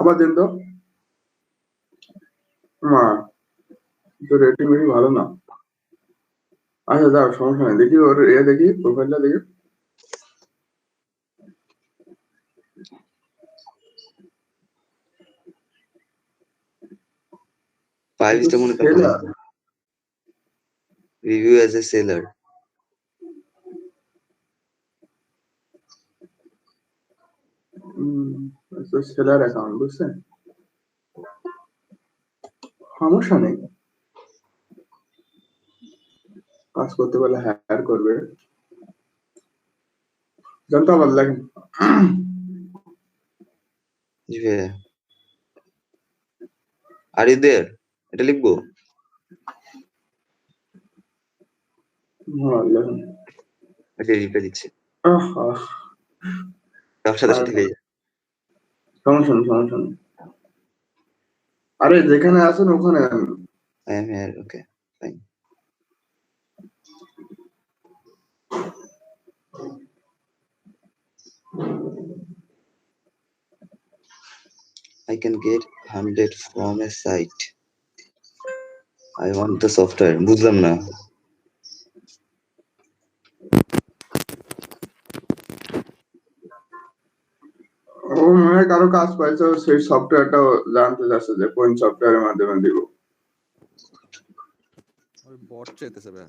আবার দেন তো মা, তো রেটিং বেশি ভালো না। আচ্ছা দাও, সমস্যা নেই। দেখি ওর দেখি প্রোফাইলটা দেখি। ফাইভ স্টার মনে করো, review as a seller. Seller account, বুঝছেন? সমস্যা নেই, কাজ করতে পারলে হায়ার করবে। জানতো আবার লেখেন। জি ভাইয়া। Are you there? এটা লিখবো? হ্যাঁ লেখেন। এটা রিপ্লাই দিচ্ছি। আহা, তার সাথে সাথে হয়ে যায়। সমস্যা নেই, সমস্যা নেই। আরে যেখানে আছেন ওখানে I am here. Okay, fine. I can get 100 from a site. I want the software. বুঝলাম না। ও মনে হয় কারো কাজ পাইছে, সেই সফটওয়্যারটাও জানতে চাচ্ছে যে কোন সফটওয়্যারের মাধ্যমে দিব। ওই বট চাইতেছে ভাই।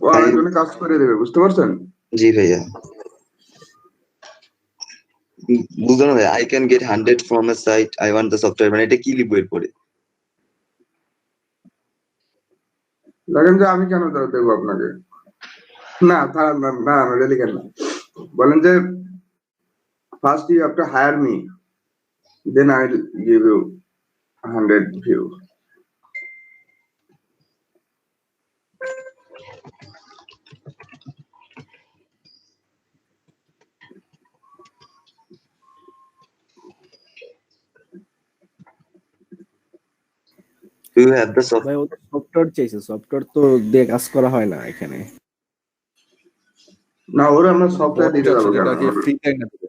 ও আরেকজনে কাজ করে দেবে, বুঝতে পারছেন? জি ভাইয়া। বুঝলাম ভাই। I can get 100 from a site. I want the software. মানে এটা কি লিখবো এরপরে? দেখেন যে আমি কেন দেবো আপনাকে? না না না, এটা লিখেন না। বলেন যে first you have to hire me, then I will give you 100 view. Do you have the software? ভাই ও সফটওয়্যার চাইছে, সফটওয়্যার তো দিয়ে কাজ করা হয় না এখানে। না, ওরা আমরা সফটওয়্যার দিতে যাবো কেন? ফ্রি টাইম দিবে।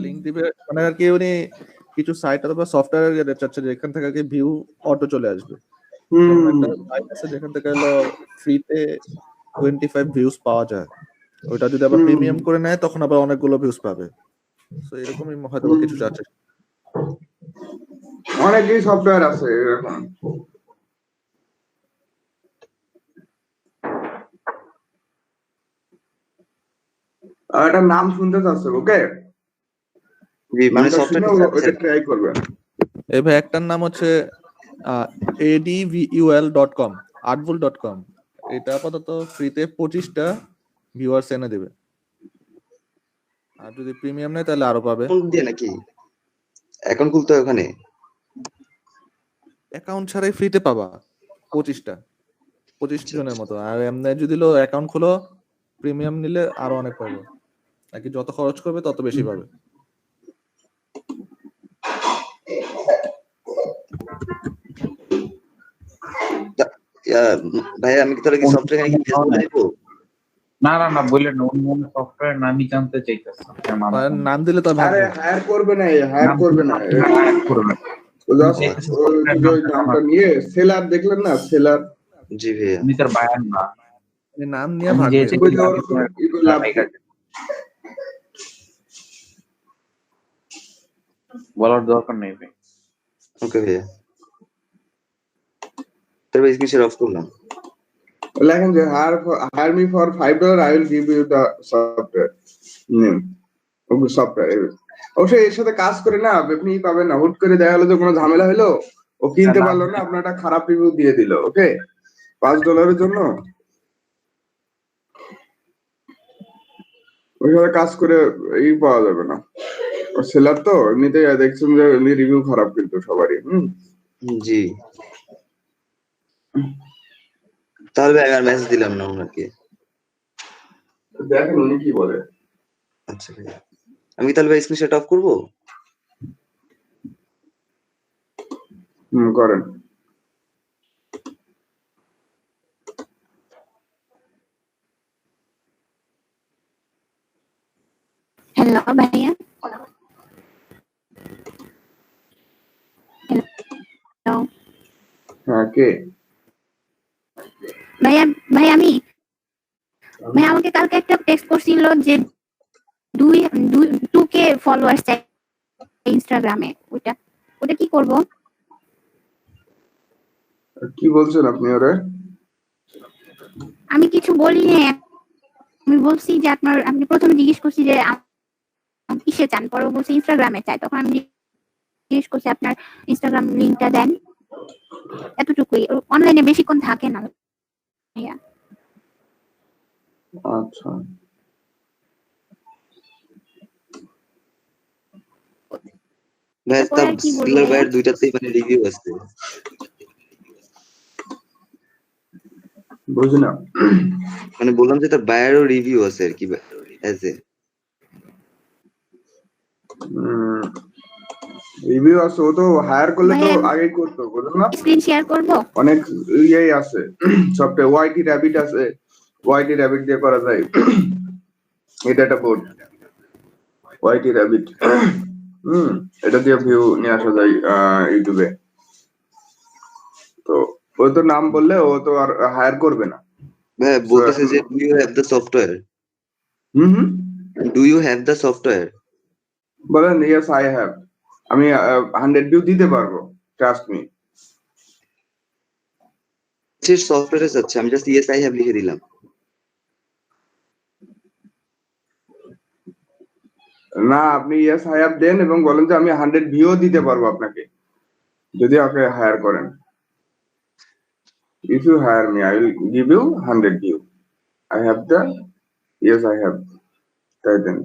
লিংক দিবে মানে আর কি উনি কিছু সাইট অথবা সফটওয়্যার চাচ্ছে যে এখান থেকে আর কি ভিউ অটো চলে আসবে। একটা সাইট আছে যেখান থেকে হলো ফ্রিতে 25 ভিউজ পাওয়া যায়। ওটা যদি আবার প্রিমিয়াম করে নেয় তখন আবার অনেকগুলো ভিউজ পাবে। সো এরকমই হয়তো কিছু চাচ্ছে। অনেকই সফটওয়্যার আছে এরকম। আর একটা নাম শুনতে চাচ্ছে, ওকে? মানে সফটওয়্যার ওটা ট্রাই করবেন। এই ভাই একটার নাম হচ্ছে advul.com, artvul.com। এটা আপাতত ফ্রিতে 25টা ভিউয়ার্স এনে দেবে। আর যদি প্রিমিয়াম নেয় তাহলে আরো পাবে। অ্যাকাউন্ট দিয়ে নাকি? অ্যাকাউন্ট খুলতে হয় ওখানে? অ্যাকাউন্ট ছাড়াই ফ্রিতে পাবা 25টা, 25 জনের মতো। আর এমনি যদি অ্যাকাউন্ট খোলো, প্রিমিয়াম নিলে আরো অনেক পাবে। নাকি যত খরচ করবে তত বেশি পাবে। ভাই আমি কি তাহলে কি সফটওয়্যার কি ফেসবুক দেব? না না না, বললেন অন্য সফটওয়্যার নামই জানতে চাইতেছে। নাম দিলে তো আরে হায়ার করবে না, হায়ার করবে না, নামটা নিয়ে সেলার দেখলেন না, সেলার। জি ভাইয়া। আমি তার বায়ান না, নাম নিয়ে ভাগবে। বলার দরকার নেই ভাই। ওকে ভাইয়া। তবে স্ক্রিন অফ করলাম। লেখেন যে hire me for $5, I will give you the software name. Okay software অবশ্যই এর সাথে কাজ করে না আপনি পাবেন না। হুট করে দেখা গেলো যে কোনো ঝামেলা হলো, ও কিনতে পারলো না, আপনার একটা খারাপ রিভিউ দিয়ে দিল, ওকে $5 জন্য ওইভাবে কাজ করে পাওয়া যাবে না। সেলার তো এমনিতেই দেখছেন যে এমনি রিভিউ খারাপ কিন্তু সবারই। জি তাহলে আর মেসেজ দিলাম না ওনাকে। দেখেন উনি কি বলে। আচ্ছা ভাইয়া, আমি তাহলে ভাই স্ক্রিনশট অফ করবো? করেন। হ্যালো ভাইয়া। হ্যালো হ্যাঁ, কে? ভাইয়া, ভাই আমি ভাই আমাকে কালকে একটা টেক্সট করছিল যে 2k ফলোয়ার্স চাই ইনস্টাগ্রামে। ওটা কি করব? কি বলছেন আপনি ওরে? আমি কিছু বলিনি, আমি বলছি যে আপনি প্রথমে জিজ্ঞেস করছি যে কিসে চান, পরে বলছি ইনস্টাগ্রামে চাই। তখন আমি জিজ্ঞেস করছি আপনার ইনস্টাগ্রাম লিংকটা দেন, এতটুকুই। অনলাইনে বেশিক্ষণ থাকে না ভাইয়া। আচ্ছা, ভাই তারপরে আর কি বলবো সিলার ভাইয়া? ভাইয়ের দুইটাতেই মানে রিভিউ আছে। বুঝি না। মানে বললাম যে তার বায়ারও রিভিউ আছে আর কি, এজ এ রিভিউ আছে। ও তো হায়ার করলে তো ভাইয়া আগেই করতো, বুঝলেন না? স্ক্রিন শেয়ার করব? অনেক ইয়েই আছে সফটওয়্যার, ওয়াইটি র‍্যাবিট আছে, ওয়াইটি র‍্যাবিট দিয়ে করা যায়। এটা একটা বোর্ড, ওয়াইটি র‍্যাবিট। এটা দিয়ে ভিউ নিয়ে আসা যায় ইউটিউবে। তো ও তো নাম বললে ও তো আর হায়ার করবে না। ভাই বলতেছে যে do you have the software, do you have the software? বলেন ইয়েস আই হ্যাভ। আমি 100 ভিউ দিতে পারবো, ট্রাস্ট মি। সে সফটওয়্যারে যাচ্ছে, আমি জাস্ট ইয়েস আই হ্যাভ লিখে দিলাম। না, আপনি ইয়েস আই হ্যাভ দেন এবং বলেন যে আমি 100 ভিউ দিতে পারবো আপনাকে, যদি আপনি হায়ার করেন। If you hire me I will give you 100 view. I have the, yes I have, তাই দেন।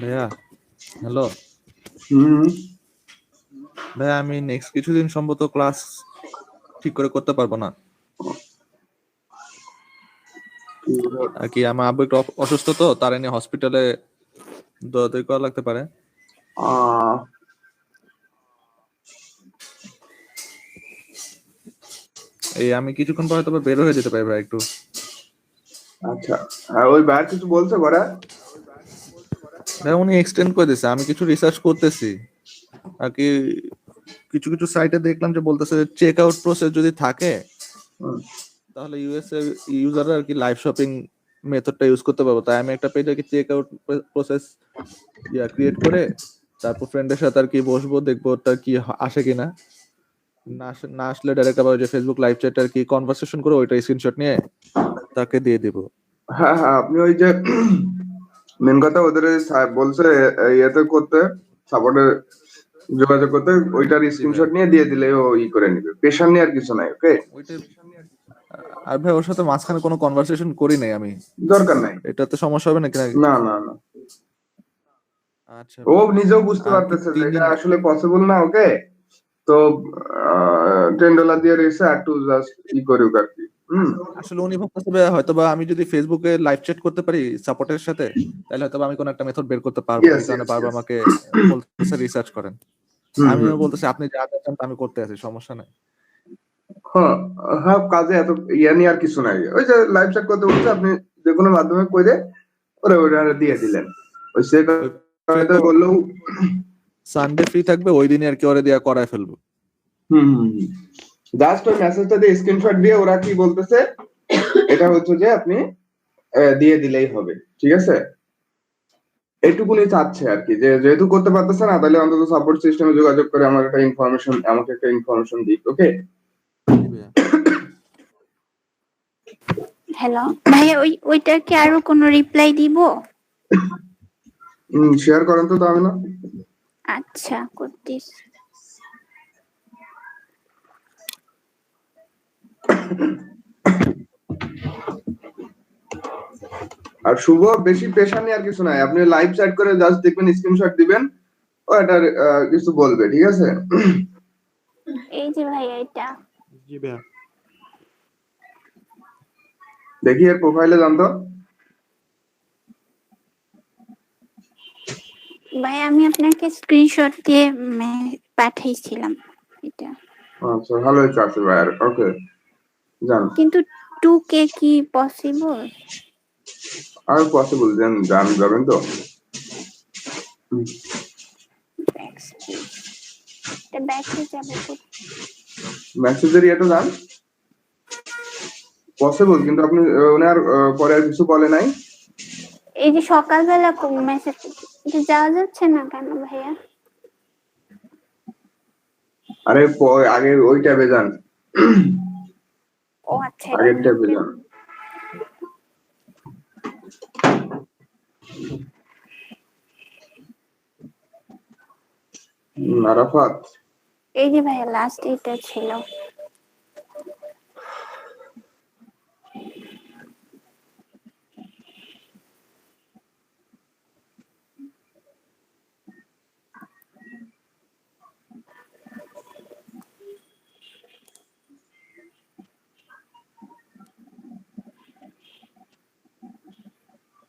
ভাইয়া হ্যালো ভাইয়া, আমি নেক্সট কিছুদিন সম্ভবত ক্লাস ঠিক করে করতে পারবো না আর কি। আমার আব্বু একটু অসুস্থ, তো তার এনে হসপিটালে দৌড়াদৌড়ি করা লাগতে পারে। এই আমি কিছুক্ষণ পরে তবে বের হয়ে যেতে পারি ভাই একটু। আচ্ছা, হ্যাঁ, ওই বাইরে কিছু বলছে করা? ভাই উনি এক্সটেন্ড করে দিয়েছে, আমি কিছু রিসার্চ করতেছি আর কি। কিছু কিছু সাইটে দেখলাম যে বলতেছে চেক আউট প্রসেস যদি থাকে তাহলে ইউএস এর ইউজাররা আর কি লাইভ শপিং মেথডটা ইউজ করতে পারবো। তাই আমি একটা পেজে কি চেক আউট প্রসেস ক্রিয়েট করে তারপর ফ্রেন্ডের সাথে আর কি বসবো, দেখবো তার কি আসে কিনা। না আসলে ডাইরেক্ট আবার যে ফেসবুক লাইভ চ্যাট আর কি কনভারসেশন করে ওইটা স্ক্রিনশট নিয়ে তাকে দিয়ে দিব। হ্যাঁ হ্যাঁ, আপনি ওই যে মেন কথা ওদের বলছে ইয়েতে করতে, সাপোর্টে যোগাযোগ করতে, ওইটার স্ক্রিনশট নিয়ে দিয়ে দিলে ও ই করে নিবে। পেশার নিয়ে আর কিছু নাই। ওকে। আর ভাই ওর সাথে মাঝখানে কোনো কনভারসেশন করি নাই আমি, দরকার নাই। এটাতে সমস্যা হবে নাকি? না না না, আচ্ছা, ও নিজেও বুঝতে পারতেছে যে এটা আসলে পসিবল না। ওকে, তো $10 দিয়ে রেখেছে আর টু জাস্ট ই করুক আর কি। আসলে উনি ভাবতেছে হয়তো বা আমি যদি ফেসবুকে লাইভ চ্যাট করতে পারি সাপোর্টের সাথে, তাহলে হয়তো আমি কোনো একটা মেথড বের করতে পারবো। এই কারণে বারবার আমাকে বলতেছে রিসার্চ করেন। আমিও বলতেছি আপনি যা চান আমি করতে আছি, সমস্যা নাই। হ্যাঁ হ্যাঁ, কাজে এত ইয়া নিয়ে আর কিছু নাই। ওই যে লাইভ চ্যাট করতে বলছে, আপনি যে কোনো মাধ্যমে কইরে ওরে ওটা দিয়ে দিলেন। ওই সে কথা বললেও সানডে ফ্রি থাকবে ওই দিনই আর কি ওরে দিয়া করায় ফেলবো। জাস্ট ওই মেসেজটা দিয়ে স্ক্রিনশট দিয়ে ওরা কি বলতেছে এটা হচ্ছে যে আপনি দিয়ে দিলেই হবে। ঠিক আছে, এইটুকুনি চাচ্ছে আর কি, যে যেহেতু করতে পারতেছে না তাহলে অন্তত সাপোর্ট সিস্টেমে যোগাযোগ করে আমাকে একটা ইনফরমেশন দিক। ওকে। হ্যালো ভাইয়া, ওইটার কি আরো কোনো রিপ্লাই দিব? শেয়ার করেন তো আমি না। আচ্ছা, করতেছি। আর শুভ বেশি পেশা নিয়ে আর কিছু নাই। আপনি লাইভ চ্যাট করে জাস্ট দেখবেন, স্ক্রিনশট দিবেন, ও এটা কিছু বলবে। ঠিক আছে। এই যে ভাইয়া এটা জি ভাইয়া। দেখি এর প্রোফাইলে জানতো। ভাই আমি আপনাকে স্ক্রিনশট দিয়ে পাঠিয়েছিলাম এটা, আচ্ছা ভালো হয়েছে আছে ভাই। ওকে জান কিন্তু 2K কি পসিবল? আর পসিবল যাবেন তো। ব্যাকস্পেস, এটা ব্যাকে যাবে কোথায়? মেসেজের ইয়েটা জান পসিবল, কিন্তু আপনি ওনার পরে আর কিছু বলে নাই। এই যে সকালবেলা মেসেজ, এটা যাওয়া যাচ্ছে না কেন ভাইয়া? আরে আগে ওই ট্যাবে যান, ও আচ্ছা, আগের ট্যাবে যান। আরাফাত এই যে ভাইয়া লাস্ট এটা ছিল।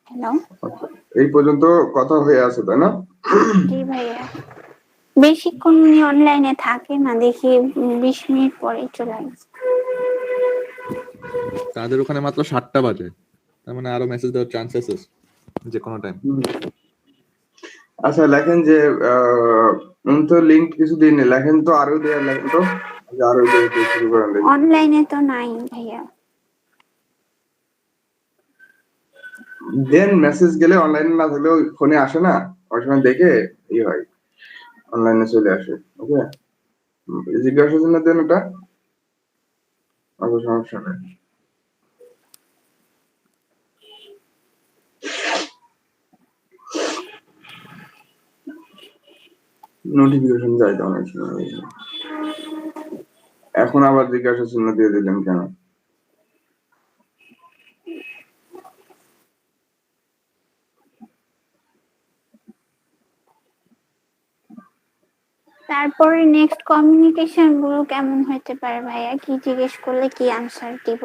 হ্যালো, আচ্ছা, এই পর্যন্ত কথা হয়ে আছে তাই না? জি ভাইয়া। বেশিক্ষণ উনি অনলাইনে থাকে না, দেখি 20 মিনিট পরে চলে আসে। তাদের ওখানে মাত্র 7টা বাজে, তার মানে আরো মেসেজ দেওয়ার চান্স আছে যে কোনো টাইম। আচ্ছা লেখেন যে উনি তো লিঙ্ক কিছু দিন লেখেন তো, আরো দিয়ে লেখেন তো, যে আরো দিয়ে শুরু করেন দেখি। অনলাইনে তো নাই ভাইয়া। দেন মেসেজ গেলে অনলাইনে না থাকলে ওই ফোনে আসে না, ওই সময় দেখে ই হয়, অনলাইনে চলে আসে। ওকে জিজ্ঞাসার জন্য দেন ওটা, অত সমস্যা নেই। নোটিফিকেশন যায় তো অনেক সময়। এখন আবার জিজ্ঞাসা চিহ্ন দিয়ে দিলেন কেন? তারপরে নেক্সট কমিউনিকেশন গুলো কেমন হতে পারে ভাইয়া? কি জিজ্ঞেস করলে কি আনসার দিব?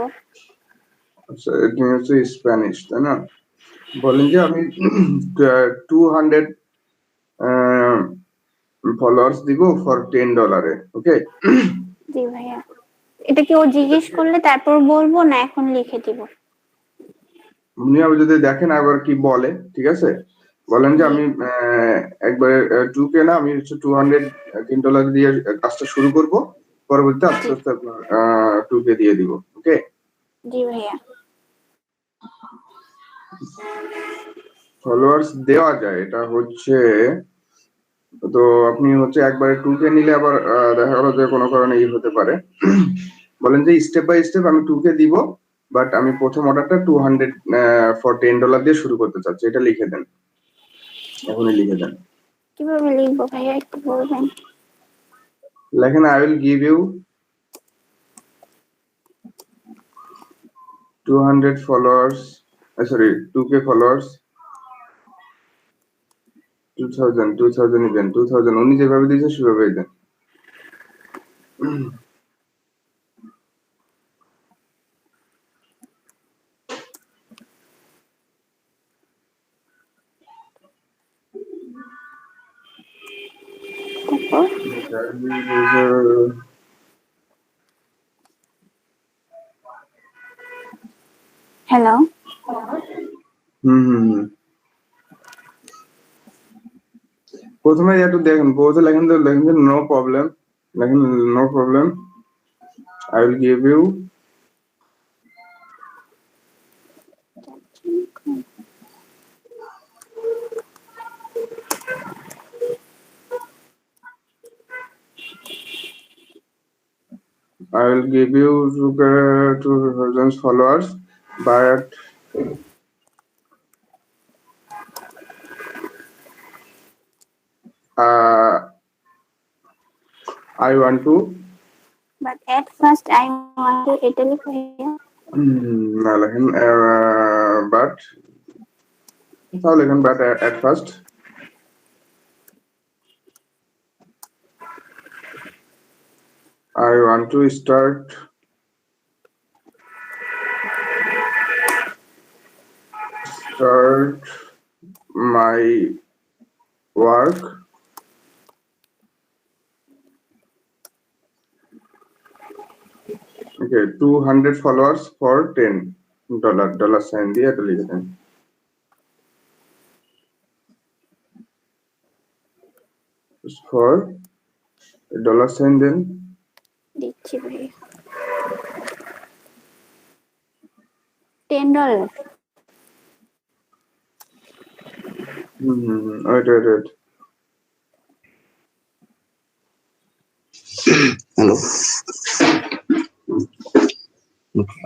আচ্ছা এটা হচ্ছে স্প্যানিশ তাই না? বলেন যে আমি 200 ফলোয়ার্স দিব ফর $10। ওকে জি ভাইয়া। এটা কি ও জিজ্ঞেস করলে তারপর বলবো না এখন লিখে দিব? উনি আবার যদি দেখেন আবার কি বলে, ঠিক আছে, বলেন যে আমি একবারে 2K না, আমি হচ্ছে $200 দিয়ে কাজটা শুরু করব, পরবর্তীতে আস্তে আস্তে আপনার 2K দিয়ে দিব। ওকে জি ভাইয়া। ফলোয়ার্স দেওয়া যায়, এটা হচ্ছে তো আপনি হচ্ছে একবারে 2K নিলে আবার দেখা গেলো যে কোনো কারণে ই হতে পারে। বলেন যে স্টেপ বাই স্টেপ আমি 2K দিব, বাট আমি প্রথম অর্ডারটা 200 ফর $10 দিয়ে শুরু করতে চাচ্ছি, এটা লিখে দেন, এখনই লিখে দেন। কিভাবে লিখবো ভাইয়া একটু বলবেন? লেখেন I will give you 200 followers, sorry 2K followers, 2000 দেন, 2000 উনি যেভাবে দিয়েছে সেভাবেই দেন। হ্যালো, হুম প্রথমে একটু দেখেন, প্রথমে লেখেন নো প্রবলেম, লেখেন no problem, I will give you I will give you 2,000 followers, but I want to but at first I want to, এটা লিখো ভাইয়া। না লেখেন বাট, তাহলে লেখেন but at first I want to start my work okay 200 followers for $10 sign দিয়ে এটা লিখে দেন for $sign দেন দিচ্ছি ভাই $10 wait হ্যালো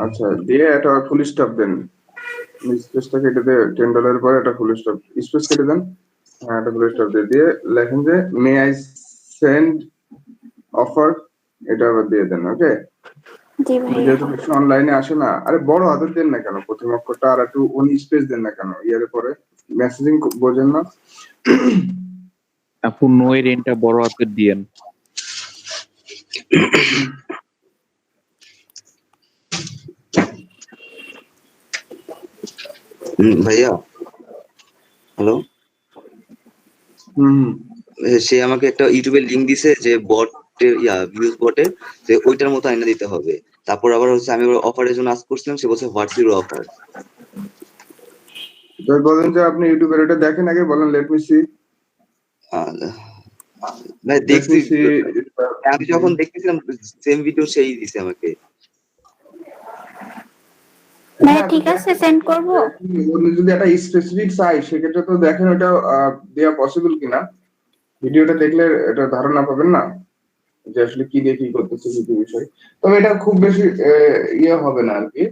আচ্ছা দিয়ে এটা ফুল স্টপ দেন স্পেসটা কেটে দিয়ে $10 পরে এটা ফুল স্টপ স্পেস কেটে দেন হ্যাঁ এটা ফুল স্টপ দিয়ে লেখেন যে মে আই সেন্ড অফার এটা আবার দিয়ে দেন ওকে জি ভাই যেহেতু কিছু অনলাইনে আসে না আরে বড় হাতের দেন না কেন প্রথম অক্ষরটা আর একটু ওন স্পেস দেন না কেন ইয়ারে পরে মেসেজিং বোঝেন না আপু নো এর এন্ডটা বড় হাতের দিয়েন ভাইয়া হ্যালো সে আমাকে একটা ইউটিউবের লিংক দিছে যে বটের ভিউজ বটের যে ওইটার মতো আইনা দিতে হবে তারপর আবার হচ্ছে আমি অফারের জন্য আস্ক করছিলাম সে বলছে হোয়াটস ইউর অফার তো বলেন যে আপনি ইউটিউবের এটা দেখেন আগে বলেন লেট মি সি ভাই দেখছি আমি যখন দেখতেছিলাম সেম ভিডিও সেই দিছে আমাকে ভাই ঠিক আছে সেন্ড করব উনি যদি একটা স্পেসিফিক চাই সেক্ষেত্রে তো দেখেন ওটা দেওয়া পসিবল কিনা ভিডিওটা দেখলে এটা ধারণা পাবেন না যে আসলে কি দিয়ে কি করতেছে কি বিষয় তবে এটা খুব বেশি ইয়ে হবে না আর কি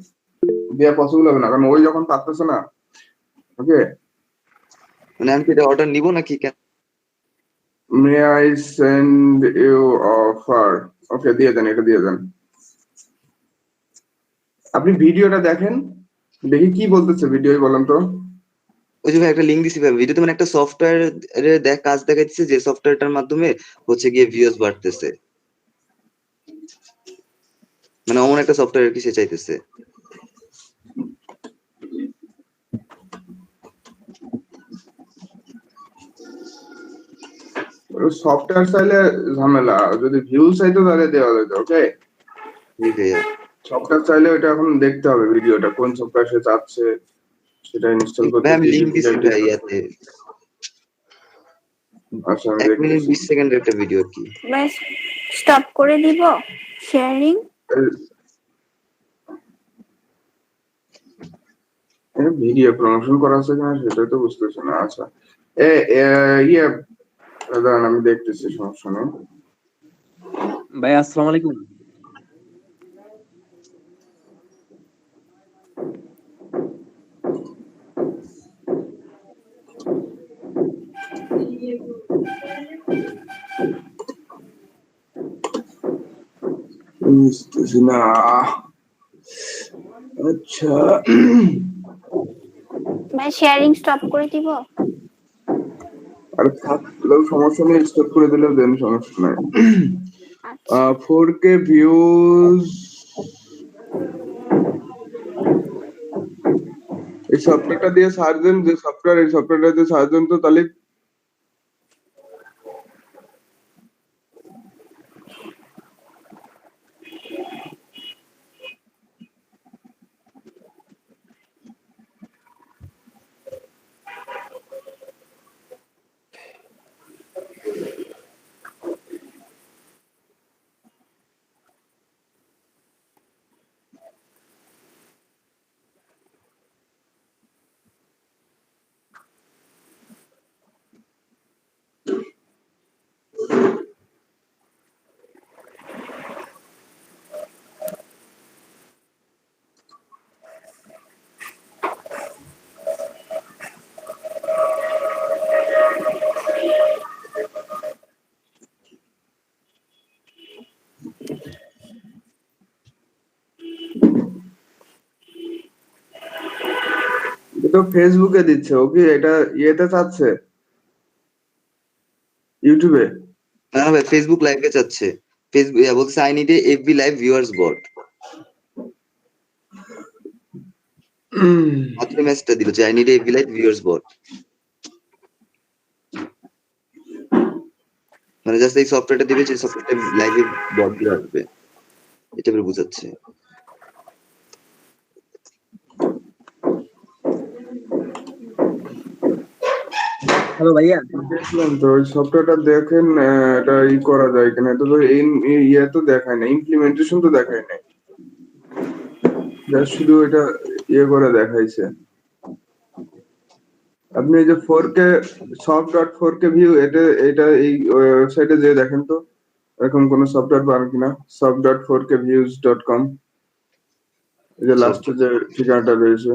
দেওয়া পসিবল হবে না কারণ ওই যখন পারতেছে না ওকে মানে আমি কি এটা অর্ডার নিব নাকি কেন may I send you offer okay দিয়ে দেন এটা দিয়ে দেন আপনি ভিডিওটা দেখেন দেখি কি বলতেছে ভিডিও বলেন তো ওই যে ভাই একটা লিংক দিছি ভাই ভিডিওতে মানে একটা সফটওয়্যার কাজ দেখাচ্ছে যে সফটওয়্যারটার মাধ্যমে হচ্ছে গিয়ে ভিউজ বাড়তেছে মানে অমন একটা সফটওয়্যার কি সে চাইতেছে সফটওয়্যার চাইলে ঝামেলা যদি ভিউ চাইতো তাহলে দেওয়া যেত ওকে ঠিক আছে সফটওয়্যার চাইলে ওটা এখন দেখতে হবে ভিডিওটা কোন সফটওয়্যার সে চাচ্ছে সেটা ইনস্টল করতে ভাই আমি লিংক দিছি ভাই ইয়াতে আচ্ছা আমি 1 মিনিট 20 সেকেন্ডের একটা ভিডিও কি বাস স্টপ করে দিব শেয়ারিং ভিডিও প্রমোশন করা আছে কিনা সেটা তো বুঝতেছি না আচ্ছা ইয়ে দাঁড়ান আমি দেখতেছি সমস্যা নেই ভাই আসসালামু আলাইকুম বুঝতেছি না আচ্ছা ভাই শেয়ারিং স্টপ করে দিব আর থাকলেও সমস্যা নেই স্টপ করে দিলেও দেন সমস্যা নাই 4K ভিউজ এই সফটওয়্যারটা দিয়ে সার্চ দেন যে সফটওয়্যার এই সফটওয়্যারটা দিয়ে সার্চ দেন তো তাহলে তো ফেসবুকে দিচ্ছে ওকে এটা ইয়েতে চাচ্ছে ইউটিউবে না ভাই ফেসবুক লাইভে যাচ্ছে ফেসবুক বলছে I need a FB live viewers bot. মাত্র মেসেজটা দিল যে I need a FB live viewers bot. মানে জাস্ট এই সফটওয়্যারটা দিবে যে সফটওয়্যারটা লাইভে বট দিয়ে আসবে, এটা বের বোঝাচ্ছে। হ্যালো ভাইয়া, দেখলাম তো ওই সফটওয়্যারটা দেখেন, এটা ই করা যায় কিনা। এটা তো ইয়ে তো দেখায় না, ইমপ্লিমেন্টেশন তো দেখায় নাই, জাস্ট শুধু এটা ইয়ে করে দেখাইছে। আপনি এই যে 4K soft.4K ভিউ, এটা এই ওয়েবসাইটে যে দেখেন তো এরকম কোন সফটওয়্যার পান কিনা, soft.4kviews.com, এই যে লাস্টে যে ঠিকানাটা রয়েছে।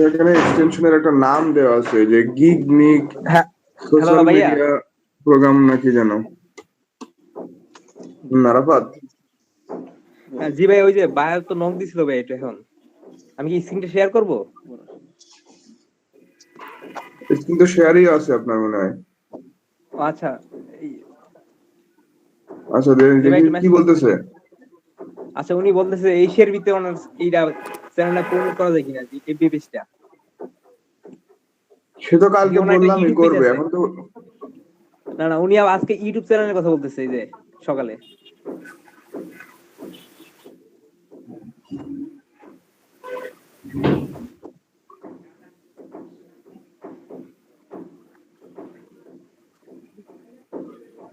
এখানে এক্সটেনশনের একটা নাম দেওয়া আছে যে গিগনিক হ্যাঁ সোশ্যাল ভাইয়া। মিডিয়া প্রোগ্রাম নাকি যেন। নারাফাত, জি ভাই, ওই যে বায়ার তো নক দিছিল ভাই, এটা এখন আমি কি স্ক্রিনটা শেয়ার করব? কিন্তু শেয়ারই আছে আপনার মনে হয়। ও আচ্ছা, আচ্ছা কি বলতেছে? আচ্ছা উনি বলতেছে এই শেয়ার ভিতরে ওনার এইটা চ্যানেলটা প্রমোট করা যায় কিনা, এফবি পেজটা। সে তো কালকে ওনার একটা বললামই ইউটিউব পেজ করবে, আছে। এখন তো না উনি আজকে ইউটিউব চ্যানেলের কথা বলতেছে, এই যে সকালে।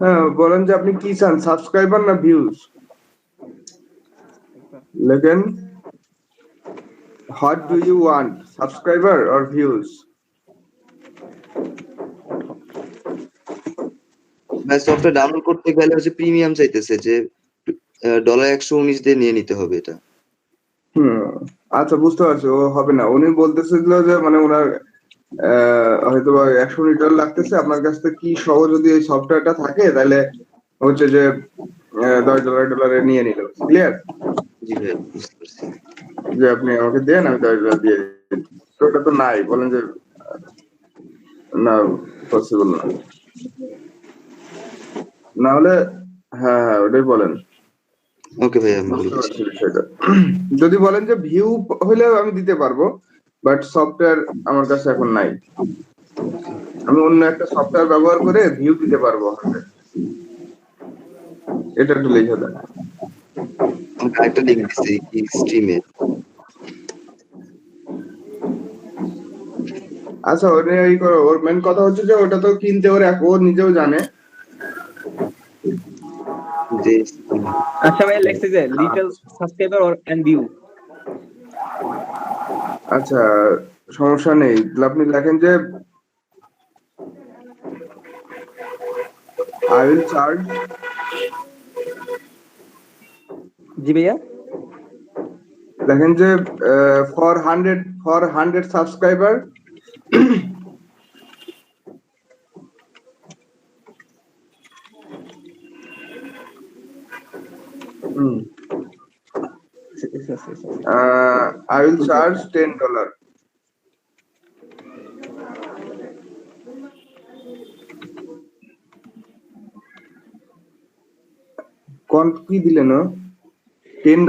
হ্যাঁ বলেন যে আপনি কি চান, সাবস্ক্রাইবার না ভিউজ? লেখেন what do you want, subscriber or views? Software download করতে গেলে হচ্ছে প্রিমিয়াম চাইতেছে যে $119 দিয়ে নিয়ে নিতে হবে এটা। আচ্ছা বুঝতে পারছি, ও হবে না। উনি বলতেছিল যে মানে ওনার হয়তো বা $100 লাগতেছে, আপনার কাছ থেকে কি সহ যদি এই সফটওয়্যারটা থাকে তাহলে হচ্ছে যে $10 নিয়ে নিল। ক্লিয়ার? জি ভাই বুঝতে পারছি। যে আপনি আমাকে দেন, আমি $10 দিয়ে দিই। তো ওটা তো নাই, বলেন যে না, পসিবল না। না হলে হ্যাঁ ওটাই বলেন। ওকে ভাই আমি বুঝতে বলছি। পারছি বিষয়টা। যদি বলেন যে ভিউ হলে আমি দিতে পারবো, বাট সফটওয়্যার আমার কাছে এখন নাই। আমি অন্য একটা সফটওয়্যার ব্যবহার করে ভিউ দিতে পারবো। এটা একটু লিখে দেন। আমাকে আরেকটা লিংক দিচ্ছে স্ট্রিমে। আচ্ছা ওটা এই করো, ওর মেন কথা হচ্ছে যে ওটা তো কিনতে ও নিজেও জানে যে আচ্ছা ভাই, লেখছে যে লিটল সাবস্ক্রাইবার এন্ড ভিউ। আচ্ছা সমস্যা নেই, আপনি লেখেন যে I will charge জি ভাইয়া। দেখেন যে for 100 subscriber I will charge $10. কোন কি দিলেন? $10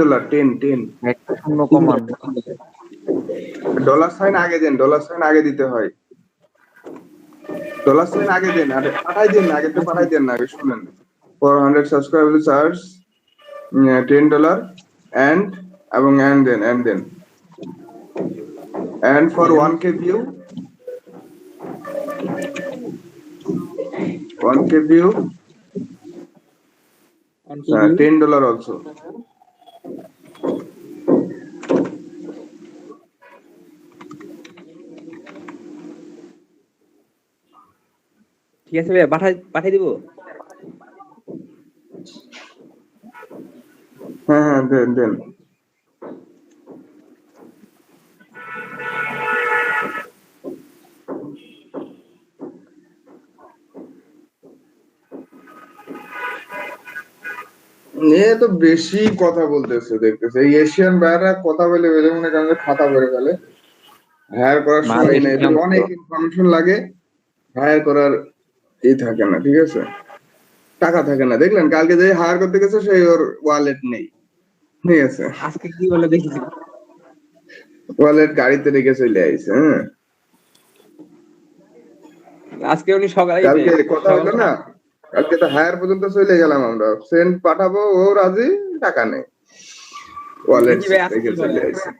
10 একটা শূন্য কমান। $sign আগে দেন, $sign আগে দিতে হয়। $sign আগে দেন, আরে পাঠাই দেন না, আগে তো পাঠাই দেন না, আগে শুনেন। For 100 subscribers charge $10 and এবং and then and for 1K view 1K view $10 also. ঠিক আছে ভাইয়া, পাঠাই দিব। হ্যাঁ দেন। এ তো বেশি কথা বলতেছে, দেখতেছে এই এশিয়ান ভাইরা কথা বলে বেলে মনে করেন যে খাতা ভরে ফেলে। হায়ার করার সময় নেই, অনেক ইনফরমেশন লাগে হায়ার করার থাকে না, ঠিক আছে, টাকা থাকে না। দেখলেন কালকে যে হায়ার করতে গেছে সেই ওর ওয়ালেট নেই, ঠিক আছে, আজকে কি বলে দেখেছি ওয়ালেট গাড়িতে রেখে চলে আইছে। হ্যাঁ, আজকে উনি সকালে কালকে কথা হলো না, কালকে তো হায়ার পর্যন্ত চলে গেলাম আমরা, সেন্ড পাঠাবো, ও রাজি, টাকা নেই, ওয়ালেট দেখি ভাই আজকে রেখে কি চলে বলে। আইছে।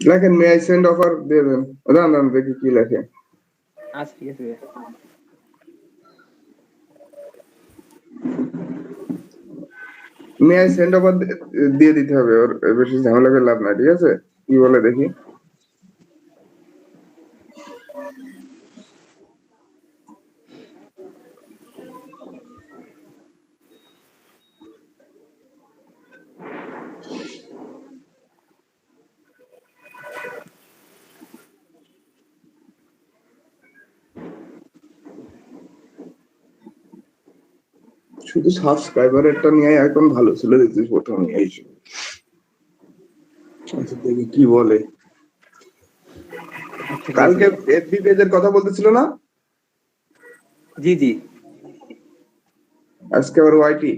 লেখেন মে আই সেন্ড অফার দিয়ে দেন, দাঁড়ান দেখি কি লেখে। আচ্ছা ঠিক আছে ভাই। মে আই সেন্ড অফার দিয়ে দিতে হবে, ওর বেশি ঝামেলা করে লাভ নাই, ঠিক আছে, কি বলে দেখি। শুধু সাবস্ক্রাইবারেরটা নিয়ে এখন ভালো ছিল, দেখছিস প্রথম নিয়ে আচ্ছা দেখি কি বলে। কালকে এফবি পেজের কথা বলতেছিল না, জি জি, আজকে আবার ওয়াইটি।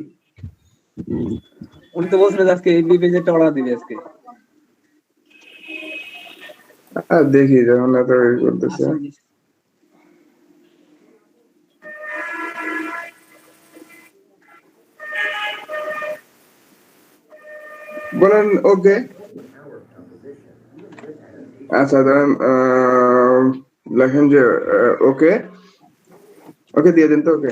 উনি তো বলছিলেন যে আজকে এই পেজেরটা অর্ডার দিবে আজকে। দেখি যখন এত ই করতেছে। বলেন ওকে, আচ্ছা ধরেন লেখেন যে ওকে, ওকে দিয়ে দেন তো, okay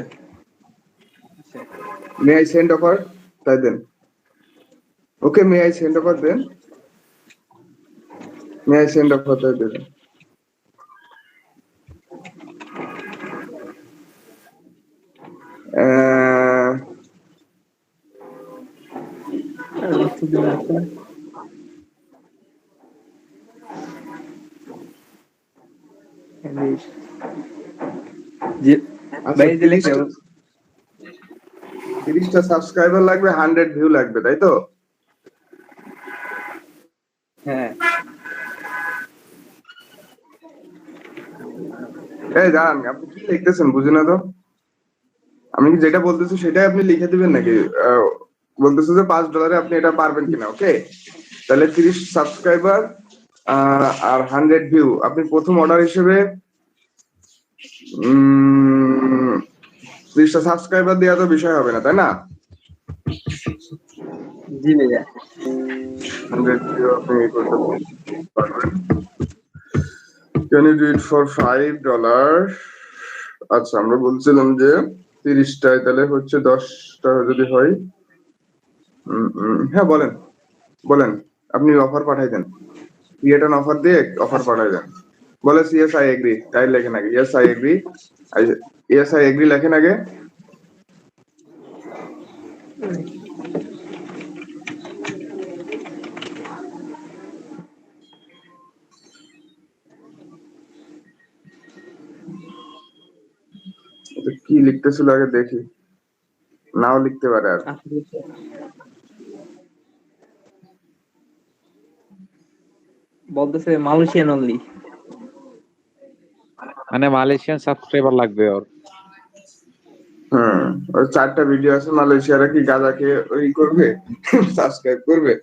may I send offer তাই দেন, okay may I send offer দেন, মে আই সেন্ড অফার তাই দেন। জি আচ্ছা, ভাই যে লিখে 30টা সাবস্ক্রাইবার লাগবে, 100 ভিউ লাগবে, তাই তো? হ্যাঁ এই দাঁড়ান, আপনি কি লিখতেছেন বুঝি না তো। আমি কি যেটা বলতেছি সেটাই আপনি লিখে দিবেন নাকি? বলতেছে যে $5 আপনি এটা পারবেন কিনা, ওকে। তাহলে 30 সাবস্ক্রাইবার আর 100 ভিউ, আপনি প্রথম অর্ডার হিসেবে 30টা সাবস্ক্রাইবার দেওয়া তো বিষয় হবে না, তাই না? জি ভাইয়া 100 ভিউ আপনি এই করতে পারবেন। Can you do it for $5? আচ্ছা, আমরা বলছিলাম যে 30টায় তাহলে হচ্ছে 10টা যদি হয়, হ্যাঁ বলেন বলেন, আপনি অফার পাঠাই দেন, ক্রিয়েট অ্যান অফার দিয়ে অফার পাঠাই দেন। বলে ইয়েস আই এগ্রি, তাই লেখেন আগে, yes I agree, yes I agree লেখেন আগে। কি লিখতেছিল আগে দেখি, নাও লিখতে পারে আর। বলতেছে মালয়েশিয়ান অনলি, মানে মালয়েশিয়ান সাবস্ক্রাইবার লাগবে ওর। ওই 4টা ভিডিও আছে, মালয়েশিয়ারা কি গাজাকে ওই করবে, সাবস্ক্রাইব করবে?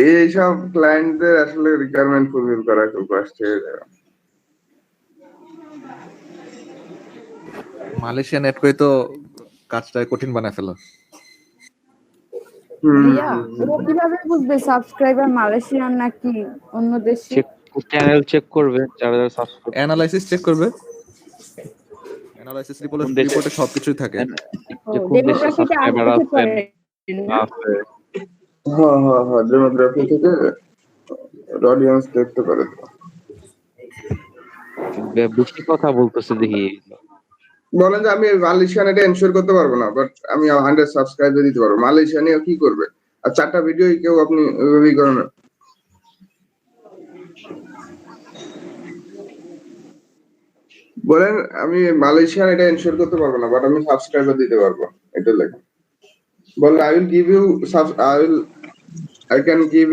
এইসব ক্লায়েন্টদের আসলে রিকোয়ারমেন্ট ফুলফিল করা খুব কষ্ট হয়ে যাবে। মালয়েশিয়া নেট করে তো কাজটা কঠিন বানায় ফেলা। ভাইয়া ও কিভাবে বুঝবে সাবস্ক্রাইবার মালয়েশিয়ান নাকি অন্য দেশি? চ্যানেল চেক করবে, যারা যারা সাবস্ক্রাইব, অ্যানালাইসিস চেক করবে, অ্যানালাইসিস রিপোর্টে সবকিছুই থাকে। যে কোন দেশে সাবস্ক্রাইবার আছে আছে। হ্যাঁ, ডেমোগ্রাফি থেকে অডিয়েন্স দেখতে পারে। বেশি কথা বলতেছে দেখি। বলেন যে আমি মালয়েশিয়ান এটা এনশিওর করতে পারবো না, বাট আমি 100 সাবস্ক্রাইবার দিতে পারবো। মালয়েশিয়ানিও কি করবে? আর 4টা ভিডিও কেউ আপনি ওই করেন না। বলেন আমি মালয়েশিয়ান এটা এনশিওর করতে পারবো না, বাট আমি সাবস্ক্রাইবার দিতে পারবো, এটা লেখা। বলেন I will give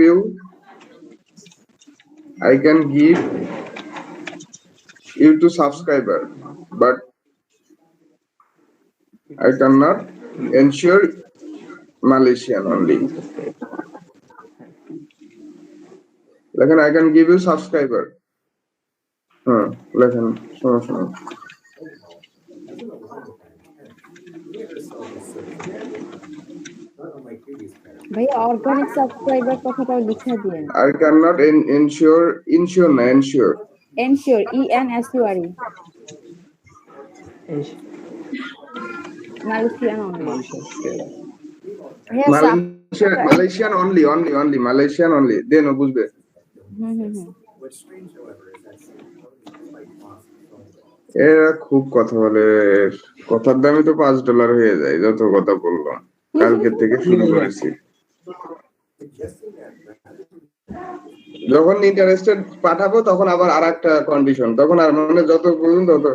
you I can give you to subscriber, but I cannot ensure Malaysian only. Like I can give you subscriber. Like সমস্যা নেই। ভাই অর্গানিক সাবস্ক্রাইবার কথাটা লিখে দিন। I cannot ensure না ensure. Ensure ENSURE Malaysian only. Malaysian only Malaysian only দেন ও বুঝবে। এরা খুব কথা বলে, কথার দামই তো $5 হয়ে যায় যত কথা বললাম, কালকে থেকে শুরু করেছি। যখন ইন্টারেস্টেড পাঠাবো তখন আবার আরেকটা কন্ডিশন, তখন আর মানে যত বলুন তত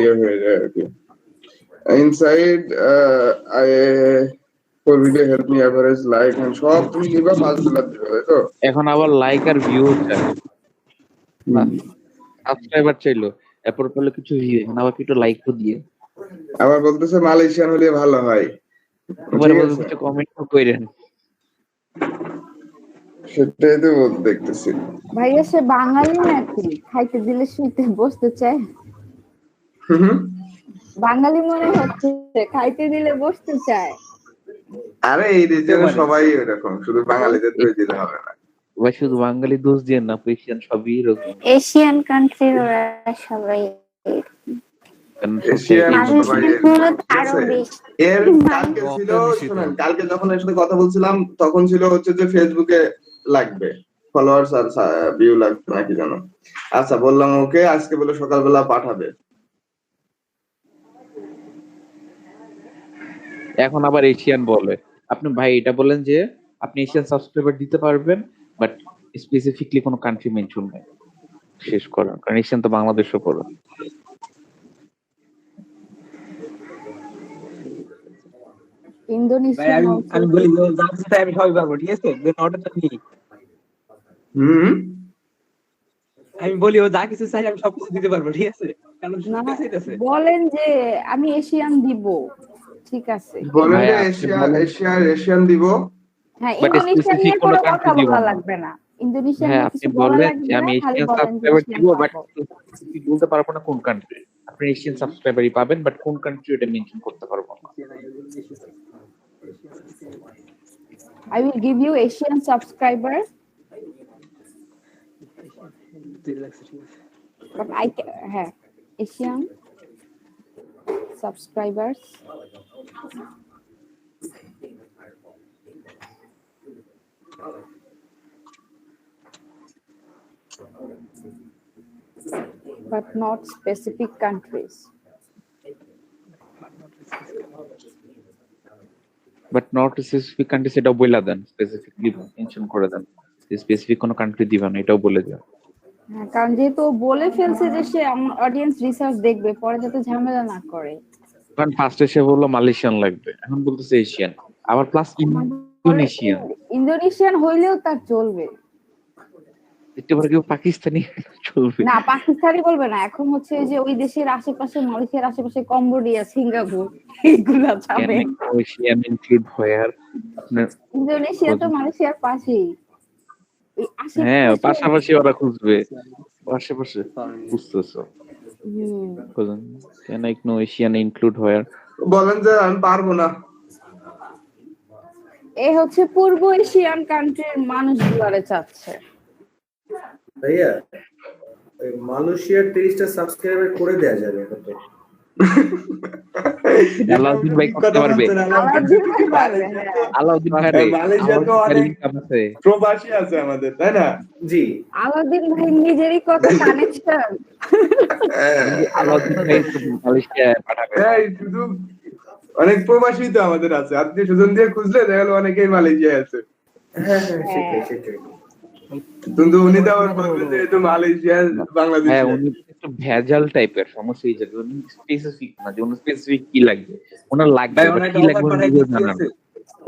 ইয়ে হয়ে যায় আর কি। Inside for video help me average like and সব তুমি নিবা $5 দিবে, তাই তো? এখন আবার লাইক আর ভিউ চাই, সাবস্ক্রাইবার চাইলো, এরপর বলে কিছু ভিউ, এখন আবার একটু লাইক তো দিয়ে, আবার বলতেছে মালয়েশিয়ান হলে ভালো হয়, আবার কিছু কমেন্ট করেন। সেটাই তো দেখতেছি। ভাইয়া সে বাঙালি নাকি? খাইতে দিলে শুইতে বসতে চায়। বাঙালি মনে হচ্ছে, খাইতে দিলে বসতে চায়। আরে এই রিজনে সবাই এরকম, শুধু বাঙালিদের দোষ দিলে হবে না ভাই, শুধু বাঙালি দোষ দিয়ে না, এশিয়ান সবই এরকম। এশিয়ান কান্ট্রির ওরা সবাই এশিয়ান সবাই আরো বেশি। এর কালকে ছিল, শুনেন কালকে যখন এর সাথে কথা বলছিলাম তখন ছিল হচ্ছে যে ফেসবুকে লাগবে ফলোয়ার্স আর ভিউ লাগবে নাকি জানো। আচ্ছা বললাম ওকে, আজকে বলে সকালবেলা পাঠাবে। এখন আবার এশিয়ান বলে। আপনি ভাই এটা বলেন যে আপনি এশিয়ান সাবস্ক্রাইবার দিতে পারবেন, বাট স্পেসিফিকলি কোনো কান্ট্রি মেনশন নাই, শেষ করেন, কারণ এশিয়ান তো বাংলাদেশও পড়ে। ইন্দোনেশিয়ান আমি বলি আমি সবাই পারবো, ঠিক আছে? আমি বলি ও যা কিছু চাই আমি সবকিছু দিতে পারবো, ঠিক আছে? বলেন যে আমি এশিয়ান দিব, ঠিক আছে? বলেন যে এশিয়ান দিব। হ্যাঁ, ইন্দোনেশিয়ান নিয়ে কোনো কথা বলা লাগবে না। ইন্দোনেশিয়ান নিয়ে কিছু বলা লাগবে না, খালি বলেন যে বাট বলতে পারবো না কোন কান্ট্রি। আপনি এশিয়ান সাবস্ক্রাইবারই পাবেন, বাট কোন কান্ট্রি এটা মেনশন করতে পারবো না। I will give you Asian subscriber, but হ্যাঁ Asian subscribers but not specific countries. But not specific country সেটাও বলে দেন, স্পেসিফিকলি মেনশন করে দেন, স্পেসিফিক কোনো কান্ট্রি দিবেন না, এটাও বলে দেন। হ্যাঁ, কারণ যেহেতু বলে ফেলছে যে সে অডিয়েন্স রিসার্চ দেখবে, পরে যাতে ঝামেলা না করে। কারণ ফার্স্টে সে বললো মালয়েশিয়ান লাগবে, এখন বলতেছে এশিয়ান, আবার প্লাস ইন্দোনেশিয়ান। ইন্দোনেশিয়ান হইলেও তার চলবে, একটু পরে কেউ পাকিস্তানি চলবে না পাকিস্তানি বলবে না। এখন হচ্ছে যে ওই দেশের আশেপাশে, মালয়েশিয়ার আশেপাশে কম্বোডিয়া, সিঙ্গাপুর এগুলা যাবে। এশিয়ান ইনক্লুড হোয়ার, ইন্দোনেশিয়া তো মালয়েশিয়ার পাশেই। হ্যাঁ পাশাপাশি ওরা খুঁজবে, আশেপাশে বুঝতেছো? Can I know Asian include where? বলেন যে আমি পারবো না। এই হচ্ছে পূর্ব এশিয়ান কান্ট্রির মানুষগুলারে চাচ্ছে। ভাইয়া মালয়েশিয়ার 30টা সাবস্ক্রাইবার করে দেয়া যাবে কত? আলাউদ্দিন ভাই করতে পারবে। আলাউদ্দিন ভাই মালয়েশিয়া তো অনেক প্রবাসী আছে আমাদের, তাই না? জি, আলাউদ্দিন ভাই নিজেরই কত কানেকশন। আলাউদ্দিন ভাই মালয়েশিয়া পাঠাবে। এই শুধু অনেক প্রবাসী তো আমাদের আছে, আপনি সুজন দিয়ে খুঁজলে দেখা গেল অনেকেই মালয়েশিয়ায় আছে। হ্যাঁ সেটাই। কিন্তু উনি তো আবার বলবেন যে এটা মালয়েশিয়া বাংলাদেশ। হ্যাঁ উনি একটু ভেজাল টাইপের সমস্যা এই জায়গায়, স্পেসিফিক না যে ওনার স্পেসিফিক কি লাগবে, ওনার লাগবে ভাই but ওনার কি একটা লাগবে অফার উনি পাঠাই নিজেও দিচ্ছি জানেন আছে। না।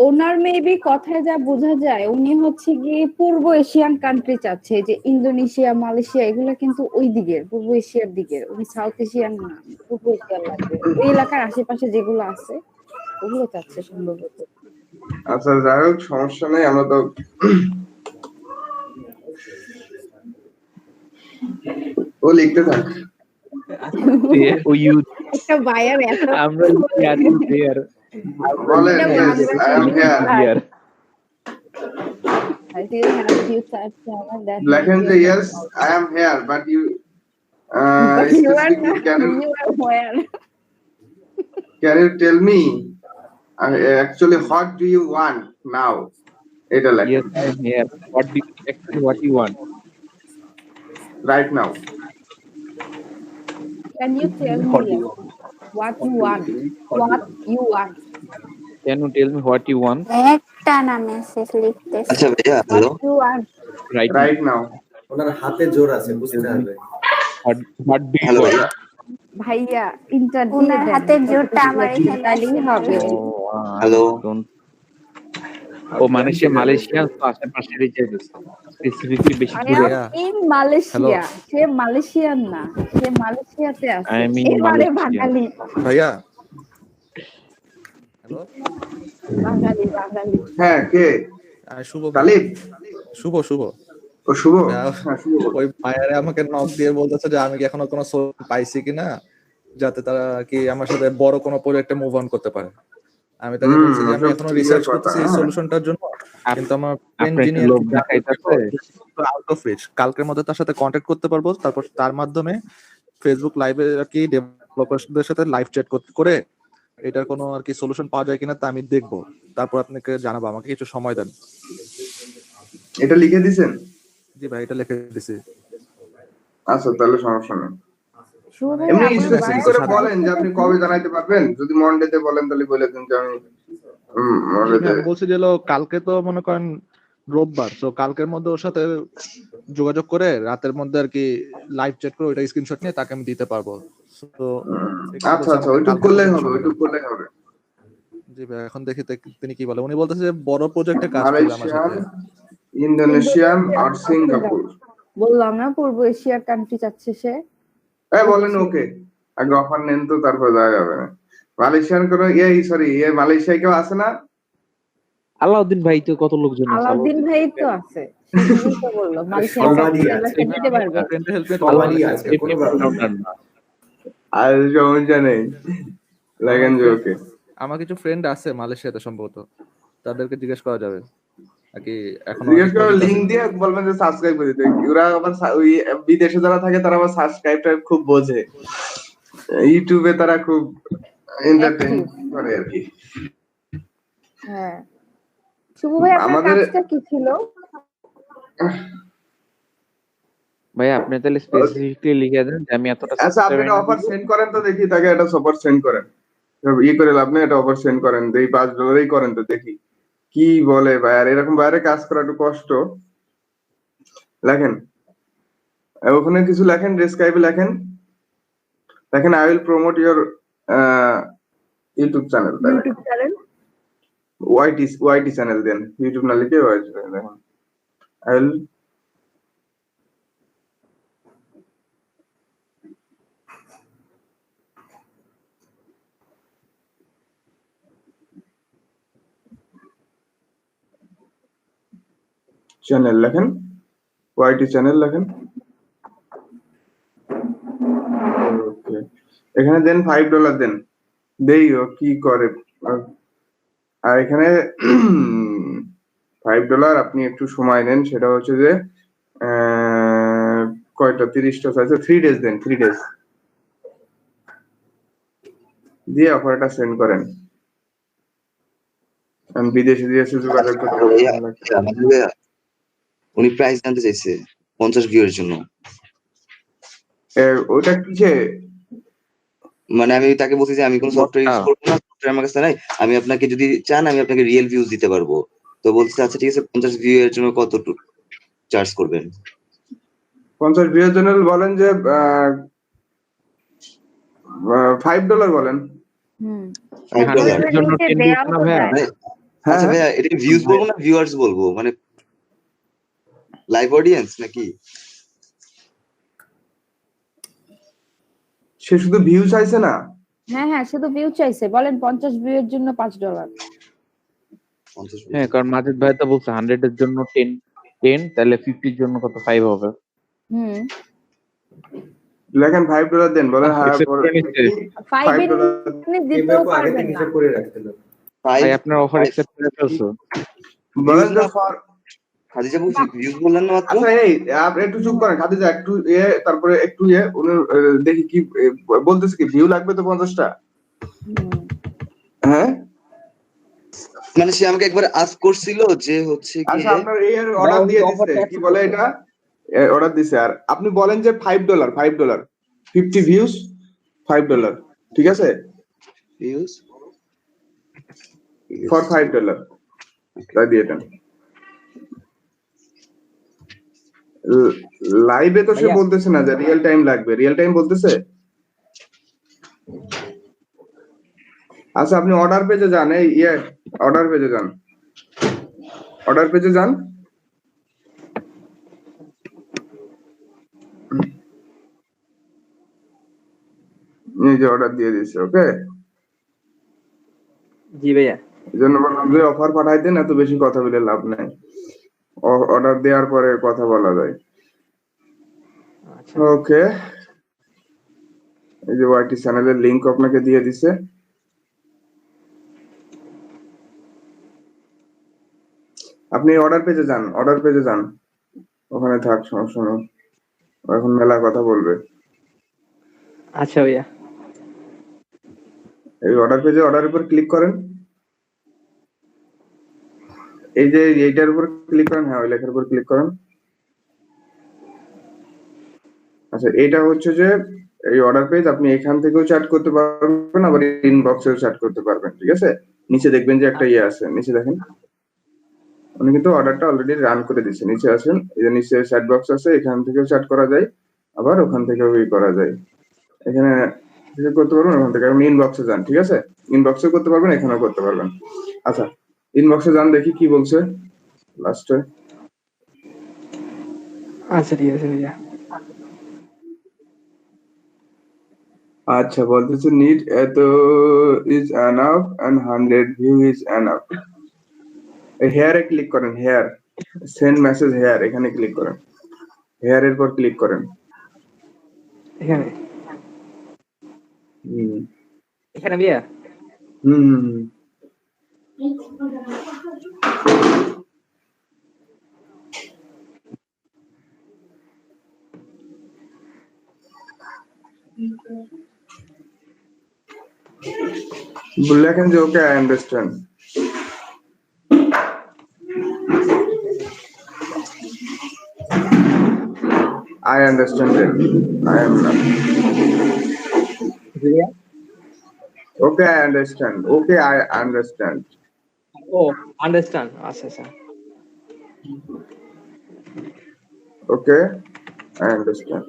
ওনার মেবি কথায় যা বোঝা যায় উনি হচ্ছে গিয়ে পূর্ব এশিয়ান কান্ট্রি চাচ্ছে, যে ইন্দোনেশিয়া মালয়েশিয়া এগুলো কিন্তু ওই দিকের পূর্ব এশিয়ার দিকের, উনি সাউথ এশিয়ান না, পূর্ব এশিয়ার লাগবে, ওই এলাকার আশেপাশে যেগুলো আছে ওগুলো চাচ্ছে সম্ভবত। আচ্ছা যাই হোক, সমস্যা নেই, আমরা তো ও লিখতে থাক। ও ইউ একটা বায়ার এত আমরা দেয়ার বলেন এটা yes, Bangla I am here. Year I still have few types channel that লেখেন যে yes, I am here, but you you are specifically not, you are where? can you tell me actually what do you want now? এটা লেখেন yes I am here, what do you actually what you want? right now. Can you tell me what you want? What you want? Can you tell me what you want একটা না message লিখতেছে। আচ্ছা ভাইয়া, hello, What you want? right now ওনার হাতে জোর আছে, বুঝতে হবে। what do you hello want? ভাইয়া। ভাইয়া ইন্টারভিউ ওনার হাতের জোরটা আমার এখানে তাহলেই আছে। হবে। হ্যালো। ও মানে সে মালয়েশিয়ার আশেপাশের এই যে স্পেসিফিকলি বেশি I দূরে। am in Malaysia. Say Malaysian না, সে মালয়েশিয়াতে আছে। I am in এবারে Malaysia. বাঙালি ভাইয়া হ্যালো, বাঙালি বাঙালি। হ্যাঁ কে? শুভ, তালিব? শুভ শুভ। ও শুভ? হ্যাঁ, হ্যাঁ শুভ। ওই ভাইয়ারে আমাকে নক দিয়ে বলতেছে যে আমি কি এখনো কোনো সোর্স পাইছি কিনা, যাতে তারা কি আমার সাথে বড় কোনো প্রজেক্টে মুভ অন করতে পারে। আমি তাকে বলছি যে আমি সব এখনো clear রিসার্চ কথা, করতেছি এই হ্যাঁ। সলিউশনটার জন্য, কিন্তু আমার আপনার ইঞ্জিনিয়ার লোক দেখাইতেছে। Out of reach. কালকের মধ্যে তার সাথে কন্ট্যাক্ট করতে পারবো, তারপর তার মাধ্যমে ফেসবুক লাইভে আর কি ডেভেলপারদের সাথে লাইভ চ্যাট করে এটার কোনো আর কি সলিউশন পাওয়া যায় কিনা তা আমি দেখবো, তারপর আপনাকে জানাবো। আমাকে কিছু সময় দেন। এটা লিখে দিছেন? জি ভাই, এটা লিখে দিছি। আচ্ছা তাহলে সমস্যা নেই। শুভ ভাই, এমনি আপনার স্পেসিফিক করে বলেন যে আপনি কবে জানাইতে পারবেন। যদি মন্ডেতে বলেন তাহলে বলে দিন যে আমি মন্ডেতে। আমি বলছি যে কালকে তো মনে করেন রোববার, তো কালকের মধ্যে ওর সাথে যোগাযোগ করে রাতের মধ্যে আর কি লাইভ চ্যাট করে ওইটা স্ক্রিনশট নিয়ে তাকে আমি দিতে পারবো। তো আচ্ছা আচ্ছা, ওইটুক করলেই হবে, ওইটুক করলেই হবে। জি ভাই, এখন দেখি তিনি কি বলে। উনি বলতেছে যে বড় প্রজেক্টে কাজ করবে আমার মালয়েশিয়ান, সাথে। ইন্দোনেশিয়ান আর সিঙ্গাপুর। বললাম না পূর্ব এশিয়ার কান্ট্রি চাচ্ছে সে। বলেন ওকে, আগে অফার নেন তো তারপর যাওয়া যাবে না। মালয়েশিয়ান কোন মালয়েশিয়ায় কেউ আছে না? আলাউদ্দিন ভাই তো কত লোকজন আছে। আলাউদ্দিন ভাই তো আছে, সেটাই তো বললো সবারই মালয়েশিয়া আছে। দিতে পারবে। সবারই আছে, কোনো ব্যাপার না। আর সমস্যা নেই, লাগেন যে ওকে। আমার কিছু ফ্রেন্ড আছে মালয়েশিয়াতে সম্ভবত, তাদেরকে জিজ্ঞেস করা যাবে নাকি এখন জিজ্ঞেস করে লিংক দিয়ে বলবেন যে সাবস্ক্রাইব করে দিতে। ওরা আবার ওই বিদেশে যারা থাকে তারা আবার সাবস্ক্রাইবটা খুব বোঝে, ইউটিউবে তারা খুব এন্টারটেইন করে আর কি। হ্যাঁ শুভ ভাই, আপনার আমাদের কাজটা কি ছিল? ভাই আপনি তাহলে স্পেসিফিকলি লিখে দেন যে আমি এতটা। আচ্ছা আপনি একটা অফার সেন্ড করেন তো দেখি, তাকে একটা সাপোর্ট সেন্ড করেন। করে লাভ নেই, একটা অফার সেন্ড করেন, এই $5 করেন তো দেখি কি বলে ভাই। আর এরকম বাইরে কাজ করা একটু কষ্ট। লেখেন ওখানে কিছু লেখেন, ডেসক্রাইবে লেখেন I will promote your YouTube channel. YouTube channel YT channel দেন, ইউটিউব না লিখে ওয়াইটি চ্যানেল দেখেন। আই উইল চ্যানেল লেখেন, ওয়াইটি চ্যানেল লেখেন। ওকে, এখানে দেন $5 দেন, দেই ও কি করে। আর এখানে $5 আপনি একটু সময় নেন, সেটা হচ্ছে যে কয়টা 30টা চাইছে, 3 days দেন, 3 days দিয়ে অফারটা সেন্ড করেন। আমি বিদেশে যোগাযোগ করতে ভাইয়া, উনি প্রাইস জানতে চাইছে 50 ভিউয়ের জন্য। ওটা কিসে? মানে আমি তাকে বলছি যে আমি কোনো সফটওয়্যার ইউজ করবো না, সফটওয়্যার আমার কাছে নাই, আমি আপনাকে যদি চান আমি আপনাকে রিয়েল ভিউজ দিতে পারবো। তো বলছে আচ্ছা ঠিক আছে, 50 ভিউয়ের জন্য কত চার্জ করবেন? 50 ভিউয়ের জন্য বলেন যে $5 বলেন। $5 এর জন্য 10 দিয়েছে না ভাইয়া? মানে আচ্ছা ভাইয়া এটা ভিউজ বলবো না ভিউয়ার্স বলবো, মানে লাইভ অডিয়েন্স নাকি? সে শুধু ভিউ চাইছে না? হ্যাঁ শুধু ভিউ চাইছে, বলেন 50 ভিউ এর জন্য $5। হ্যাঁ, কারণ মাজিদ ভাই তো বলছে 100 এর জন্য 10 তাহলে 50 এর জন্য কত 5 হবে। লেখেন $5 দেন, বলেন হ্যাঁ accept করে নিচ্ছে। $5 আপনি দিতেও পারবেন না। হিসাব করে রাখতে হবে। ভাই আপনার অফার অ্যাকসেপ্ট করে ফেলছো। বলেন যে ফর খাদিজা বলছি ভিউজ বললেন না মাত্র। আচ্ছা এই আপনি একটু চুপ করেন খাদিজা, একটু তারপরে একটু উনি দেখি কি বলতেছে, কি ভিউ লাগবে তো 50টা? হ্যাঁ মানে সে আমাকে একবার আস্ক করছিল যে হচ্ছে কি আচ্ছা আপনার এই অর্ডার দিয়ে দিছে, কি বলে এটা অর্ডার দিছে, আর আপনি বলেন যে $5 50 ভিউজ $5, ঠিক আছে? ভিউজ ফর $5 তাই দিয়ে দেন। লাইভে তো সে বলতেছে না যে রিয়েল টাইম লাগবে, রিয়েল টাইম বলতেছে। আচ্ছা আপনি অর্ডার পেজে যান, এই অর্ডার পেজে যান, অর্ডার পেজে যান। এই যে অর্ডার দিয়ে দিচ্ছে, ওকে? জি ভাইয়া। এই জন্য বললাম যে অফার পাঠাই দেন, এত বেশি কথা বলে লাভ নাই, অর্ডার দেওয়ার পরে কথা বলা যায়। ওকে, এই যে ওয়াইটি চ্যানেলের লিংক আপনাকে দিয়ে দিছে। আপনি অর্ডার পেজে যান, অর্ডার পেজে যান, ওখানে থাক, সমস্যা নেই, এখন মেলা কথা বলবে। আচ্ছা ভাইয়া। এই অর্ডার পেজে অর্ডারের উপর ক্লিক করেন, এই যে এইটার উপর ক্লিক করেন, হ্যাঁ ওই লেখার উপর ক্লিক করেন। আচ্ছা এটা হচ্ছে যে এই অর্ডার পেজ, আপনি এখান থেকেও চ্যাট করতে পারবেন, আবার ইনবক্সেও চ্যাট করতে পারবেন, ঠিক আছে? নিচে দেখবেন যে একটা আছে, নিচে দেখেন উনি কিন্তু অর্ডারটা অলরেডি রান করে দিচ্ছে। নিচে আসেন, এই যে নিচে চ্যাট বক্স আছে, এখান থেকেও চ্যাট করা যায়, আবার ওখান থেকেও করা যায়। এখানে করতে পারবেন, ওখান থেকে আপনি ইনবক্সে যান, ঠিক আছে? ইনবক্সে করতে পারবেন, এখানেও করতে পারবেন। আচ্ছা ইনবক্সে যান, দেখি কি বলছে লাস্টে। আচ্ছা ঠিক আছে ভাইয়া। আচ্ছা বলতেছে নিড এত is enough and 100 view is enough. হেয়ারে ক্লিক করেন, হেয়ার সেন্ড মেসেজ, হেয়ার এখানে ক্লিক করেন, হেয়ার এর পর ক্লিক করেন। এখানে এখানে ভাইয়া। লেখেন যে okay I understand. I understand it. I am not. Yeah. Okay, I understand. Okay, I understand. Oh, understand. আচ্ছা। Okay, I understand.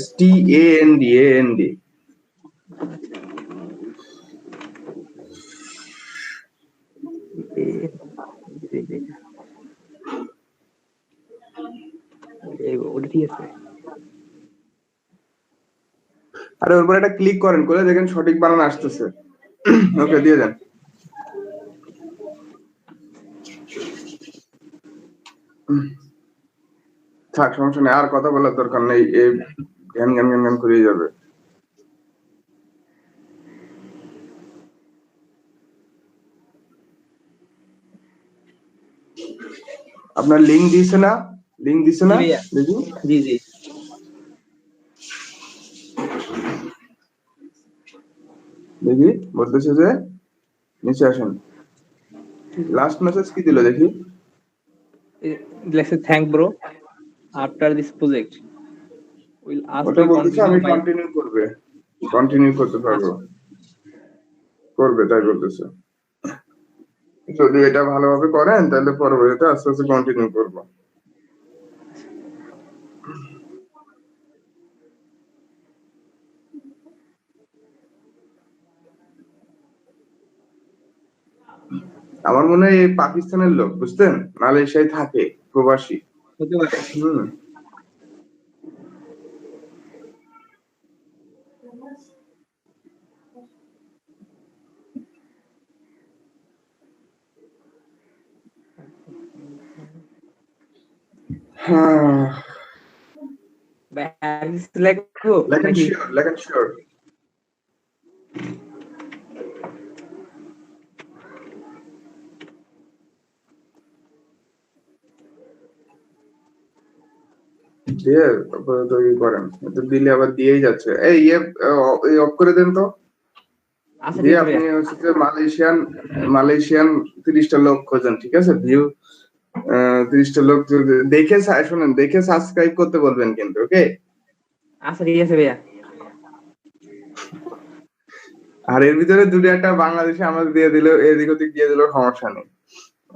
STAND. আরে ওর উপর একটা ক্লিক করেন, করে দেখেন সঠিক বানান আসতেছে। ওকে দিয়ে দেন। থাক, সমস্যা নেই, আর কথা বলার দরকার নেই, এই জ্ঞান করে যাবে। আপনার লিংক দিছে না? লিংক দিছে না? দেখি। জি। দেখি বলতেছে যে নিচে আসেন, লাস্ট মেসেজ কি দিল দেখি। লেখছে thank bro after this project will ask ওটা বলতেছে আমি কন্টিনিউ করতে পারবো, করবে তাই বলতেছে। যদি এটা ভালোভাবে করেন তাহলে পরবর্তীতে আস্তে আস্তে কন্টিনিউ করবো। আমার মনে হয় এই পাকিস্তানের লোক, বুঝতেন, মালয়েশিয়ায় থাকে, প্রবাসী। হতে পারে। হ্যাঁ, ভাই আর কিছু লাগবো লেখেন নাকি? শিওর, লেখেন শিওর। দিয়ে তারপরে তো ই করেন, তো দিলে আবার দিয়েই যাচ্ছে। এই অফ করে দেন তো। আচ্ছা দিয়ে ঠিক আছে আপনি ভাইয়া। হচ্ছে যে মালয়েশিয়ান 30টা লোক খোঁজেন, ঠিক আছে? ভিউ 30টা লোক দেখে শোনেন, দেখে সাবস্ক্রাইব করতে বলবেন কিন্তু, ওকে? আচ্ছা ঠিক আছে ভাইয়া। আর এর ভিতরে দুটো একটা বাংলাদেশে আমাদের দিয়ে দিল, এদিক ওদিক দিয়ে দিল, সমস্যা নেই,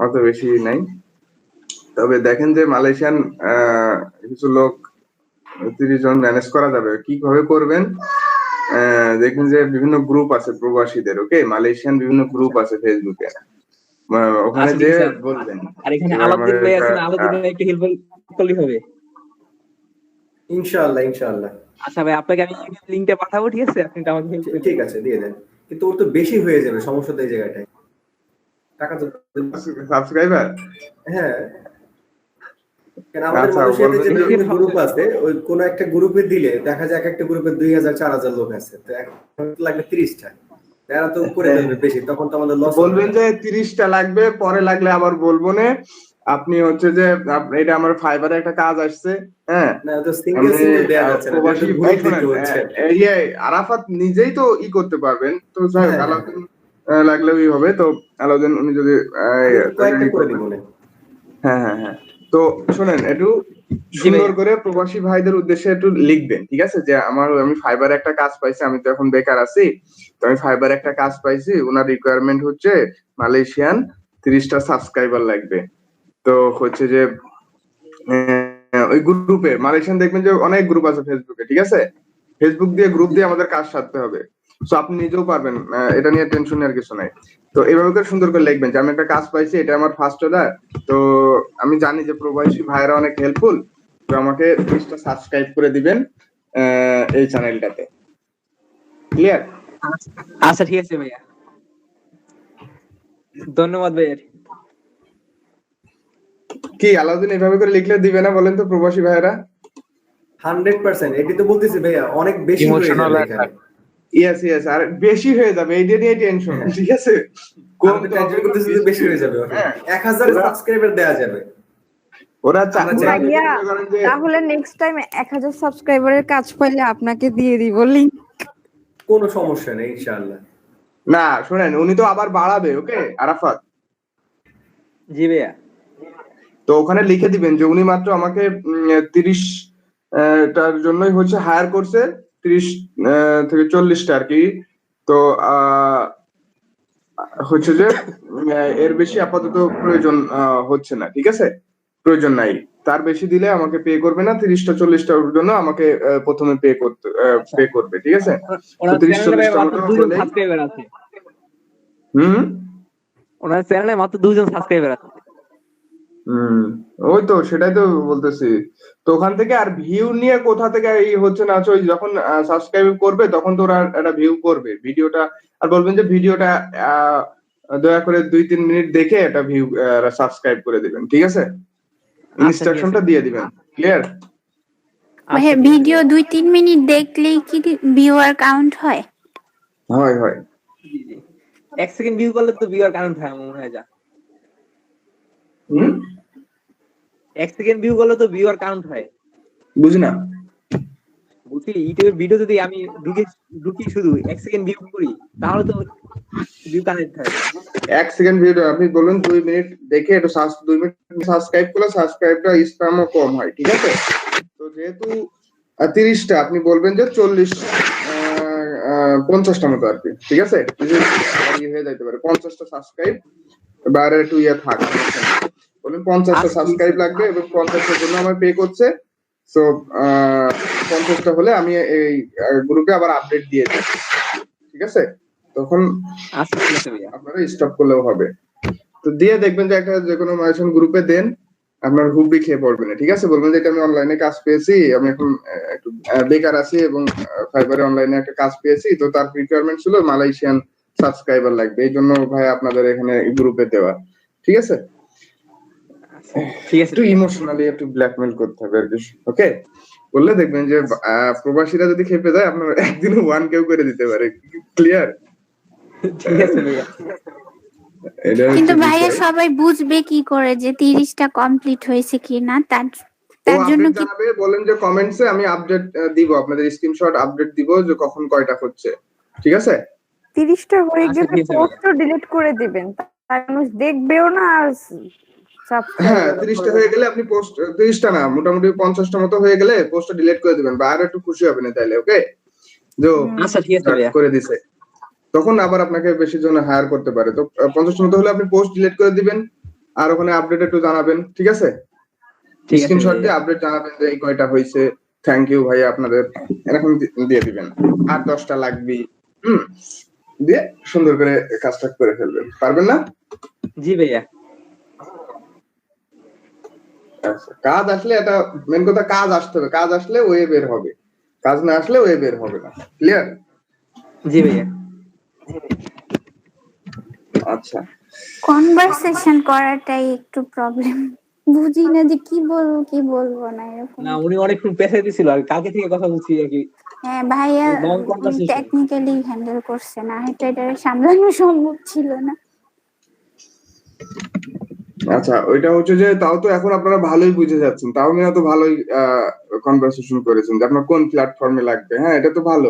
অত বেশি নাই। তবে দেখেন যে মালয়েশিয়ান কিছু লোক 30 জন ম্যানেজ করা যাবে, কিভাবে করবেন? দেখুন যে বিভিন্ন গ্রুপ আছে প্রবাসীদের, ওকে? মালয়েশিয়ান বিভিন্ন গ্রুপ আছে ফেসবুকে, ওখানে আচ্ছা যে ঠিক আছে। বলবেন আর এখানে যে আমার আলাউদ্দিন ভাই একটা আছেন, আলাউদ্দিন ভাই একটু হেল্প করলেই হবে। ইনশাআল্লাহ ইনশাআল্লাহ। আচ্ছা ভাই, আপনাকে আমি লিংকটা পাঠাবো, ঠিক আছে? আপনি তো আমাকে হেল্প করবেন। ঠিক আছে, দিয়ে দেন। কিন্তু ওর তো বেশি হয়ে যাবে, সমস্যা তো এই জায়গাটায়। টাকা তো সাবস্ক্রাইবার। হ্যাঁ, কারণ আমাদের আচ্ছা, মালয়েশিয়াতে যে বলবেন যে বিভিন্ন গ্রুপ আছে, ওই কোন একটা গ্রুপে দিলে দেখা যায় এক একটা গ্রুপে 2000-4000 লোক আছে, তো এখন লাগবে 30টা। এরা তো করে ফেলবে বেশি, তখন তো আমাদের লস হবে। বলবেন যে 30টা লাগবে, পরে লাগলে আবার বলবো না। আপনি হচ্ছে যে এটা আমার ফাইবারে একটা কাজ আসছে, হ্যাঁ? না, তো সিঙ্গেল সিঙ্গেল দেয়া যাচ্ছে না, প্রবাসী এটা তো ভাই গ্রুপ শোনেন, দিতে হচ্ছে। আরাফাত নিজেই তো ই করতে পারবেন, তো যাই হোক, হ্যাঁ, হ্যাঁ। আলাউদ্দিন লাগলেও ই হবে। তো আলাউদ্দিন উনি যদি আমি কয়েকটা ই করে করবেন। দিব না। হ্যাঁ হ্যাঁ হ্যাঁ, তো শোনেন, একটু সুন্দর করে প্রবাসী ভাইদের উদ্দেশ্যে একটু লিখবেন, ঠিক আছে? যে আমি ফাইবারে একটা কাজ পাইছি, আমি তো এখন বেকার আছি, তো আমি ফাইবারে একটা কাজ পাইছি, ওনার রিকোয়ারমেন্ট হচ্ছে মালয়েশিয়ান 30টা সাবস্ক্রাইবার লাগবে। তো হচ্ছে যে ওই গ্রুপে মালয়েশিয়ান দেখবেন যে অনেক গ্রুপ আছে ফেসবুকে, ঠিক আছে? ফেসবুক দিয়ে গ্রুপ দিয়ে আমাদের কাজ সারতে হবে। তো আপনি নিজেও পারবেন, এটা নিয়ে টেনশন নেওয়ার কিছু নাই। তো এইভাবে করে সুন্দর করে লিখবেন যে আমি একটা কাজ পাইছি, এটা আমার ফার্স্ট অর্ডার। তো আমি জানি যে প্রবাসী ভাইরা অনেক হেল্পফুল, তো আমাকে 30টা সাবস্ক্রাইব করে দিবেন এই চ্যানেলটাতে। ক্লিয়ার? আচ্ছা ঠিক আছে ভাইয়া, ধন্যবাদ ভাইয়া। কি আলাউদ্দিন এভাবে করে লিখলে দিবে না বলেন তো প্রবাসী ভাইরা? 100%, এটি তো বলতেছি ভাইয়া, অনেক বেশি হয়ে ইমোশনাল যাবে এখানে। ইয়েস ইয়েস, আর বেশি হয়ে যাবে, এইটা নিয়ে টেনশন, ঠিক আছে? আমি তো টেনশন করতেছি যে বেশি হয়ে যাবে। হ্যাঁ, 1000 সাবস্ক্রাইবার দেয়া যাবে। ওরা ভাইয়া, তাহলে নেক্সট টাইম 1000 সাবস্ক্রাইবারের কাজ পাইলে আপনাকে দিয়ে দিব লিংক। কোনো সমস্যা নেই ইনশাআল্লাহ। না শুনেন, উনি তো আবার বাড়াবে, ওকে আরাফাত? জি ভাইয়া। তো ওখানে লিখে দিবেন যে উনি মাত্র আমাকে 30টার জন্যই হচ্ছে হায়ার করছে, 30 থেকে 40টা আর কি। তো হচ্ছে যে এর বেশি আপাতত প্রয়োজন হচ্ছে না, ঠিক আছে? প্রয়োজন নাই, তার বেশি দিলে আমাকে পে করবে না। 30টা 40টার জন্য আমাকে প্রথমে পে করবে, ঠিক আছে? ওনার চ্যানেলে মাত্র 2 জন সাবস্ক্রাইবার আছে। ওনার চ্যানেলে মাত্র 2 জন সাবস্ক্রাইবার আছে। ওই তো সেটাই তো বলতেছি। তো ওখান থেকে আর ভিউ নিয়ে কোথা থেকে হচ্ছে না, ওই যখন সাবস্ক্রাইব করবে তখন তো ওরা একটা ভিউ করবে ভিডিওটা, আর বলবেন যে ভিডিওটা দয়া করে 2-3 মিনিট দেখে একটা ভিউ সাবস্ক্রাইব করে দিবেন, ঠিক আছে? ইনস্ট্রাকশনটা দিয়ে দিবেন। ক্লিয়ার? ভাই ভিডিও 2-3 মিনিট দেখলেই কি ভিউয়ার কাউন্ট হয়? হয় হয়। 1 সেকেন্ড ভিউ করলে তো ভিউয়ার কাউন্ট হয় মনে হয়। যা 1 সেকেন্ড ভিউ করলে তো ভিউয়ার কাউন্ট হয়। বুঝি না। বুঝি ইউটিউবে ভিডিও যদি আমি ঢুকি শুধু 1 সেকেন্ড ভিউ করি, তাহলে তো ভিউ কানেক্ট হয়। 1 সেকেন্ড ভিডিও আপনি বলুন 2 মিনিট দেখে একটু 2 মিনিট সাবস্ক্রাইব করলে সাবস্ক্রাইবটা স্প্যামও কম হয়, ঠিক আছে? তো যেহেতু 30টা, আপনি বলবেন যে 50টা মতো আর কি, ঠিক আছে? হয়ে যাইতে পারে 50টা সাবস্ক্রাইব বাইরে একটু ইয়ে থাক, বলেন 50টা সাবস্ক্রাইব লাগবে এবং 50টার জন্য আমার পে করছে। সো 50টা হলে আমি এই গ্রুপে আবার আপডেট দিয়ে দিই, ঠিক আছে? তখন আচ্ছা ঠিক আছে ভাইয়া। আপনারা স্টপ করলেও হবে। তো দিয়ে দেখবেন যে একটা যে কোনো মাইশন গ্রুপে দেন, আপনার হুবড়ি খেয়ে পড়বে না, ঠিক আছে? বলবেন যে এটা আমি অনলাইনে কাজ পেয়েছি, আমি এখন একটু বেকার আছি এবং ফাইবারে অনলাইনে একটা কাজ পেয়েছি, তো তার রিকোয়ারমেন্ট ছিল মালয়েশিয়ান সাবস্ক্রাইবার লাগবে, এই জন্য ভাই আপনাদের এখানে গ্রুপে দেওয়া, ঠিক আছে? ঠিক আছে, একটু ইমোশনালি একটু ব্ল্যাকমেল করতে হবে আর কি, ওকে? বললে দেখবেন যে প্রবাসীরা যদি খেপে যায় আপনার একদিনে 1K করে দিতে পারে, ক্লিয়ার? ঠিক আছে ভাইয়া। কিন্তু ভাইয়া সবাই বুঝবে কি করে যে 30টা কমপ্লিট হয়েছে কিনা, তার জন্য কি জানাবে, বলেন যে কমেন্টসে আমি আপডেট দিব, আপনাদের স্ক্রিনশট আপডেট দিব যে কখন কয়টা হচ্ছে, ঠিক আছে? 30টা হয়ে আচ্ছা, গেলে ঠিক আছে পোস্টও ডিলিট করে দিবেন, তার মানুষ দেখবেও না আর হ্যাঁ 30টা হয়ে গেলে আপনি পোস্ট, 30টা না মোটামুটি 50টা মতো হয়ে গেলে পোস্টটা ডিলিট করে দিবেন, বা আর একটু খুশি হবেন তাইলে, ওকে? যে আচ্ছা ঠিক আছে ভাইয়া। করে দিছে, তখন আবার আপনাকে বেশি জন হায়ার করতে পারে। তো 50টা মতো হলে আপনি পোস্ট ডিলিট করে দিবেন আর ওখানে আপডেট একটু জানাবেন, ঠিক আছে? ঠিক আছে স্ক্রিনশট ভাইয়া। দিয়ে আপডেট জানাবেন যে এই কয়টা হয়েছে, থ্যাংক ইউ ভাই আপনাদের, এরকম দিয়ে দিবেন। আর 10টা লাগবে, দিয়ে সুন্দর করে কাজটা করে ফেলবেন, পারবেন না? জি ভাইয়া। আচ্ছা, কাজ আসলে এটা মেন কথা, কাজ আসতে হবে, কাজ আসলে ওয়ে বের হবে, কাজ না আসলে ওয়ে বের হবে না, ক্লিয়ার? জি ভাইয়া। আচ্ছা, কনভারসেশন করাটাই একটু প্রবলেম, বুঝি না যে কি বলবো না এরকম। না উনি অনেকক্ষণ পেছাই দিছিল আর কালকে থেকে কথা বলছি আর কি। হ্যাঁ ভাইয়া Long conversation. টেকনিক্যালি হ্যান্ডেল করছে না, এটা সামলানো সম্ভব ছিল না। আচ্ছা, ওইটা হচ্ছে যে তাও তো এখন আপনারা ভালোই বুঝে যাচ্ছেন, তাও নিয়ে তো ভালোই কনভারসেশন করেছেন যে আপনার কোন প্ল্যাটফর্মে লাগবে, হ্যাঁ এটা তো ভালো।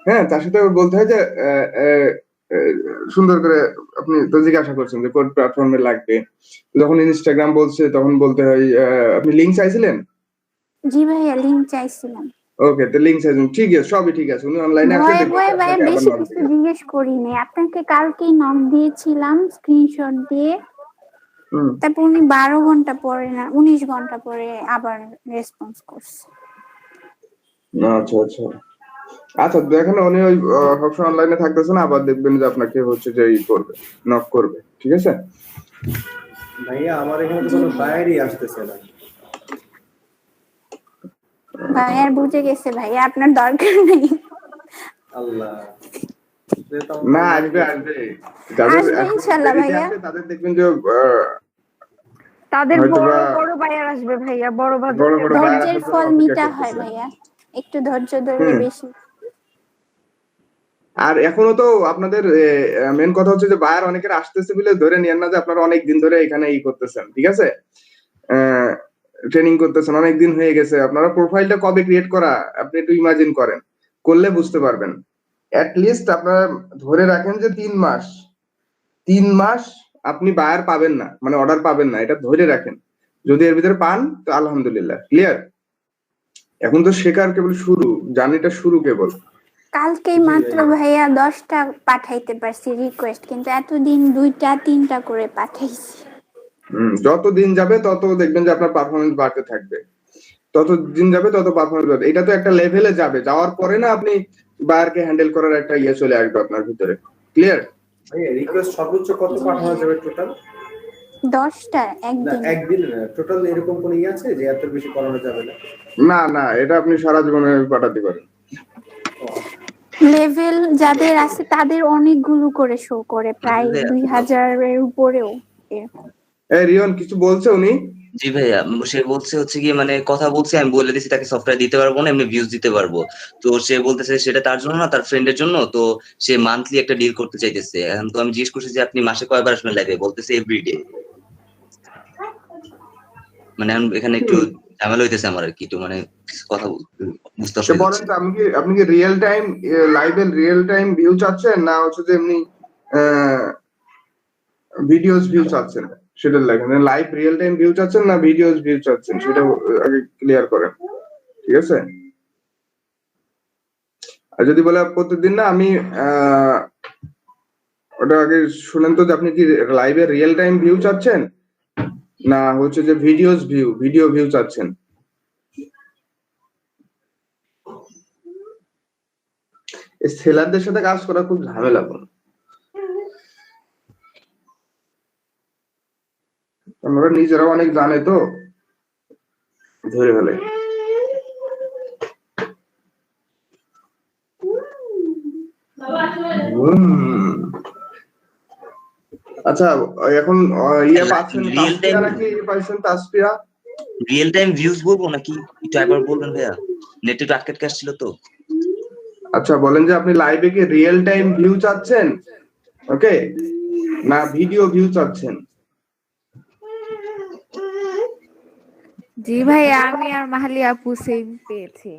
হ্যাঁ, তার সাথে বলতে হয় যে সুন্দর করে আপনি তো জিজ্ঞাসা করছেন যে কোন প্ল্যাটফর্মে লাগবে, যখন ইনস্টাগ্রাম বলছে তখন বলতে হয় আপনি লিংক চাইছিলেন? জি ভাইয়া লিংক চাইছিলাম। ওকে, তো লিংক চাইছেন, ঠিক আছে, সবই ঠিক আছে, উনি অনলাইনে আছে, ভয়ে দেখবেন ভয়ে ভাইয়া আপনাকে আবার বেশি নক কিছু দিবে। জিজ্ঞেস করিনি, আপনাকে কালকেই নক দিয়েছিলাম স্ক্রিনশট দিয়ে, তারপর উনি 12 ঘন্টা পরে না 19 ঘন্টা পরে আবার রেসপন্স করছে। আচ্ছা আচ্ছা আচ্ছা, দেখেন উনি ওই সবসময় অনলাইনে থাকতেছেন, আবার দেখবেন যে আপনাকে হচ্ছে যে ই করবে, নক করবে, ঠিক আছে? ভাইয়া আমার এখানে তো কোনো বাইরেই আসতেছে না। ভাইয়া বুঝে গেছে ভাইয়া আপনার দরকার নেই। আল্লাহ, না আসবে আসবে, যাদের আসবে ইনশাআল্লাহ ভাইয়া। তাদের দেখবেন যে তাদের বড় হয়তোবা বড় বায়ার আসবে ভাইয়া, বড় বড় বড় বায়ার ধৈর্যের আসলে ফল অপেক্ষা মিঠা হয় করতেছে। ভাইয়া, একটু ধৈর্য ধরলে বেশি। আর এখনো তো আপনাদের মেন কথা হচ্ছে যে বায়ার অনেকের আসতেছে বলে ধরে নিয়েন না যে আপনারা অনেক দিন ধরে এখানে ই করতেছেন, ঠিক আছে? ট্রেনিং করতেছেন, অনেক দিন হয়ে গেছে, আপনারা প্রোফাইলটা কবে ক্রিয়েট করা আপনি একটু ইমাজিন করেন, করলে বুঝতে পারবেন। অ্যাট লিস্ট আপনারা ধরে রাখেন যে 3 মাস আপনি বায়ার পাবেন না, মানে অর্ডার পাবেন না, এটা ধরে রাখেন। যদি এর ভিতরে পান তো আলহামদুলিল্লাহ, ক্লিয়ার? এখন তো শেখার কেবল শুরু, জার্নিটা শুরু কেবল। কালকেই মাত্র ভাইয়া 10টা পাঠাইতে পারছি রিকোয়েস্ট, কিন্তু এতদিন 2টা 3টা করে পাঠাইছি। যত দিন যাবে তত দেখবেন যে আপনার পারফরমেন্স বাড়তে থাকবে, তত দিন যাবে তত পারফরমেন্স বাড়বে, এটা তো একটা লেভেলে যাবে, যাওয়ার পরে না আপনি বায়ারকে হ্যান্ডেল করার একটা ইয়ে চলে আসবে আপনার ভিতরে, ক্লিয়ার? ভাইয়া রিকোয়েস্ট সর্বোচ্চ কত পাঠানো যাবে টোটাল? 10টা না একদিন। একদিন টোটাল এরকম কোনো ইয়ে আছে যে এত বেশি করানো যাবে না? না না, এটা আপনি সারা জীবনে পাঠাতে পারেন। লেভেল যাদের আছে তাদের অনেকগুলো করে শো করে, প্রায় 2000 এর উপরেও এরকম। রিয়ন কিছু বলছে উনি? জি ভাইয়া, সে বলছে হচ্ছে কি মানে কথা বলছে, আমি বলে দিছি তাকে সফটওয়্যার দিতে পারবো না, এমনি ভিউজ দিতে পারবো। তো সে বলতেছে সেটা তার জন্য না, তার ফ্রেন্ডের জন্য। তো সে মান্থলি একটা ডিল করতে চাইতেছে। এখন তো আমি জিজ্ঞেস করছি যে আপনি মাসে কয়বার আসবেন লাইভে, বলতেছে এভরিডে। মানে এখানে একটু ঝামেলা হইতেছে আমার আর কি, একটু মানে কথা বুঝতে তো বলেন তো, আপনি কি রিয়েল টাইম লাইভে রিয়েল টাইম ভিউ চাচ্ছেন, না হচ্ছে যে এমনি ভিডিওস ভিউ চাচ্ছেন? সেটা লেখেন, লাইভ রিয়েল টাইম ভিউ চাচ্ছেন না ভিডিওস ভিউ চাচ্ছেন, সেটা আগে ক্লিয়ার করেন, ঠিক আছে? আর যদি বলে প্রতিদিন না, আমি ওটা আগে শুনেন তো, যে আপনি কি লাইভে রিয়েল টাইম ভিউ চাচ্ছেন, না হচ্ছে যে ভিডিও ভিউ চাচ্ছেন? এই সেলারদের সাথে কাজ করা খুব ঝামেলা। আমরা নিজেরা অনেক জানে তো, ধরে ফেলে। আচ্ছা, এখন ইয়ে পাচ্ছেন তাসপিয়া নাকি পাইছেন তাসপিয়া? রিয়েল টাইম ভিউজ বলবো নাকি একটু একবার বলবেন ভাইয়া, নেটে একটু আটকে আসছিল তো। আচ্ছা বলেন যে আপনি লাইভে কি রিয়েল টাইম ভিউ চাচ্ছেন, ওকে, না ভিডিও ভিউ চাচ্ছেন? জি ভাই, আমি আর মাহালি আপু সেম পেয়েছি,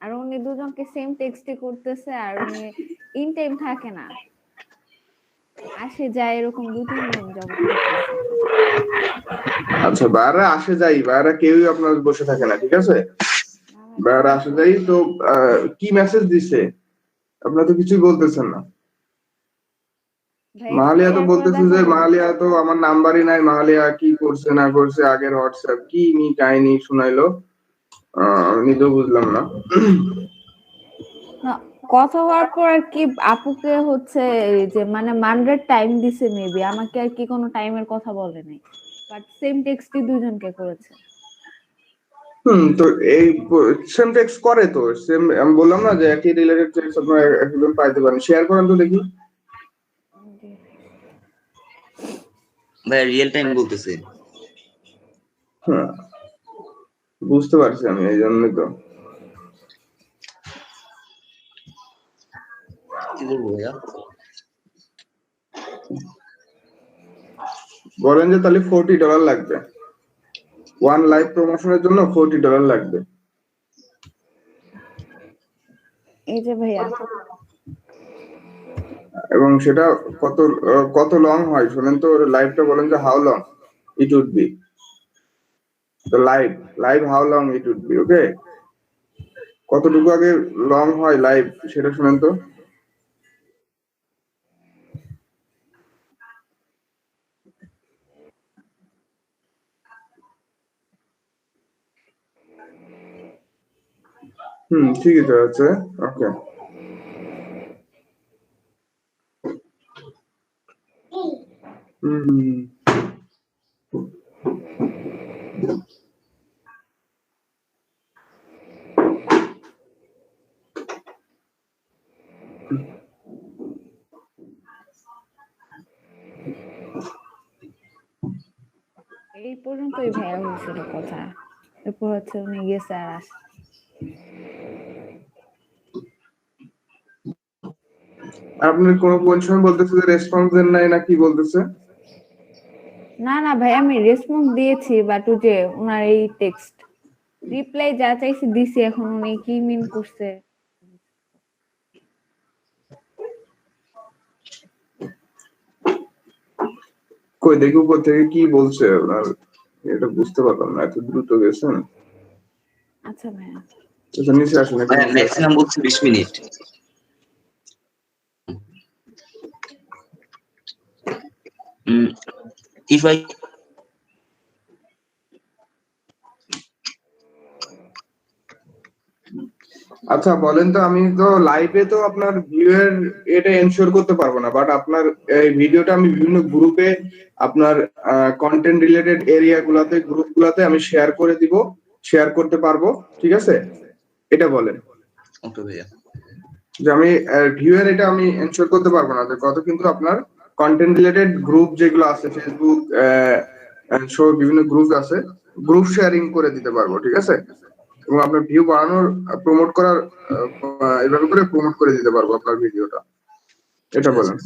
আর উনি দুজনকে সেম টেক্সটই করতেছে, আর উনি ইন টাইম থাকে না, আসে যায় এরকম 2-3 দিন যাবত করতেছে। আচ্ছা, বাইরে আসে যাই, বাইরে কেউই আপনার বসে থাকে না, ঠিক আছে? বাইরে আসে যাই তো কি মেসেজ দিছে? আপনারা তো কিছুই বলতেছেন না। মাহালিয়া তো বলতেছে যে মাহালিয়া তো আমার নাম্বারই নাই, মাহালিয়া কি করছে না করছে, আগের হোয়াটসঅ্যাপ কি নি কাহিনী শুনাইলো, নিজেও বুঝলাম না। কথা হওয়ার পর আর কি আপুকে হচ্ছে যে মানে মান্ডের টাইম দিছে, মেবি আমাকে আর কি কোনো টাইমের কথা বলে নাই, বাট সেম টেক্সটই দুজনকে করেছে। তো এই সেম টেক্সট করে তো, সেম আমি বললাম না যে একই রিলেটেড টেক্সট আপনারা একদম পাইতে পারেন। শেয়ার করেন তো দেখি। ভাই রিয়েল টাইম বলতেছে। বুঝতে পারছি আমি, এই জন্যই তো। কি বলবো ভাইয়া? বলেন যে তাহলে $40 লাগবে, 1 লাইভ প্রমোশনের জন্য $40 লাগবে। এই যে ভাইয়া, এবং সেটা কত লং হয় শুনেন তো, লাইভটা বলেন যে how long it would be, তো live how long it would be, okay? কতটুকু আগে লং হয় লাইভ সেটা শুনেন তো। ঠিকই তো আছে, ওকে। এই পর্যন্তই ভাইয়া হয়েছিল কথা, এরপর হচ্ছে উনি গেছে আর আসে। আপনি কোন সময় বলতেছে যে রেসপন্স দেন নাই না কি বলতেছে? না না ভাই, আমি রেসপন্স দিয়েছি, বাট ওই যে ওনার এই টেক্সট রিপ্লাই যা চাইছি দিছি, এখন উনি কি মিন করছে। কই দেখি উপর থেকে কি বলছে আপনার, এটা বুঝতে পারলাম না, এত দ্রুত গেছেন। আচ্ছা ভাইয়া, আচ্ছা নিচে আসুন। ম্যাক্সিমাম বলছে 20 মিনিট। If I আচ্ছা বলেন তো, আমি তো লাইভে তো আপনার ভিউয়ের এটা এনশিওর করতে পারবো না, বাট আপনার এই ভিডিওটা আমি বিভিন্ন গ্রুপে আপনার কন্টেন্ট রিলেটেড এরিয়া গুলাতে, গ্রুপ গুলাতে আমি শেয়ার করতে পারবো, ঠিক আছে? এটা বলেন। ওকে ভাইয়া, যে আমি ভিউয়ের এটা আমি এনশিওর করতে পারবো না, কত কিন্তু আপনার কন্টেন্ট রিলেটেড গ্রুপ যেগুলো আছে, ফেসবুক সহ বিভিন্ন গ্রুপ আছে, গ্রুপ শেয়ারিং করে দিতে পারবো, ঠিক আছে? এবং আপনার ভিউ বাড়ানোর, প্রমোট করার, এভাবে করে প্রমোট করে দিতে পারবো আপনার ভিডিওটা, এটা বলেন।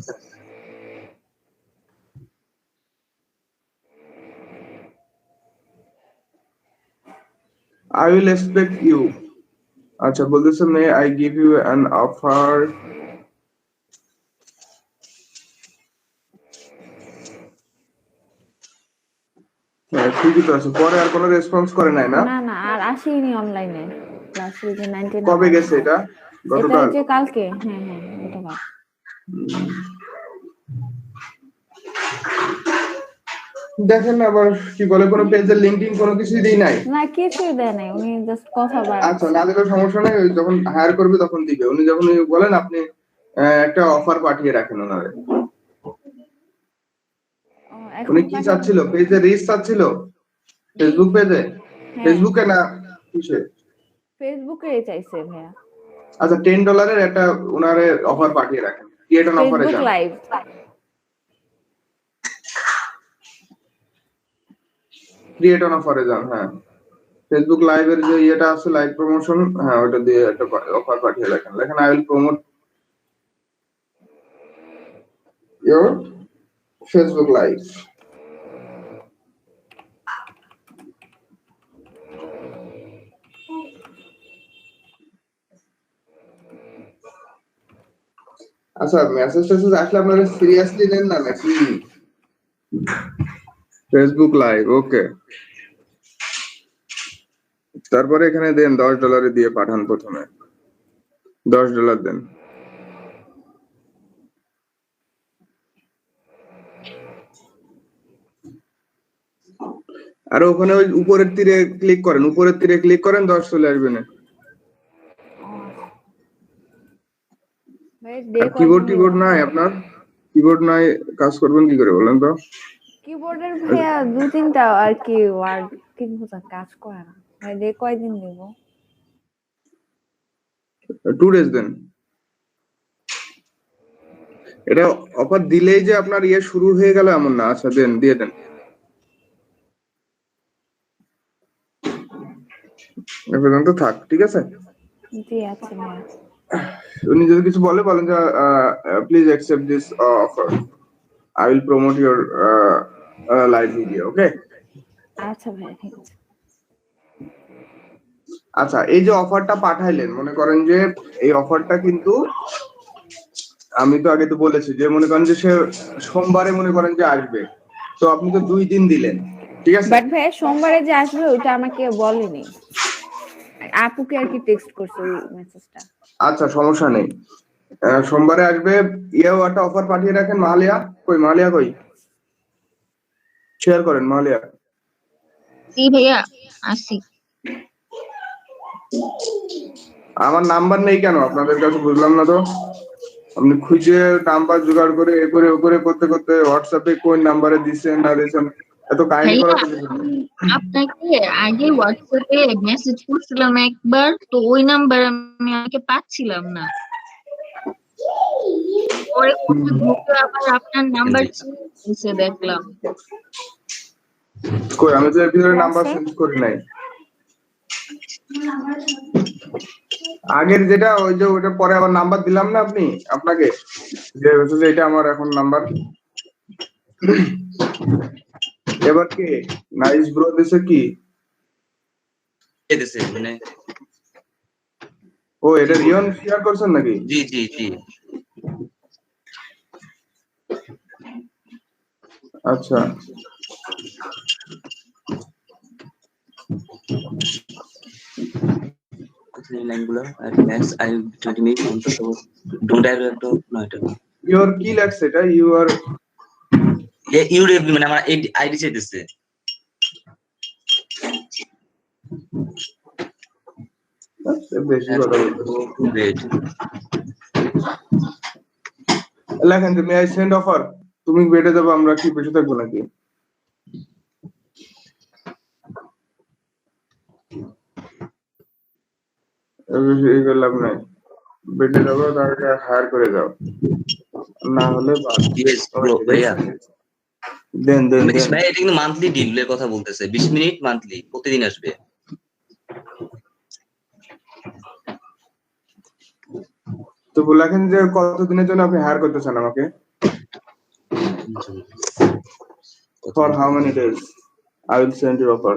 I will expect you. আচ্ছা বলতেছে, may I give you an offer? ঠিকই তো আছে, পরে আর কোনো রেসপন্স করে নাই না? না না আর আসেনি অনলাইনে, ক্লাস যে 99 কবে গেছে এটা? এটা যে কালকে, হ্যাঁ গতকাল। দেখেন না আবার কি বলে, কোনো পেজের লিঙ্কিং কোনো কিছুই দেই নাই। না কিছুই দেয় নাই, উনি জাস্ট কথা আচ্ছা, বাড়াচ্ছে। না দিলেও সমস্যা নাই, ওই যখন হায়ার করবে তখন দিবে। উনি যখন বলেন আপনি একটা অফার পাঠিয়ে রাখেন ওনারে। এখন উনি কি চাচ্ছিল, পেজে রিচ চাচ্ছিল ফেসবুক পেজে, ফেসবুকে না কিসে? ফেসবুকে চাইছে ভাইয়া। আচ্ছা, $10 একটা উনারে অফার পাঠিয়ে রাখেন, ক্রিয়েট অন অফারে ফেসবুক যান, লাইভ। ক্রিয়েট অন অফারে যান। হ্যাঁ, ফেসবুক লাইভের যে ইয়েটা আছে, লাইভ প্রমোশন, হ্যাঁ ওটা দিয়ে একটা অফার পাঠিয়ে রাখেন। লেখেন I will promote your Facebook live. আচ্ছা, মেসেজ টেসেজ আসলে আপনারা সিরিয়াসলি নেন না নাকি? ফেসবুক লাইভ, ওকে। তারপরে এখানে দেন $10 দিয়ে পাঠান, প্রথমে $10 দেন। আর ওখানে ওই উপরের তীরে ক্লিক করেন, উপরের তীরে ক্লিক করেন, 10 চলে আসবে না। কিবোর্ড নাই আপনার? কিবোর্ড নাই, কাজ করবেন কি করে বলেন তো? কিবোর্ডের ভাইয়া 2-3টা আর কি ওয়ার্ড ঠিক মতো কাজ করে না ভাই। দে কয়দিন দেব? 2 days দেন। এটা অফার দিলেই যে আপনার ইয়ে শুরু হয়ে গেল এমন না। আচ্ছা দেন, দিয়ে দেন। এ পর্যন্ত থাক, ঠিক আছে? জি আছে ভাইয়া। উনি যদি কিছু বলেন যে please accept this offer, I will promote your live video, okay? আচ্ছা ভাইয়া, ঠিক আছে। আচ্ছা, এই যে অফারটা পাঠাইলেন, মনে করেন যে এই অফারটা কিন্তু আমি তো আগে তো বলেছি যে মনে করেন যে সে সোমবারে মনে করেন যে আসবে, তো আপনি তো 2 দিন দিলেন, ঠিক আছে? বাট ভাইয়া সোমবারে যে আসবে ওটা আমাকে বলেনি, আপুকে আর কি টেক্সট করছে ওই মেসেজটা। আচ্ছা, সমস্যা নেই। সোমবারে আসবে। ইয়েও একটা অফার পাঠিয়ে রাখেন। মালিয়া কই? মালিয়া কই? শেয়ার করেন মালিয়া। জি ভাইয়া আসি। আমার নাম্বার নেই কেন আপনাদের কাছে, বুঝলাম না তো। আপনি খুঁজে নাম্বার জোগাড় করে এ করে ওপরে করতে করতে হোয়াটসঅ্যাপে কোন নাম্বারে দিচ্ছেন না দিচ্ছেন এত কাহিনী করা তো কিছু নেই। আপনাকে আগে হোয়াটসঅ্যাপে মেসেজ করছিলাম একবার, তো ওই নাম্বার আমি আমাকে পাচ্ছিলাম না। পরে গ্রুপে আবার আপনার নাম্বার এসে দেখলাম। কই, আমি তো এর ভিতরে নাম্বার চেঞ্জ করি নাই। আগের যেটা ওই যে ওটা পরে আবার নাম্বার দিলাম না আপনি আপনাকে, যে হচ্ছে এটা আমার এখন নাম্বার। এবার কি নাইস ব্রো দিছে কি দিছে মানে? ও এটা রিয়ন শেয়ার করছেন নাকি? জি জি জি। আচ্ছা, লাইনগুলো আর নেক্সট আই 20 মিনিট অন তো ডোন্ট হ্যাভ তো না, এটা ইওর কি লাগছে এটা? ইউ আর ইউরেবি মানে আমার আইডি চাইতেছে। বেশি কথা বলতেছে। লেখেন যে মে আই সেন্ড অফার, তুমি বেটে যাবো, আমরা কি বেঁচে থাকবো নাকি? লাভ নাই, বেটে যাবো, তাকে হায়ার করে যাও, না হলে ভাইয়া দেন দেন। ভাই এটা কিন্তু মান্থলি ডিলের কথা বলতেছে, 20 মিনিট মান্থলি, প্রতিদিন আসবে। তো লেখেন যে কতদিনের জন্য আপনি হায়ার করতে চান আমাকে? For how many days? I will send you offer.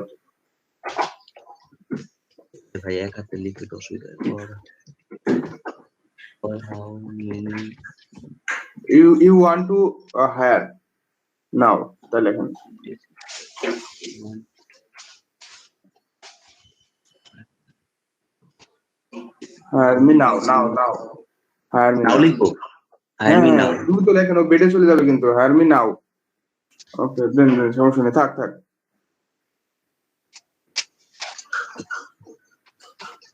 ভাই এক হাতে লিখতে তো অসুবিধা। For how many you want to hire now? তাহলে লেখেন hire me now. Hire me now লিখবো। Hire me now. তুমি তো লেখেন ও বেডে চলে যাবে কিন্তু hire me now. ওকে দেন সমস্যা নেই, থাক।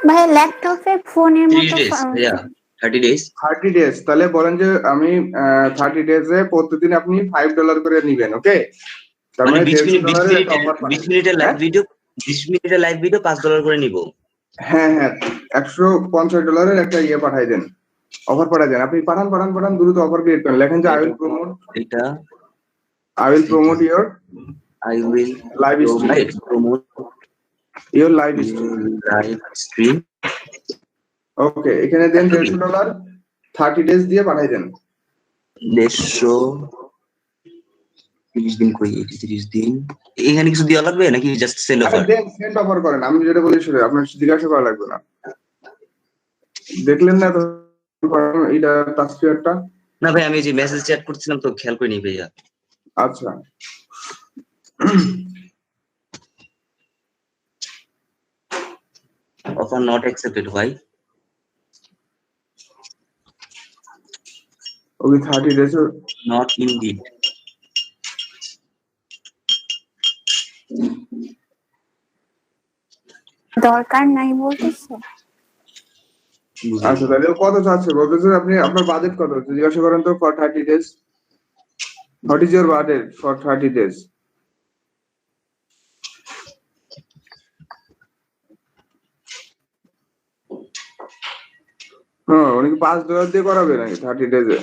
ভাই ল্যাপটপে ফোনের 30 মতো days ভাইয়া, 30 days। 30 days, তাহলে বলেন যে আমি 30 days এ প্রতিদিন আপনি $5 করে নিবেন, ওকে? তার মানে মানে 20 মিনিট $150 একটা অফার 20 মিনিটের লাইভ ভিডিও, 20 মিনিটের লাইভ ভিডিও $5 করে নিব। হ্যাঁ, $150 একটা ইয়ে পাঠাই দেন, অফার পাঠাই দেন। আপনি পাঠান দ্রুত অফার ক্রিয়েট করেন। লেখেন যে I will promote your live stream. Okay, এখানে দেন $150, 30 days দিয়ে পাঠাই দেন। 30 দিন কই, 30 দিন এখানে কিছু দেওয়া লাগবে নাকি জাস্ট সেন্ড অফার? দেন সেন্ড অফার করেন, আমি যেটা বলি সেটা আপনার জিজ্ঞাসা করা লাগবে না। দেখলেন না তো এটা টাস্কটা? না ভাই, আমি যে মেসেজ চ্যাট করছিলাম তো খেয়াল করিনি ভাইয়া। আচ্ছা, অফার নট অ্যাকসেপ্টেড ভাই। ওকে 30 days নট ইনডিড। দরকার নাই বলতেছে। আচ্ছা, তাহলে কত চাচ্ছে বলতেছে? আপনি আপনার বাজেট কত হচ্ছে জিজ্ঞাসা করেন তো। For 30 days, what is your budget for 30 days? হ্যাঁ, উনি কি $5 দিয়ে করাবে নাকি 30 days এ?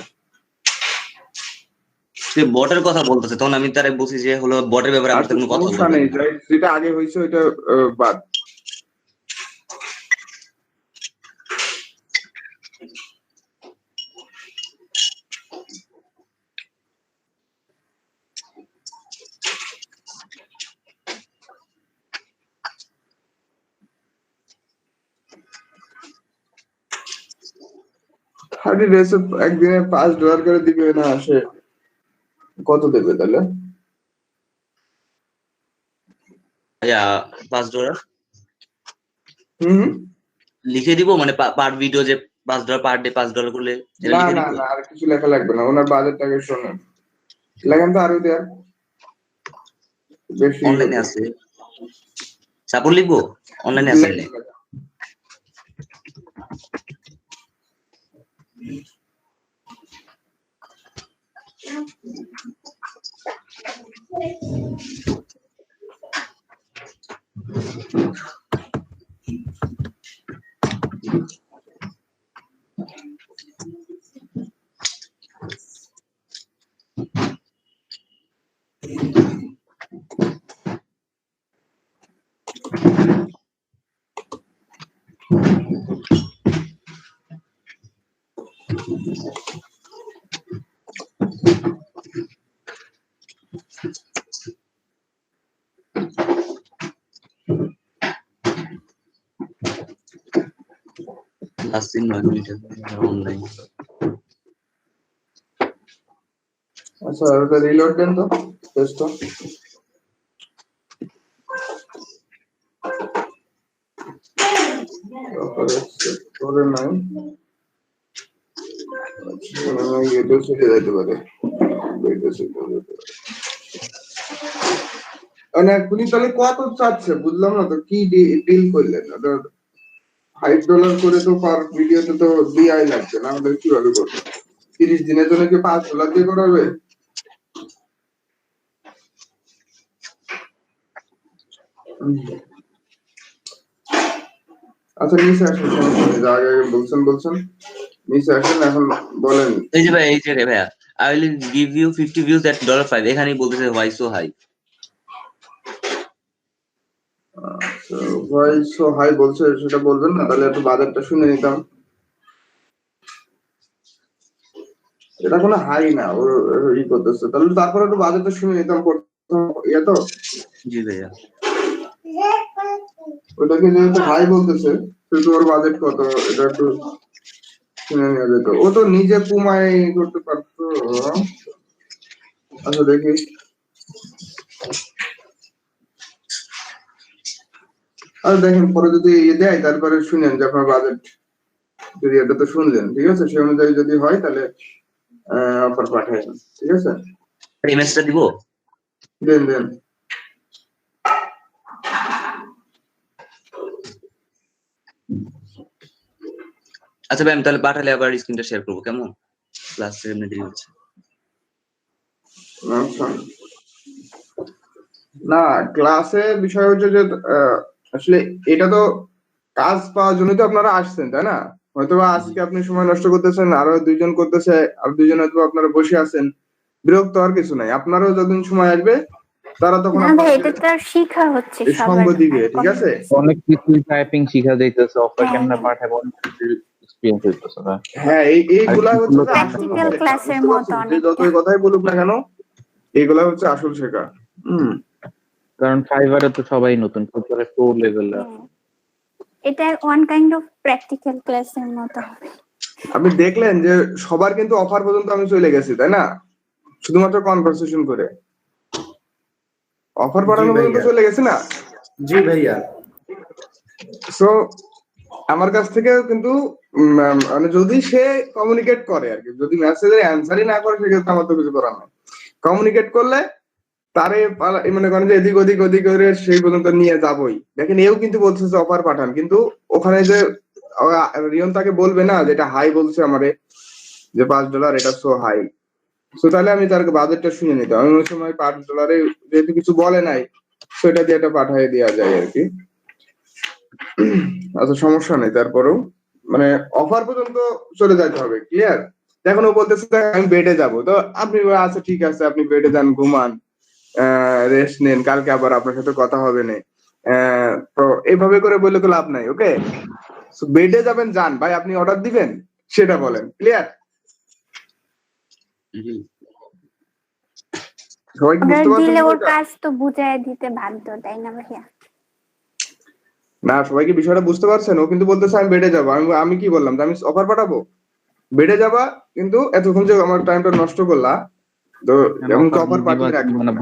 সে বটের কথা বলতেছে, তখন আমি তারে বলছি যে হলো বটের ব্যাপারে আমার সাথে কোনো কথা সমস্যা বলবেন নেই, না। যেটা আগে হয়েছে ওইটা বাদ। একদিনে $5 করে দিবে না, আসে কত দেবে তাহলে? ভাইয়া $5 হুম, লিখে দিব, মানে পার ভিডিও যে $5 পার ডে $5 করলে যেটা না লিখে না দিব। না, আর কিছু লেখা লাগবে না, ওনার বাজেটটাকে শোনেন। লেখেন তো আরো দেয়া বেশি অনলাইনে আছে, সাপোর্ট লিখবো, অনলাইনে আছে। Last 9 minute online. আচ্ছা, ওটা রিলোড দেন তো টেস্টটা। তারপরে নাই, এটা ছেড়ে যেতে পারে, মানে আপনি তাহলে কত চাচ্ছে বুঝলাম না তো, কি ডিল করলেন? $5 করে তো পার ভিডিওতে তো দিয়াই লাগছে না, আমাদের কিভাবে করবো? 30 দিনের জন্য কি $5 দিয়ে করাবে? আচ্ছা, নিচে আসেন, যা আগে বলছেন নিচে আসেন, এখন বলেন। এই যে ভাই, এই যে ভাইয়া, I will give you 50 views at $5। এখানেই বলতেছে why so high। why so high বলছে, সেটা বলবেন না? তাহলে একটু বাজেটটা শুনে নিতাম। এটা কোনো হাই না, ওর ই করতেছে, তাহলে তারপরে একটু বাজেটটা শুনে নিতাম। ইয়ে তো, জি ভাইয়া, ওটাকে যেহেতু হাই বলতেছে, কিন্তু ওর বাজেট কত এটা একটু শুনে নেওয়া যেত। ও তো নিজে পুমায় করতে পারতো। আচ্ছা দেখি, আর দেখেন পরে যদি ইয়ে দেয় তারপরে শুনেন যে আপনার বাজেট যদি, এটা তো শুনলেন, ঠিক আছে? সেই অনুযায়ী যদি হয় তাহলে অফার পাঠাই, ঠিক আছে? এই মেসেজটা দিব। দেন দেন। আচ্ছা ভাই, আমি তাহলে পাঠালে আবার স্ক্রিনটা শেয়ার করবো, কেমন? ক্লাস এমনি দেরি হচ্ছে। আচ্ছা। না, ক্লাসে বিষয় হচ্ছে যে আসলে এটা তো কাজ পাওয়ার জন্য তো আপনারা আসছেন, তাই না? হয়তোবা আজকে আপনি সময় নষ্ট করতেছেন, আরো দুইজন করতেছে, আর দুইজন হয়তো আপনারা বসে আছেন। বিরক্ত হওয়ার কিছু নাই, আপনারও যতদিন সময় আসবে তারা তখন না ভাই, এটা তো আর শিখা হচ্ছে সঙ্গ দিবে, ঠিক আছে? অনেক কিছু টাইপিং শিখা যাইতেছে, অফার কেমনে হ্যাঁ। পাঠাবো এক্সপেরিয়েন্স হইতেছে না। হ্যাঁ, এইগুলা হচ্ছে প্র্যাকটিক্যাল ক্লাসের মতো যে যতই কথাই বলুক না কেন, এইগুলা হচ্ছে আসল শেখা। কারণ ফাইবারে তো সবাই নতুন, ফাইবারে প্রো লেভেল। এটা ওয়ান কাইন্ড অফ প্র্যাকটিক্যাল ক্লাসের মতো হবে। আপনি দেখলেন যে সবার কিন্তু অফার পর্যন্ত আমি চলে গেছি, তাই না? শুধুমাত্র কনভারসেশন করে অফার পাঠানো পর্যন্ত চলে গেছে না? জি ভাইয়া। সো আমার কাছ থেকে কিন্তু মানে যদি সে কমিউনিকেট করে আর কি, যদি মেসেজের অ্যান্সারই না করে সেক্ষেত্রে আমার তো কিছু করার নাই। কমিউনিকেট করলে তারে মনে করেন যে এদিক ওদিক ওদিক করে সেই পর্যন্ত নিয়ে যাবই। দেখেন, এও কিন্তু বলছে যে অফার পাঠান, কিন্তু ওখানে যে রিয়ন তাকে বলবে না যে এটা হাই বলছে আমারে, যে $5 এটা সো হাই। সো তাহলে আমি তার বাজেটটা শুনে নিতাম। আমি ওই সময় $5 যেহেতু কিছু বলে নাই, সেটা দিয়ে এটা পাঠিয়ে দেওয়া যায় আর কি। আচ্ছা, সমস্যা নেই। তারপরেও মানে অফার পর্যন্ত চলে যেতে হবে, ক্লিয়ার? এখন ও বলতেছে আমি বেডে যাব, তো আপনি আচ্ছা ঠিক আছে, আপনি বেডে যান, ঘুমান, রেস্ট নেন, কালকে আবার আপনার সাথে কথা হবে না। তো এইভাবে করে বললে তো লাভ নাই। ওকে, বেডে যাবেন, যান ভাই, আপনি অর্ডার দিবেন সেটা বলেন, ক্লিয়ার? সবাই কি বুঝতে পারছেন? দিলে ওর কাজ তো বুঝায় দিতে বাধ্য, তাই না ভাইয়া? না, সবাই কি বিষয়টা বুঝতে পারছেন? ও কিন্তু বলতেছে আমি বেডে যাবো। আমি কি বললাম? আমি অফার পাঠাবো, বেডে যাবা, কিন্তু এতক্ষণ যে আমার টাইমটা নষ্ট করলা, তো এমন তো অফার পাঠিয়ে রাখবো না।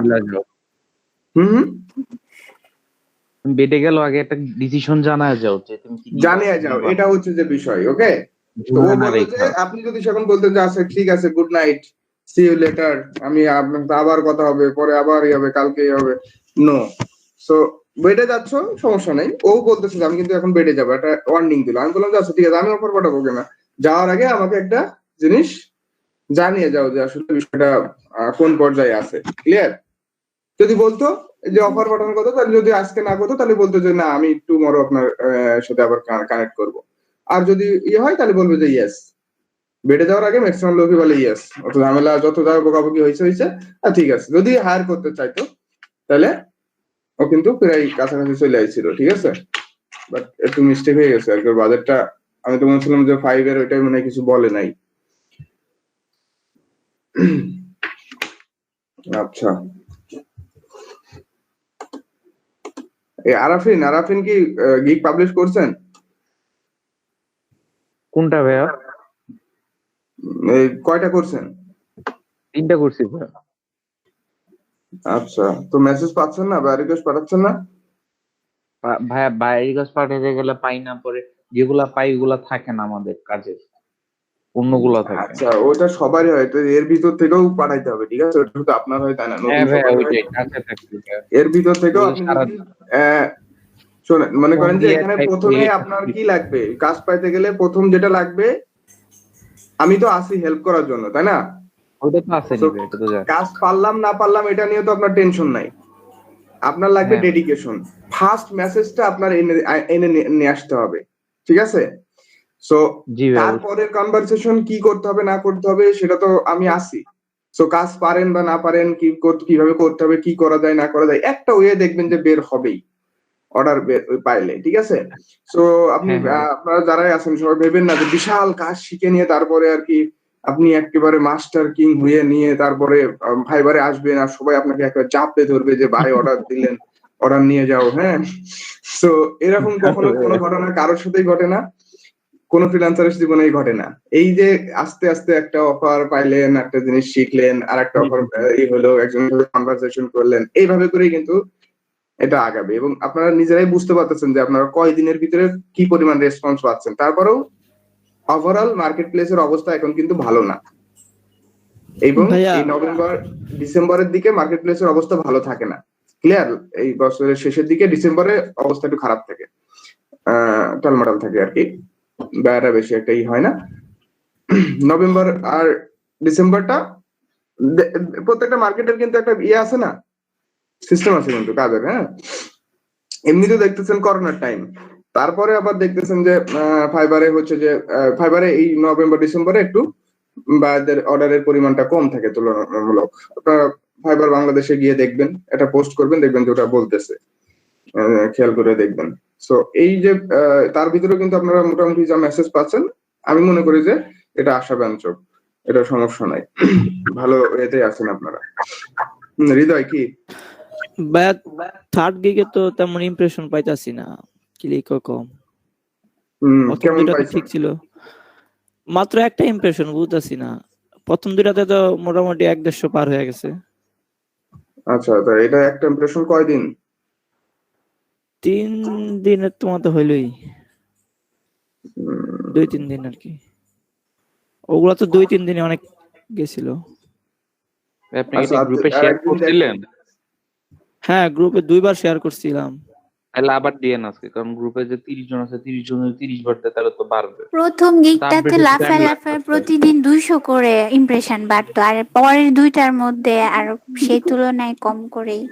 বেডে গেল আগে একটা ডিসিশন জানা যাও, যে তুমি কি জানিয়ে যাও, এটা হচ্ছে যে বিষয়। ওকে, তো ও বলতে যে আপনি যদি সেখন বলতেন যে আচ্ছা ঠিক আছে, good night, see you later, আমি আপনার সাথে আবার কথা হবে, পরে আবার হবে, কালকেই হবে, নো। সো বেডে যাচ্ছ, সমস্যা নেই। ও বলতেছে যে আমি কিন্তু এখন বেডে যাবো, একটা ওয়ার্নিং দিল। আমি বললাম যে আচ্ছা ঠিক আছে, আমি অফার পাঠাবো কেনা, যাওয়ার আগে আমাকে একটা জিনিস জানিয়ে যাও যে আসলে বিষয়টা কোন পর্যায়ে আছে, ক্লিয়ার? যদি বলতো যে অফার পাঠানোর কথা, তাহলে যদি আজকে না করতো তাহলে বলতো যে না, আমি টুমরো আপনার সাথে আবার কানেক্ট করব। আর যদি ইয়ে হয় তাহলে বলবো যে ইয়েস। বেডে যাওয়ার আগে ম্যাক্সিমাম লোকই বলে ইয়েস, অত ঝামেলা যত যা বকাবকি হয়েছে আর ঠিক আছে। যদি হায়ার করতে চাইতো তাহলে ও কিন্তু প্রায় কাছাকাছি চলে আসছিল, ঠিক আছে? বাট একটু মিস্টেক হয়ে গেছে আর কি। বাজেটটা আমি তো বলছিলাম যে 5 ওইটাই মনে কিছু বলে নাই। আচ্ছা, আরাফিন কি গিগ পাবলিশ করছেন? কোনটা ভাইয়া? কয়টা করছেন? 3টা করছি ভাইয়া। আচ্ছা, তো মেসেজ পাচ্ছেন না বা রিকোয়েস্ট পাঠাচ্ছেন না? ভাইয়া বাই রিকোয়েস্ট পাঠাতে গেলে পাই না, পরে যেগুলা পাই ওগুলা থাকে না আমাদের কাজের, অন্যগুলা থাকে। আচ্ছা, ওটা সবারই হয়, তো এর ভিতর থেকেও পাঠাইতে হবে, ঠিক আছে? ওটা শুধু আপনার হয় তাই না, এর ভিতর থেকেও আপনি শোনেন, মনে করেন যে এখানে প্রথমে আপনার কি লাগবে, কাজ পাইতে গেলে প্রথম যেটা লাগবে, আমি তো আসি হেল্প করার জন্য, তাই না? কাজ পারলাম না পারলাম এটা নিয়ে তো আপনার টেনশন নাই। আপনার লাগবে ডেডিকেশন। ফার্স্ট মেসেজটা আপনার এনে নিয়ে আসতে হবে, ঠিক আছে? সো তারপরের কনভারসেশন কি করতে হবে না করতে হবে সেটা তো আমি আসি। সো কাজ পারেন বা না পারেন, কিভাবে করতে হবে, কি করা যায় না করা যায়, একটা ওয়ে দেখবেন যে বের হবেই অর্ডার পাইলে, ঠিক আছে? সো আপনি আপনারা যারাই আছেন সবাই ভেবেন না যে বিশাল কাজ শিখে নিয়ে তারপরে আর কি আপনি একেবারে মাস্টার কিং হয়ে নিয়ে তারপরে ফাইবারে আসবেন আর সবাই আপনাকে একটা চাপে ধরবে যে ভাই অর্ডার দিলেন, অর্ডার নিয়ে যাও। হ্যাঁ, সো এরকম কখনো কোনো ঘটনা কারোর সাথেই ঘটে না, কোন ফ্রিল্যান্সারের জীবনেই ঘটে না। এই যে আস্তে আস্তে একটা অফার পাইলেন, একটা জিনিস শিখলেন, আর একটা অফার হলো, একজনের সাথে কনভারসেশন করলেন, এইভাবে করেই কিন্তু এটা আগাবে। এবং আপনারা নিজেরাই বুঝতে পারতেছেন যে আপনারা কয়দিনের ভিতরে কি পরিমাণ রেসপন্স পাচ্ছেন। তারপরেও ওভারঅল মার্কেট প্লেসের অবস্থা এখন কিন্তু ভালো না, এবং ভাইয়া এই নভেম্বর ডিসেম্বরের দিকে মার্কেট প্লেসের অবস্থা ভালো থাকে না। ক্লিয়ার? এই বছরের শেষের দিকে ডিসেম্বরে অবস্থা একটু খারাপ থাকে, টালমাটাল থাকে আর কি, ব্যয়টা বেশি একটা হয় না। নভেম্বর আর ডিসেম্বরটা প্রত্যেকটা মার্কেটের কিন্তু একটা আছে না, সিস্টেম আছে কিন্তু কাজের। হ্যাঁ, এমনিতে দেখতেছেন করোনার টাইম, তারপরে আবার দেখতেছেন যে ফাইবারে হচ্ছে যে ফাইবারে এই নভেম্বর ডিসেম্বরে একটু বায়ারদের অর্ডারের পরিমাণটা কম থাকে তুলনামূলক। আপনারা ফাইবার বাংলাদেশে গিয়ে দেখবেন, এটা পোস্ট করবেন, দেখবেন যে ওটা বলতেছে, খেয়াল করে দেখবেন। সো এই যে তার ভিতরে কিন্তু আপনারা মোটামুটি যা মেসেজ পাচ্ছেন, আমি মনে করি যে এটা আশাব্যঞ্জক, এটা সমস্যা নাই, ভালো এতে আছেন আপনারা। হৃদয় কি ভাইয়া থার্ড গিগে তো তেমন ইমপ্রেশন পাইতাছি না, ক্লিক কম। প্রথম কেমন দুইটাতে পাইছেন? ঠিক ছিল, মাত্র একটা ইমপ্রেশন বুঝতেছি না। প্রথম দুইটাতে তো মোটামুটি 150 পার হয়ে গেছে। আচ্ছা, তো এটা একটা ইমপ্রেশন কয়দিন? 3 দিনের তো মতো হইলই, 2-3 দিন আর কি। ওগুলা তো 2-3 দিনে অনেক গেছিল। আপনি কি গ্রুপে শেয়ার করছিলেন? হ্যাঁ, গ্রুপে 2 বার শেয়ার করছিলাম। তাহলে আবার দিয়েন আজকে, কারণ গ্রুপে যে 30 জন আছে, 30 জনের 30 বার দেয়, তাহলে তো বাড়বে। প্রথম গিকটাতে লাফায় লাফায় প্রতিদিন 200 করে ইমপ্রেশন বাড়তো, আর পরের দুইটার মধ্যে আর সেই তুলনায় কম করেই।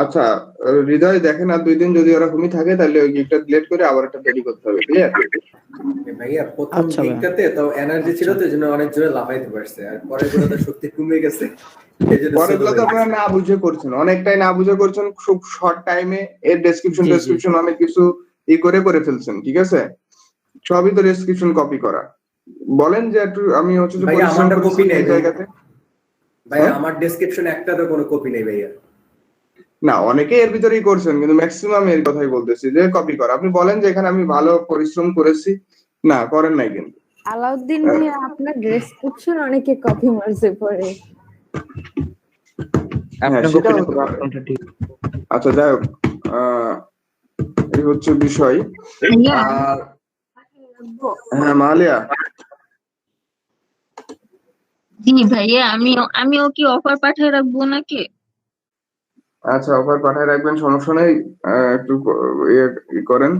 আচ্ছা হৃদয়, দেখেন আর 2 দিন যদি ওরকমই থাকে তাহলে ওই গিকটা ডিলিট করে আবার একটা তৈরি করতে হবে। ক্লিয়ার? ভাইয়া প্রথম গিকটাতে তো এনার্জি ছিল, তো এজন্য অনেক জোরে লাফাইতে পারছে, আর পরের গুলোতে শক্তি কমে গেছে। পরেরগুলো তো আপনারা না বুঝে করছেন, অনেকটাই না বুঝে করছেন, খুব শর্ট টাইমে এর ডেসক্রিপশন অনেক কিছু করে ফেলছেন। ঠিক আছে, সবই তো ডেসক্রিপশন কপি করা। বলেন যে একটু আমি হচ্ছে যে ভাইয়া আমারটা কপি নেই জায়গাতে। ভাইয়া আমার ডেসক্রিপশন একটাতে কোনো কপি নেই ভাইয়া। না, অনেকে এর ভিতরেই করছেন, কিন্তু ম্যাক্সিমাম এর কথাই বলতেছি যে কপি করা। আপনি বলেন যে এখানে আমি ভালো পরিশ্রম করেছি, না করেন নাই কিন্তু। আলাউদ্দিন ভাই, আপনার ডেসক্রিপশন অনেকে কপি মারছে পরে। আচ্ছা যাই হোক, এই হচ্ছে বিষয়। আর হ্যাঁ মালিয়া, জি ভাইয়া, আমিও কি অফার পাঠিয়ে রাখবো নাকি? আচ্ছা অফার পাঠায় রাখবেন, সমস্যা নেই। একটু করেন,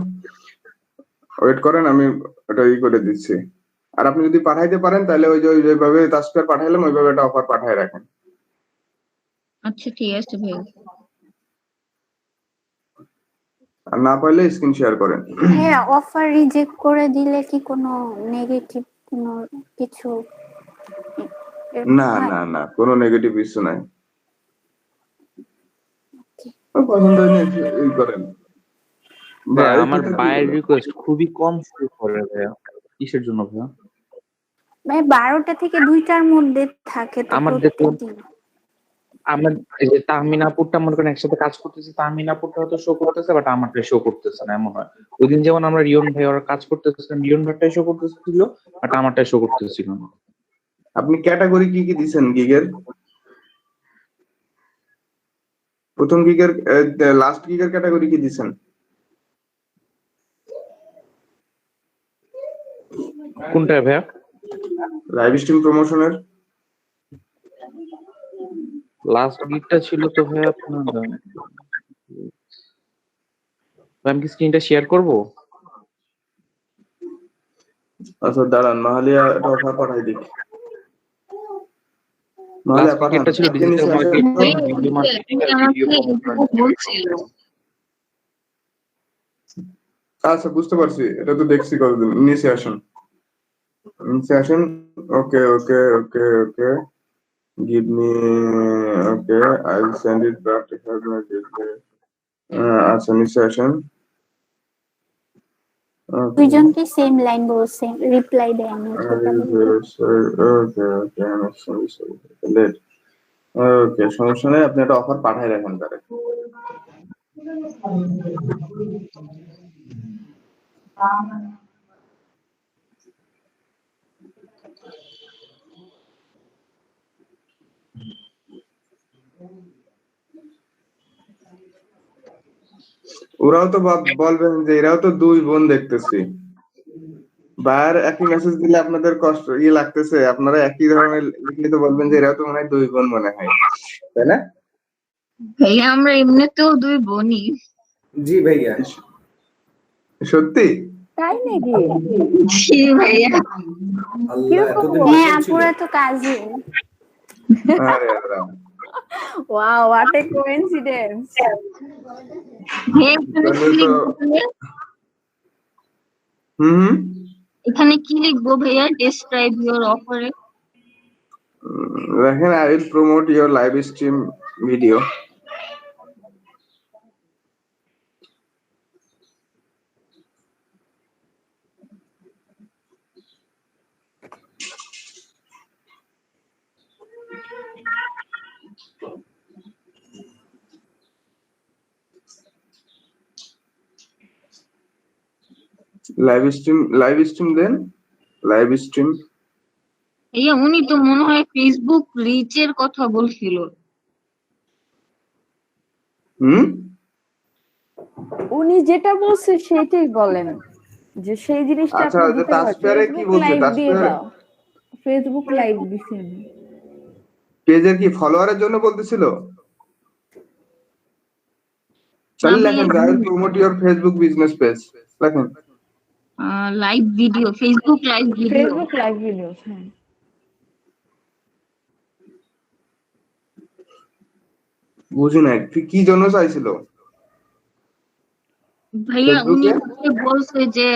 ওয়েট করেন, আমি ওটা করে দিচ্ছি। আর আপনি যদি পাঠাইতে পারেন তাহলে ওই যে যেভাবে টাস্কার পাঠাইলাম ওইভাবে একটা অফার পাঠায় রাখেন। আচ্ছা ঠিক আছে ভাইয়া। আর না পারলে স্ক্রিন শেয়ার করেন। হ্যাঁ, অফার রিজেক্ট করে দিলে কি কোনো নেগেটিভ কোনো কিছু? না না না, কোনো নেগেটিভ কিছু নাই। পছন্দ হয়নি এই করেন। আমার বায়ের রিকোয়েস্ট খুবই কম শো করে ভাইয়া, কিসের জন্য ভাইয়া? ভাই 12টা থেকে 2টার মধ্যে থাকে তো আমার দেখুন, আমার এই যে তাহমিনা আপুরটা মনে করেন একসাথে কাজ করতেছি, তাহমিনা আপুরটা হয়তো শো করতেছে, বাট আমারটা শো করতেছে না, এমন হয়। ওই দিন যেমন আমরা রিয়ন ভাই ওরা কাজ করতেছিলাম, রিয়ন ভাইটাই শো করতেছিল, বাট আমারটাই শো করতেছিল না। আপনি ক্যাটাগরি কি কি দিবেন গিগের? প্রথম গিগের লাস্ট গিগের ক্যাটাগরি কি দিবেন? কোনটা ভাইয়া? লাইভ স্ট্রিম প্রমোশনের লাস্ট গিগটা ছিল তো ভাইয়া আপনার, আমি কি স্ক্রিনটা শেয়ার করব? আচ্ছা দাঁড়ান, মাহালিয়া এটা অফার পাঠাই দিই। লাস্ট গিগটা ছিল ডিজিটাল মার্কেটিং, ভিডিও মার্কেটিং আর ভিডিও প্রমোশন। আচ্ছা বুঝতে পারছি, এটা তো দেখছি কতদিন। নিচে আসুন, ওকে ওকে ওকে ওকে, give me, okay, I'll send it back to her. আচ্ছা নিচে আসুন। দুইজনকে সেম লাইন বলছে, রিপ্লাই দেয়নি। ওকে সমস্যা নেই, আপনি একটা অফার পাঠাই রাখেন তারে। ওরাও তো বলবেন যে এরাও তো 2 বোন দেখতেছি। বার একই মেসেজ দিলে আপনাদের কষ্ট লাগতেছে, আপনারা একই ধরনের লিখলে তো বলবেন যে এরা তো মনে হয় 2 বোন মনে হয়, তাই না? ভাইয়া আমরা এমনিতেও 2 বোনই। জি ভাইয়া। সত্যি? তাই নাকি? জি ভাইয়া। আল্লাহ, এতদিন হ্যাঁ গোপন ছিল। আপুরা তো কাজিন। আরে আল্লাহ। Wow, what a coincidence. হ্যাঁ, এখানে কি তাহলে তো লিখবো ভাইয়া? হুম এখানে কি লিখবো ভাইয়া? ডেসক্রাইব ইওর অফারে। দেখেন, I will promote your live stream video. Live stream দেন, লাইভ স্ট্রিম। ভাইয়া উনি তো মনে হয় ফেসবুক রিচের কথা বলছিল। উনি যেটা বলছে সেটাই বলেন, যে সেই জিনিসটা আচ্ছা, আপনি যে দিতে পারেন। তাসফিয়ারে কি ফেসবুক বলছে? লাইভ দিয়ে তাসফিয়ারে দাও, ফেসবুক লাইভ দিছেন। পেজের কি ফলোয়ারের জন্য বলতেছিল? না তাহলে ভাইয়া, লেখেন I will promote your Facebook business page, লেখেন। Live video, Facebook live video. Facebook live video, হ্যাঁ। বুঝি নাই কি জন্য চাইছিল ভাইয়া উনি ফেসবুকে? বলছে যে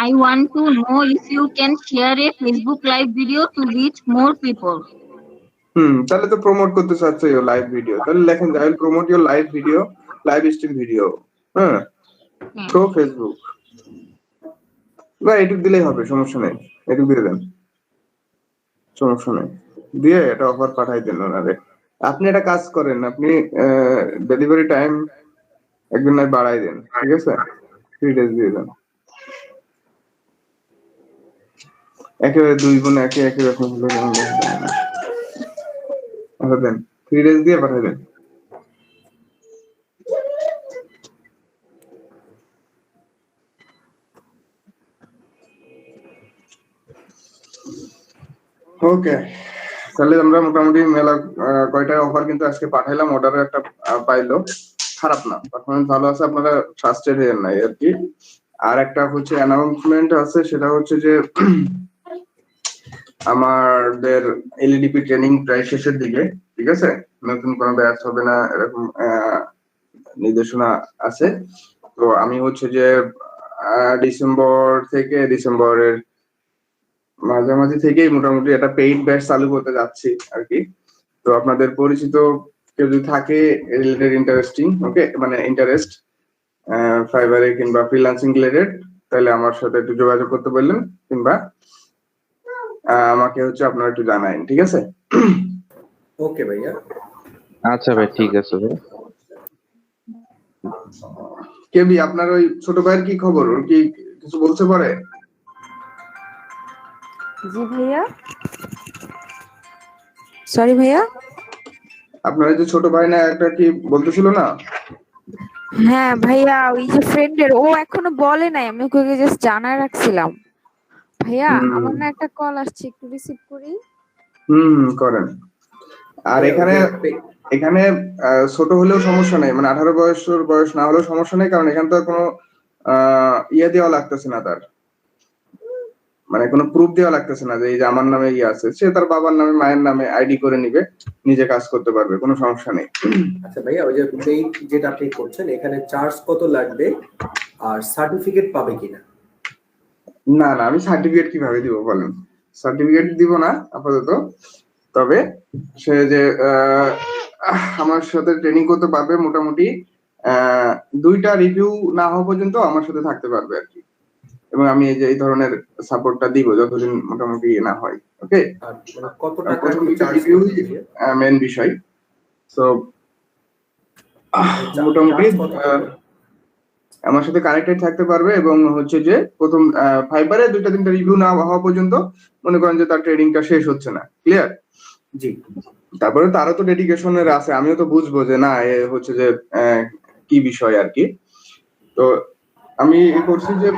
I want to know if you can share a Facebook live video to reach more people. তাহলে তো প্রমোট করতে চাচ্ছে লাইভ ভিডিও, তাহলে লেখেন I will promote your live video, live stream video, হ্যাঁ, থ্রু ফেসবুক। না, এটুক দিলেই হবে, সমস্যা নেই, এটুক দিয়ে দেন, সমস্যা নেই। দিয়ে এটা অফার পাঠাই দেন ওনারে। আপনি একটা কাজ করেন, আপনি ডেলিভারি টাইম একদিন নয় বাড়াই দেন, ঠিক আছে? 3 days দিয়ে দেন। একেবারে 2 বোন একই রকম হলে দেন, 3 days দিয়ে পাঠাই দেন। ওকে, তাহলে আমরা মোটামুটি মেলা কয়টা অফার কিন্তু আজকে পাঠাইলাম, অর্ডারও একটা পাইলো, খারাপ না, পারফরমেন্স ভালো আছে, আপনারা ট্রাস্টেড হয়ে নাই আর কি। আর একটা হচ্ছে অ্যানাউন্সমেন্ট আছে, সেটা হচ্ছে যে আমাদের এলইডিপি ট্রেনিং প্রায় শেষের দিকে, ঠিক আছে? নতুন কোনো ব্যাচ হবে না এরকম নির্দেশনা আছে। তো আমি হচ্ছে যে ডিসেম্বরের মাঝামাঝি থেকেই মোটামুটি একটা পেইড ব্যাচ চালু করতে যাচ্ছি আর কি। তো আপনাদের পরিচিত কেউ যদি থাকে রিলেটেড ইন্টারেস্টিং, ওকে, মানে ইন্টারেস্ট ফাইবারে কিংবা ফ্রিল্যান্সিং রিলেটেড, তাহলে আমার সাথে একটু যোগাযোগ করতে বললেন, কিংবা আমাকে হচ্ছে আপনারা একটু জানাইন, ঠিক আছে? ওকে ভাইয়া। আচ্ছা ভাই, ঠিক আছে ভাই। কেবি, আপনার ওই ছোট ভাইয়ের কি খবর? ওর কি কিছু বলছে পরে? জি ভাইয়া, সরি ভাইয়া। আপনার যে ছোট ভাই না একটা কি বলতেছিল না? হ্যাঁ ভাইয়া, ওই যে ফ্রেন্ডের, ও এখনো বলে নাই, আমি ওকে জাস্ট জানায় রাখছিলাম। ভাইয়া আমার না একটা কল আসছে, একটু রিসিভ করি। করেন। আর এখানে ছোট হলেও সমস্যা নেই, মানে 18 বছর বয়স না হলেও সমস্যা নেই, কারণ এখানে তো কোনো ইয়ে দেওয়া লাগতেছে না, তার মানে কোনো প্রুফ দেওয়া লাগতেছে না যে এই যে আমার নামে ইয়ে আছে, সে তার বাবার নামে মায়ের নামে আইডি করে নিবে, নিজে কাজ করতে পারবে, কোনো সমস্যা নেই। আচ্ছা ভাইয়া, ওই যে পেইড যেটা আপনি করছেন, এখানে চার্জ কত লাগবে আর সার্টিফিকেট পাবে কিনা? না, আমি সার্টিফিকেট কিভাবে দিব বলেন? সার্টিফিকেট দিব না আপাতত, তবে সে যে আমার সাথে ট্রেনিং করতে পারবে মোটামুটি 2টা রিভিউ না হওয়া পর্যন্ত আমার সাথে থাকতে পারবে আর কি, এবং আমি এই ধরনের সাপোর্টটা দিব যতদিন মোটামুটি না হয়, ওকে? মানে কত টাকা রিভিউ মেন বিষয়। সো মোটামুটি আমার সাথে কানেক্টেড থাকতে পারবে, এবং হচ্ছে যে প্রথম ফাইবারে 2-3টা রিভিউ না হওয়া পর্যন্ত মনে করেন যে তার ট্রেডিংটা শেষ হচ্ছে না, ক্লিয়ার? জি। তারপরে তারও তো ডেডিকেশনের আছে, আমিও তো বুঝবো যে না এ হচ্ছে যে কি বিষয় আর কি। তো আমি করছি যে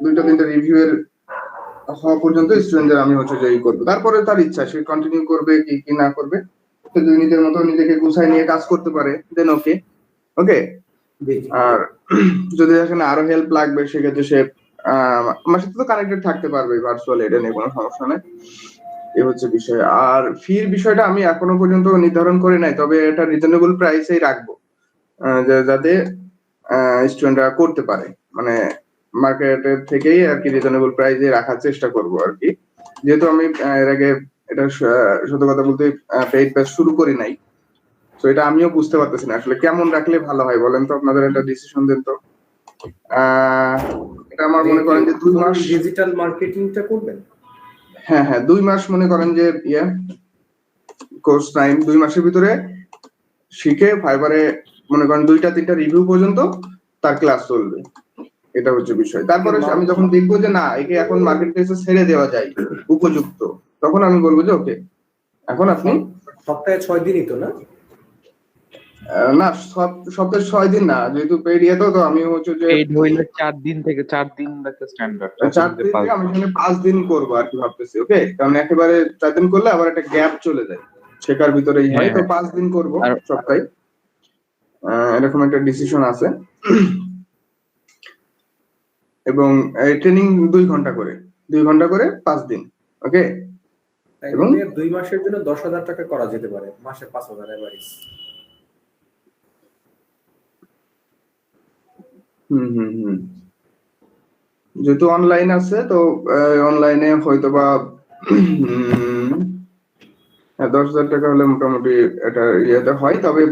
2টা 3টা রিভিউ এর হওয়া পর্যন্ত স্টুডেন্টদের আমি হচ্ছে যে করবো, তারপরে তার ইচ্ছা সে কন্টিনিউ করবে কি না করবে। সে যদি নিজের মতো নিজেকে গুছাই নিয়ে কাজ করতে পারে দেন ওকে। আর যদি এখানে আরো হেল্প লাগবে সেক্ষেত্রে সে আমার সাথে তো কানেক্টেড থাকতে পারবে ভার্চুয়ালি, এটা নিয়ে কোনো সমস্যা নেই। এই হচ্ছে বিষয়। আর ফির বিষয়টা আমি এখনো পর্যন্ত নির্ধারণ করি নাই, তবে এটা রিজনেবল প্রাইসেই রাখবো যাতে স্টুডেন্টরা করতে পারে, মানে মার্কেটের থেকেই আর কি রিজনেবল প্রাইসে রাখার চেষ্টা করব আর কি। যেহেতু আমি এর আগে এটা সত্য কথা বলতে পেইড ব্যাচ শুরু করি নাই, তো এটা আমিও বুঝতে পারতেছি না আসলে কেমন রাখলে ভালো হয়, বলেন তো আপনাদের একটা ডিসিশন দেন তো। এটা আমার মনে করেন যে 2 মাস ডিজিটাল মার্কেটিংটা করবেন। হ্যাঁ 2 মাস মনে করেন যে কোর্স টাইম, 2 মাসের ভিতরে শিখে ফাইবারে মনে করেন 2টা 3টা রিভিউ পর্যন্ত তার ক্লাস চলবে, এটা হচ্ছে বিষয়। তারপরে আমি যখন দেখবো যে না একে এখন মার্কেট প্লেসে ছেড়ে দেওয়া যায় উপযুক্ত, তখন আমি বলবো যে ওকে এখন আপনি সপ্তাহে 6 দিনই তো না? না সপ্তাহে 6 দিন না, যেহেতু পেইড তো আমি হচ্ছে যে পেইড হইলে 4 দিন থেকে 4 দিন একটা স্ট্যান্ডার্ড, 4 দিন থেকে আমি এখানে 5 দিন করবো আর কি ভাবতেছি। ওকে, কারণ একেবারে 4 দিন করলে আবার একটা গ্যাপ চলে যায় শেখার ভিতরেই হয়, তো 5 দিন করবো সপ্তাহে, এরকম একটা ডিসিশন আছে। এবং ট্রেনিং 2 ঘন্টা করে 5 দিন। ওকে, এবং 2 মাসের জন্য 10,000 টাকা করা যেতে পারে, মাসে 5,000 এভারেজ। যেহেতু অনলাইন আছে তো অনলাইনে হয়তো বা 10,000 টাকা হলে মোটামুটি এটা ইয়েতে হয়। তবে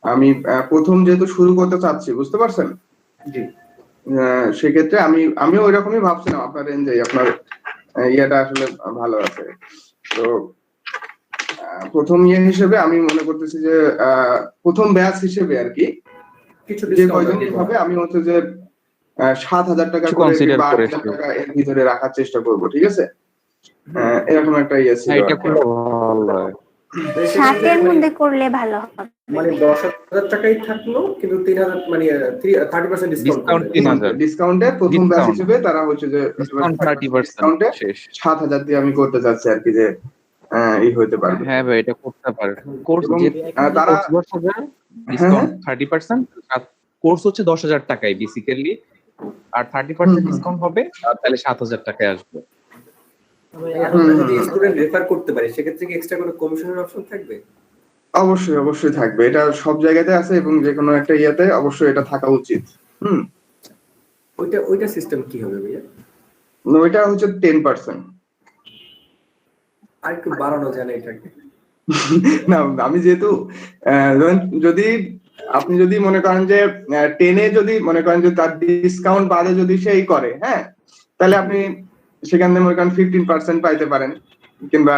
আমি প্রথম যেহেতু শুরু করতে চাচ্ছি, বুঝতে পারছেন, সেক্ষেত্রে আমি ওই রকমই ভাবছিলাম আপনার রেঞ্জে, আপনার ইয়েটা আসলে ভালো আছে। তো প্রথম হিসেবে আমি মনে করতেছি যে প্রথম ব্যাচ হিসেবে আর কি কিছু যে কয়জন হবে আমি হচ্ছে যে 7,000 টাকা করে বা 8,000 টাকা এর ভিতরে রাখার চেষ্টা করব, ঠিক আছে? এরকম একটা ইয়ে ছিল। এটা খুব ভালো হয়, 7 এর মধ্যে করলে ভালো হবে, মানে 10,000 টাকাই থাকলো কিন্তু 3,000 মানে 30% ডিসকাউন্ট, ডিসকাউন্টের প্রথম ব্যাচ হিসেবে তারা হচ্ছে যে 30% 7,000 দিয়ে আমি করতে যাচ্ছি আর কি, যে এই হইতে পারবে। হ্যাঁ ভাই এটা করতে পারে। কোর্স যে তারা 10,000 ডিসকাউন্ট 30%, কোর্স হচ্ছে 10,000 টাকায় বেসিক্যালি, আর 30% ডিসকাউন্ট হবে, আর তাহলে 7,000 টাকায় আসবে। এখন যদি স্টুডেন্ট রেফার করতে পারে সেক্ষেত্রে কি এক্সট্রা কোনো কমিশনের অপশন থাকবে? অবশ্যই থাকবে, এটা সব জায়গাতে আছে এবং যে কোনো একটা ইয়াতে অবশ্যই এটা থাকা উচিত। ওইটা সিস্টেম কি হবে ভাইয়া? ওইটা হচ্ছে 10%। আর একটু বাড়ানো যায় না এটাকে? না আমি যেহেতু যদি আপনি যদি মনে করেন যে 10-এ যদি মনে করেন যে তার ডিসকাউন্ট বাদে যদি সেই করে, হ্যাঁ, তাহলে আপনি সেখান থেকে মনে করেন 15% পাইতে পারেন, কিংবা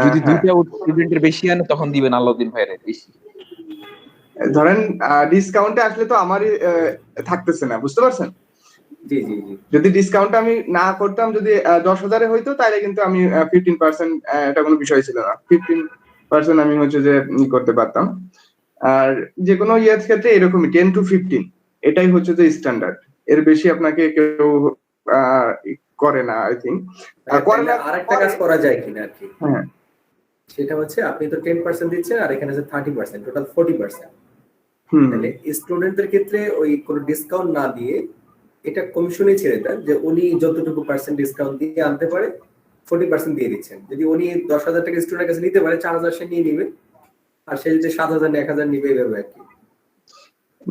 যদি দুইটা স্টুডেন্টের বেশি আনে তখন দিবেন আলাউদ্দিন ভাইয়ের বেশি। ধরেন ডিসকাউন্টে আসলে তো আমারই থাকতেছে না, বুঝতে পারছেন? জি যদি ডিসকাউন্ট আমি না করতাম, যদি 10,000-এ হইতো তাহলে কিন্তু আমি 15% এটা কোনো বিষয় ছিল না, 15% আমি হচ্ছে যে করতে পারতাম। আর যে কোনো ইয়ের ক্ষেত্রে এরকমই 10 to 15 এটাই হচ্ছে যে স্ট্যান্ডার্ড, এর বেশি আপনাকে কেউ করে না আই থিঙ্ক। আরেকটা কাজ করা যায় কিনা আর কি, সেটা হচ্ছে আপনি তো 10% দিচ্ছেন আর এখানে আছে 30%, টোটাল 40%। তাহলে স্টুডেন্টদের ক্ষেত্রে ওই কোনো ডিসকাউন্ট না দিয়ে এটা কমিশনে ছেড়ে দেন, যে উনি যতটুকু পার্সেন্ট ডিসকাউন্ট দিয়ে আনতে পারে 40% দিয়ে দিচ্ছেন। যদি উনি 10,000 টাকা স্টুডেন্টের কাছে নিতে পারে, 4,000 সে নিয়ে নিবে, আর সে যদি 7,000 1,000 নিবে, এইভাবে আর কি।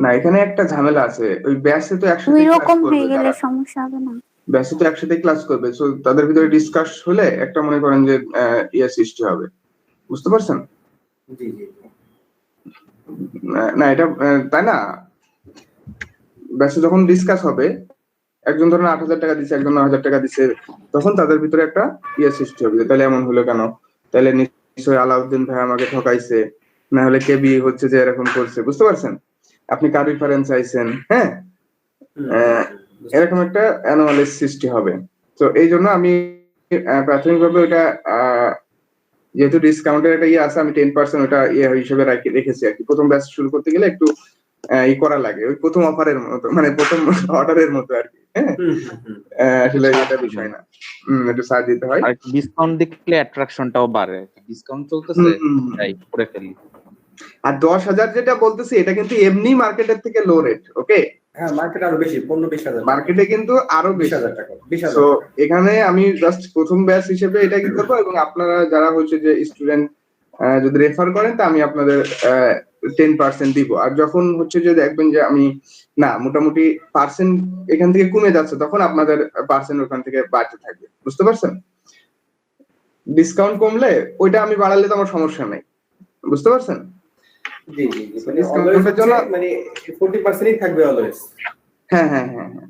না এখানে একটা ঝামেলা আছে, ওই ব্যাচে তো একসাথে দুই রকম হয়ে গেলে সমস্যা হবে না, ব্যাচে তো একসাথে ক্লাস করবে, সো তাদের ভিতরে ডিসকাস হলে একটা মনে করেন যে ইয়ে সৃষ্টি হবে, বুঝতে পারছেন? জি না এটা তাই না, ব্যাচে যখন ডিসকাস হবে, একজন ধরেন 8,000 টাকা দিচ্ছে, একজন 9,000 টাকা দিচ্ছে, তখন তাদের ভিতরে একটা ইয়ে সৃষ্টি হবে, তাহলে এমন হলো কেন, তাহলে নিশ্চয়ই আলাউদ্দিন ভাই আমাকে ঠকাইছে, না হলে কেবি হচ্ছে যে এরকম করছে, বুঝতে পারছেন? আপনি কার রেফারেন্স চাইছেন, হ্যাঁ, এরকম একটা অ্যানোমালিস সৃষ্টি হবে। তো এই জন্য আমি প্রাথমিকভাবে ওটা যেহেতু ডিসকাউন্টের একটা ইয়ে আছে, আমি 10% ওটা ইয়ে হিসেবে রেখেছি আর কি। প্রথম ব্যাচ শুরু করতে গেলে একটু ই করা লাগে, ওই প্রথম অফারের মতো, মানে প্রথম অর্ডারের মতো আর কি। হ্যাঁ আসলে এটা বিষয় না, একটু ছাড় দিতে হয়। আর ডিসকাউন্ট দেখলে অ্যাট্রাকশনটাও বাড়ে, ডিসকাউন্ট চলতেছে তাই করে ফেলি। আর 10,000 যেটা বলতেছি এটা কিন্তু এমনি মার্কেটের থেকে লো রেট, ওকে? হ্যাঁ মার্কেটে আরো বেশি, 15-20,000 মার্কেটে কিন্তু আরো বেশি 20,000 টাকা, 20,000 তো টাকা। এখানে আমি জাস্ট প্রথম ব্যাচ হিসেবে এটা কি করবো, এবং আপনারা যারা হচ্ছে যে স্টুডেন্ট যদি রেফার করেন তা আমি আপনাদের 10% দিব। আর যখন হচ্ছে যে দেখবেন যে আমি না মোটামুটি পার্সেন্ট এখান থেকে কমে যাচ্ছে, তখন আপনাদের পার্সেন্ট ওখান থেকে বাড়তে থাকবে, বুঝতে পারছেন? ডিসকাউন্ট কমলে ওইটা আমি বাড়ালে তো আমার সমস্যা নেই, বুঝতে পারছেন? জি জি জি, মানে অলওয়েজ জন্য মানে 40%ই থাকবে অলওয়েজ। হ্যাঁ হ্যাঁ হ্যাঁ হ্যাঁ,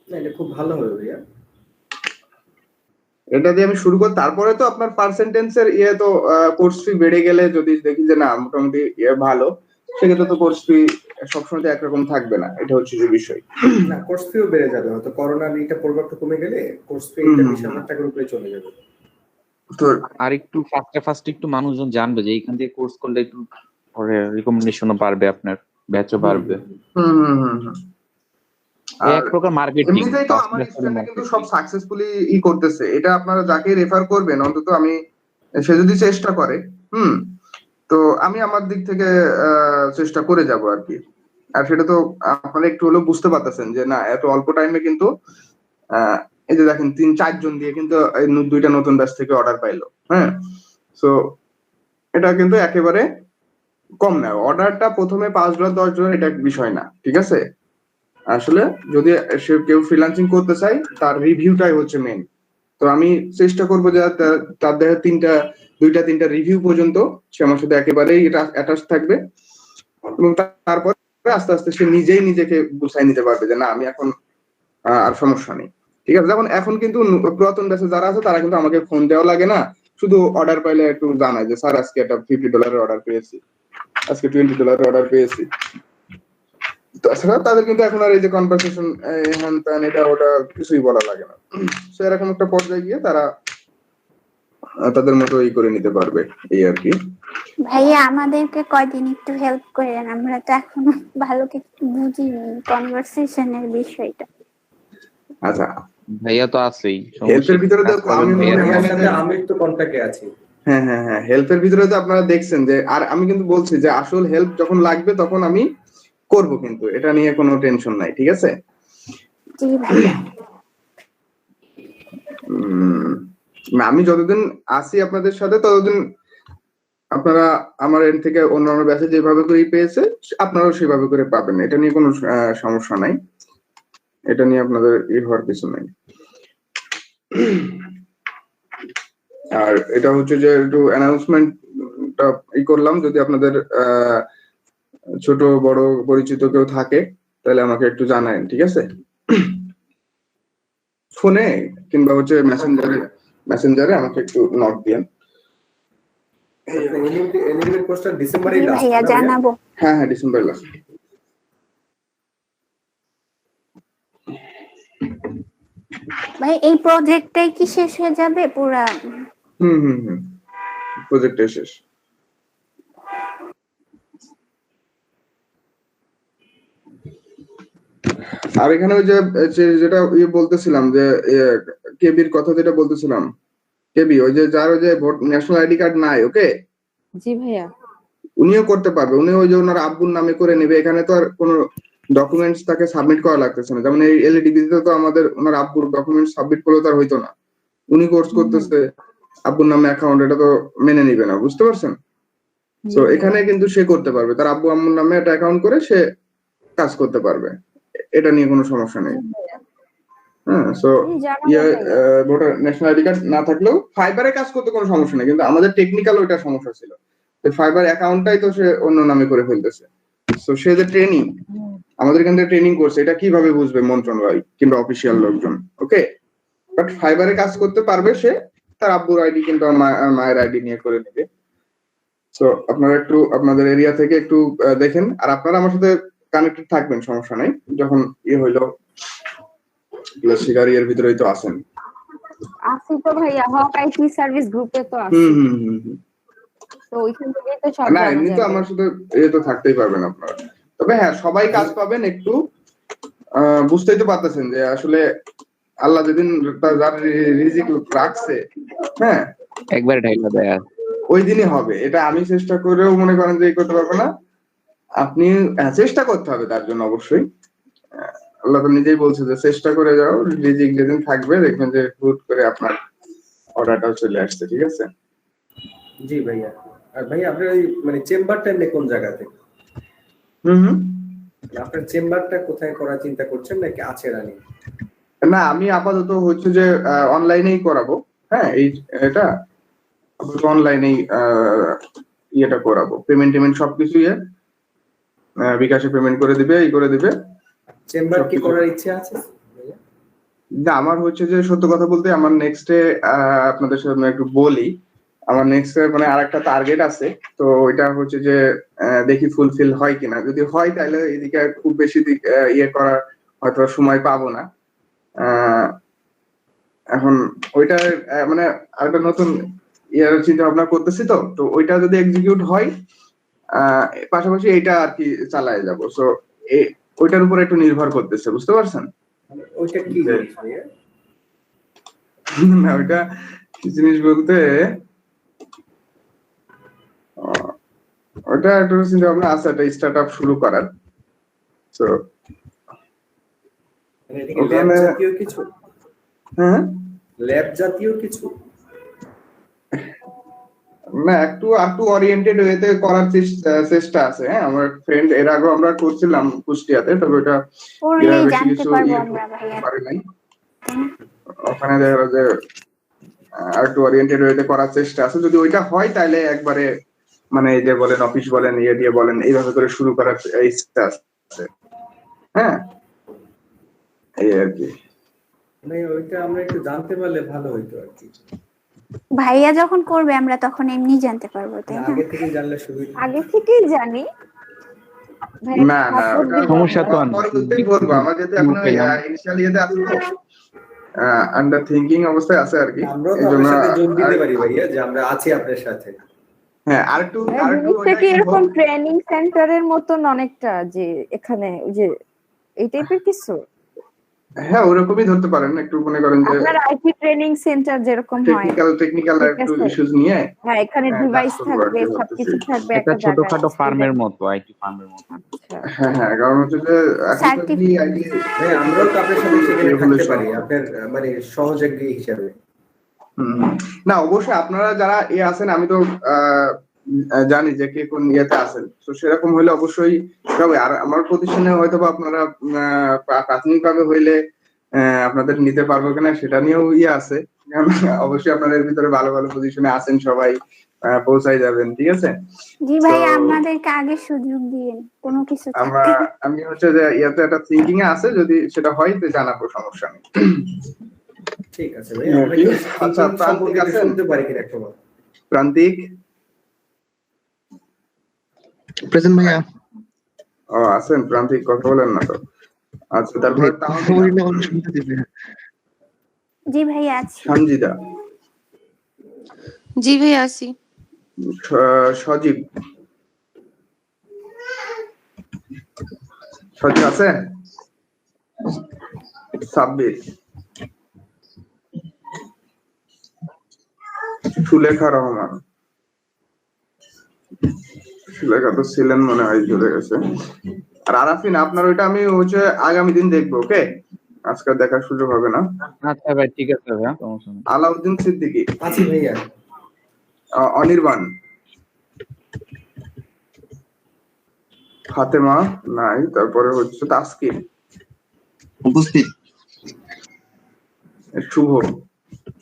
না এটা খুব ভালো হবে ভাইয়া। এটা দিয়ে আমি শুরু করি, তারপরে তো আপনার পার্সেন্টেজের তো কোর্স ফি বেড়ে গেলে যদি দেখি যে না মোটামুটি ভালো, সেক্ষেত্রে তো কোর্স ফি সবসময় তো একরকম থাকবে না, এটা হচ্ছে যে বিষয়। না কোর্স ফিও বেড়ে যাবে, হয়তো করোনার এটা প্রভাবটা কমে গেলে কোর্স ফি এটা 20,000 টাকার উপরে চলে যাবে। তো আর একটু ফার্স্টে একটু মানুষজন জানবে যে এইখান থেকে কোর্স করলে একটু পরে রিকমেন্ডেশনও বাড়বে, আপনার ব্যাচও বাড়বে। এক প্রকার মার্কেটিং। এমনিতেই তো আমার স্টুডেন্টরা কিন্তু সব সাকসেসফুলি করতেছে, এটা আপনারা যাকে রেফার করবেন অন্তত আমি সে যদি চেষ্টা করে তো আমি আমার দিক থেকে চেষ্টা করে যাব আর কি। আর সেটা তো আপনারা একটু হলেও বুঝতে পারতেছেন যে না এত অল্প টাইমে কিন্তু এই যে দেখেন 3-4 জন দিয়ে কিন্তু 2টা নতুন ব্যাচ থেকে অর্ডার পাইলো। হ্যাঁ, সো এটা কিন্তু একেবারে কম না, অর্ডারটা প্রথমে $5 $10 এটা বিষয় না, ঠিক আছে? আসলে যদি সে কেউ ফ্রিল্যান্সিং করতে চায় তার রিভিউটাই হচ্ছে মেইন। তো আমি চেষ্টা করবো যে তার দেহে 2-3টা রিভিউ পর্যন্ত সে আমার সাথে একেবারেই অ্যাটাচ থাকবে, এবং তারপরে আস্তে আস্তে সে নিজেই নিজেকে গুছাই নিতে পারবে যে না আমি এখন আর সমস্যা নেই, ঠিক আছে? যেমন এখন কিন্তু পুরাতন ব্যাচে যারা আছে তারা কিন্তু আমাকে ফোন দেওয়া লাগে না, শুধু অর্ডার পাইলে একটু জানায় যে স্যার আজকে একটা $50 অর্ডার পেয়েছি, আজকে $20 অর্ডার পেয়েছি। তাছাড়া তাদের কিন্তু এখন আর এই যে কনভারসেশন হ্যান ত্যান এটা ওটা কিছুই বলা লাগে না। সো এরকম একটা পর্যায়ে গিয়ে তারা তাদের মতো করে নিতে পারবে, এই আর কি। ভাইয়া আমাদেরকে কয়দিন একটু হেল্প করেন, আমরা তো এখনো ভালো কিছু বুঝিনি কনভারসেশনের বিষয়টা। আচ্ছা ভাইয়া তো আছেই, হেল্পের ভিতরে তো আমি তো কন্টাক্টে আছি। হ্যাঁ হ্যাঁ হ্যাঁ, হেল্পের ভিতরে তো আপনারা দেখছেন যে, আর আমি কিন্তু বলছি যে আসল হেল্প যখন লাগবে তখন আমি করব, কিন্তু এটা নিয়ে কোনো টেনশন নাই, ঠিক আছে? জি ভাইয়া। আমি যতদিন আসি আপনাদের সাথে ততদিন আপনারা আমার এন্ড থেকে অন্যান্য ব্যাচে যেভাবে করে পেয়েছে আপনারাও সেভাবে করে পাবেন, এটা নিয়ে কোনো সমস্যা নাই, এটা নিয়ে আপনাদের হওয়ার কিছু নাই। আর এটা হচ্ছে যে একটু অ্যানাউন্সমেন্টটা করলাম, যদি আপনাদের ছোট বড় পরিচিত কেউ থাকে তাহলে আমাকে একটু জানায়েন, ঠিক আছে? ফোনে কিংবা হচ্ছে মেসেঞ্জারে আমাকে একটু নক দিয়েন। ভাইয়া জানাবো। হ্যাঁ হ্যাঁ, ডিসেম্বর লাস্ট। ভাই এই প্রজেক্টটাই কি শেষ হয়ে যাবে পুরা? প্রজেক্টটা শেষ। আর এখানে ওই যে যেটা বলতেছিলাম যে কেবির কথা যেটা বলতেছিলাম, কেবি ওই যে যার ওই যে ভোট ন্যাশনাল আইডি কার্ড নাই, ওকে? জি ভাইয়া। উনিও করতে পারবে, উনি ওই যে ওনার আব্বুর নামে করে নেবে, এখানে তো আর কোনো ডকুমেন্টস তাকে সাবমিট করা লাগতেছে না। যেমন এই এলইডিবিতে তো আমাদের ওনার আব্বুর ডকুমেন্টস সাবমিট করলে তো আর হইতো না, উনি কোর্স করতেছে আব্বুর নামে অ্যাকাউন্ট, এটা তো মেনে নিবে না, বুঝতে পারছেন? তো এখানে কিন্তু সে করতে পারবে, তার আব্বু আম্মুর নামে একটা অ্যাকাউন্ট করে সে কাজ করতে পারবে, এটা নিয়ে কোনো সমস্যা নেই। হ্যাঁ, so voter national ID card না থাকলেও ফাইবারে কাজ করতে কোনো সমস্যা নেই, কিন্তু আমাদের টেকনিক্যাল ওইটা সমস্যা ছিল, ফাইবার অ্যাকাউন্টটাই তো সে অন্য নামে করে ফেলতেছে। সো সে যে ট্রেনিং আমাদের এখান থেকে ট্রেনিং করছে, এটা কিভাবে বুঝবে মন্ত্রণালয় কিংবা অফিসিয়াল লোকজন, ওকে? বাট ফাইবারে কাজ করতে পারবে সে, তার আব্বুর আইডি কিংবা মায়ের আইডি নিয়ে করে নেবে। সো আপনারা একটু আপনাদের এরিয়া থেকে একটু দেখেন, আর আপনারা আমার সাথে কানেক্টেড থাকবেন, সমস্যা নাই। যখন হইলো শিকারি এর ভিতরেই তো আছেন। আছি তো ভাইয়া, হক আইটি সার্ভিস গ্রুপে তো আছি। তো ওইখান থেকেই তো সব না, এমনি তো আমার সাথে তো থাকতেই পারবেন আপনারা। তো তবে হ্যাঁ সবাই কাজ পাবেন, একটু বুঝতেই তো পারতেছেন যে আসলে আল্লাহ যেদিন যার রিজিক রাখছে, হ্যাঁ একবার ঢাইলা দেয় ওই দিনই হবে। এটা আমি চেষ্টা করেও মনে করেন যে করতে পারবো না, আপনি চেষ্টা করতে হবে তার জন্য অবশ্যই। আল্লাহ তো নিজেই বলছে যে চেষ্টা করে যাও, রিজিক যেদিন থাকবে দেখবেন যে হুট করে আপনার অর্ডারটাও চলে আসছে। ঠিক আছে? জি ভাইয়া। আর ভাইয়া আপনার ওই মানে চেম্বারটা এমনি কোন জায়গা থেকে? আপনার চেম্বারটা কোথায় করার চিন্তা করছেন নাকি আছে রানি? না আমি আপাতত হচ্ছে যে অনলাইনেই করাবো। হ্যাঁ এটা অনলাইনেই ইয়েটা করাবো, পেমেন্ট সবকিছু বিকাশে পেমেন্ট করে দিবে, করে দিবে। চেম্বার কি করার ইচ্ছে আছে? না আমার হচ্ছে যে সত্য কথা বলতে আমার নেক্সটে আপনাদের সাথে একটু বলি, আমার নেক্সট মানে আরেকটা টার্গেট আছে। তো ওইটা হচ্ছে যে দেখি ফুলফিল হয় কিনা। যদি হয় তাহলে এদিকে খুব বেশি ইয়ে করার হয়তো সময় পাবো না। এখন ওইটা মানে আরেকটা নতুন চিন্তা ভাবনা করতেছি। তো ওইটা যদি এক্সিকিউট হয় পাশাপাশি এইটা আর কি চালায় যাবো। সো ওইটার উপর একটু নির্ভর করতেছে, বুঝতে পারছেন? ওইটা কি জিনিস ভাইয়া? না ওইটা কি জিনিস বলতে ওটা একটা চিন্তা ভাবনা আছে, একটা স্টার্টআপ শুরু করার। তো ওখানে জাতীয় কিছু, হ্যাঁ ল্যাব জাতীয় কিছু না, একটু ওরিয়েন্টেড ওয়েতে করার চেষ্টা আছে। হ্যাঁ আমার ফ্রেন্ড এর আগে আমরা করছিলাম কুষ্টিয়াতে, তবে ওটা বেশি কিছু পারে নাই। ওখানে দেখা যায় যে একটু ওরিয়েন্টেড ওয়েতে করার চেষ্টা আছে। যদি ওইটা হয় তাহলে একবারে মানে এই যে বলেন অফিস বলেন দিয়ে বলেন এইভাবে করে শুরু করার ইচ্ছা আছে। হ্যাঁ এই আর কি। মানে ওইটা আমরা একটু জানতে পারলে ভালো হইতো আর কি। ভাইয়া যখন করবে আমরা তখন এমনি জানতে পারবো, তাই না? আগে থেকে জানলে সুবিধা। আগে থেকেই জানি। না সমস্যা তো পরবর্তীতেই বলবো। আমার যেহেতু এখন ইনিশিয়াল ইয়েতে আছে তো আন্ডার থিংকিং অবস্থায় আছে আর কি। আমরা তো আপনার সাথে যোগ দিতে পারি ভাইয়া, যে আমরা আছি আপনার সাথে। হ্যাঁ আরেকটু কি এরকম ট্রেনিং সেন্টারের মতন অনেকটা, যে এখানে ওই যে এই টাইপের কিছু। হ্যাঁ ওরকমই ধরতে পারেন, একটু মনে করেন যে আপনার আইটি ট্রেনিং সেন্টার যেরকম হয়, টেকনিক্যাল একটু ইস্যুস নিয়ে। হ্যাঁ এখানে ডিভাইস থাকবে, সবকিছু থাকবে একটা ছোটখাটো ফার্মের মতো, আইটি ফার্মের মতো। হ্যাঁ কারণ হচ্ছে যে আমরাও তো আপনার সাথে সেখানে থাকতে পারি আপনার মানে সহযোগী হিসেবে। না অবশ্যই আপনারা যারা আছেন, আমি তো জানি যে কে কোন ইয়েতে আছেন, তো সেরকম হলে অবশ্যই হবে। আর আমার প্রতিষ্ঠানে হয়তো বা আপনারা প্রাথমিকভাবে হইলে আপনাদের নিতে পারবো কিনা সেটা নিয়েও আছে। অবশ্যই আপনাদের ভিতরে ভালো ভালো পজিশনে আছেন, সবাই পৌঁছাই যাবেন। ঠিক আছে? জি ভাই আমাদেরকে আগে সুযোগ দিয়েন কোনো কিছু। আমি হচ্ছে যে ইয়াতে একটা থিংকিং এ আছে, যদি সেটা হয় তো জানাবো, সমস্যা নেই। ঠিক আছে ভাই, আমরা কি আচ্ছা প্রান্তিক আছে শুনতে পারি কিনা একটু? প্রান্তিক প্রেজেন্ট ভাইয়া। ও আছেন প্রান্তিক, কথা বলেন না তো। আচ্ছা তারপরে জি ভাই আছি। সঞ্জিদা। জি ভাই আছি। সজীব আছে? সাব্বির, সুলেখা রহমান। সুলেখা তো ছিলেন মনে হয়, চলে গেছে। আর আরাফিন, আপনার ওইটা আমি হচ্ছে আগামী দিন দেখবো। ওকে, আজকে দেখার সুযোগ হবে না। আচ্ছা ভাই ঠিক আছে ভাইয়া, সমস্যা নেই। আলাউদ্দিন সিদ্দিকী আছি ভাইয়া। অনির্বাণ, ফাতেমা নাই, তারপরে হচ্ছে তাসকিন উপস্থিত।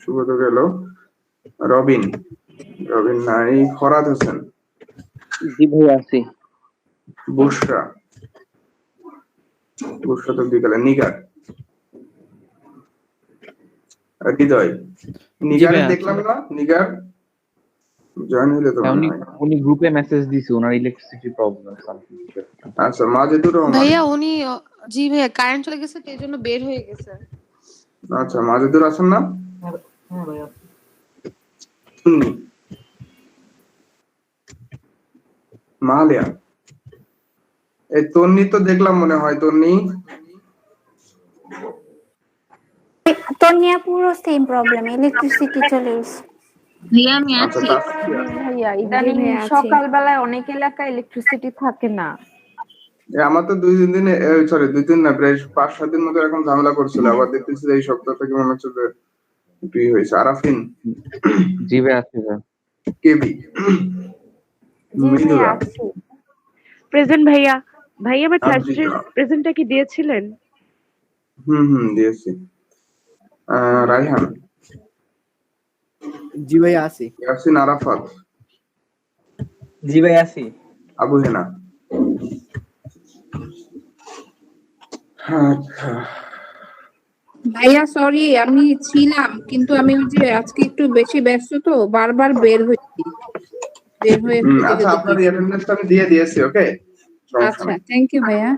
শুভ তো গেল। রবিন নাই। ফরাদ হোসেন। জি ভাই আছি। বুশরা তো বিকালে। নিগার, হৃদয়। নিগারে দেখলাম না, নিগার জয়েন হইলে তো উনি গ্রুপে মেসেজ দিছে, ওনার ইলেকট্রিসিটি প্রবলেম সামথিং। আচ্ছা মাজেদুর রহমান ভাইয়া উনি জি ভাইয়া কারেন্ট চলে গেছে, এই জন্য বের হয়ে গেছে। আচ্ছা মাজেদুর আছেন না? হ্যাঁ ভাইয়া। মাহালিয়া এই তন্নি তো দেখলাম মনে হয়, তন্নি তন্নিয়া পুরো সেম প্রবলেম, ইলেকট্রিসিটি চলে এসেছে। ভাইয়া আমি আচ্ছা আছি। ভাইয়া ইদানিং সকালবেলায় অনেক এলাকায় ইলেকট্রিসিটি থাকে না। আমার তো 2-3 দিন, সরি 2 দিন না, প্রায় 5-7 দিন মতো এরকম ঝামেলা করছিল, আবার দেখতেছি যে এই সপ্তাহ থেকে মনে হচ্ছে যে একটু হয়েছে। আরাফিন জি ভাই আছি ভাই। কেবি মৃদুলা প্রেজেন্ট ভাইয়া, ভাইয়া আমার থার্সডে আবৃতা, প্রেজেন্টটা কি দিয়েছিলেন? দিয়েছি। রাইহান, জি ভাই আছি। ইয়াসিন আরাফাত, জি ভাই আছি। আবু হেনা। আচ্ছা ভাইয়া সরি আমি ছিলাম, কিন্তু আমি ওই যে আজকে একটু বেশি ব্যস্ত তো বারবার বের হয়ে আচ্ছা, আপনার অ্যাটেন্ডেন্সটা আমি দিয়ে দিয়েছি। ওকে, আচ্ছা থ্যাংক ইউ ভাইয়া।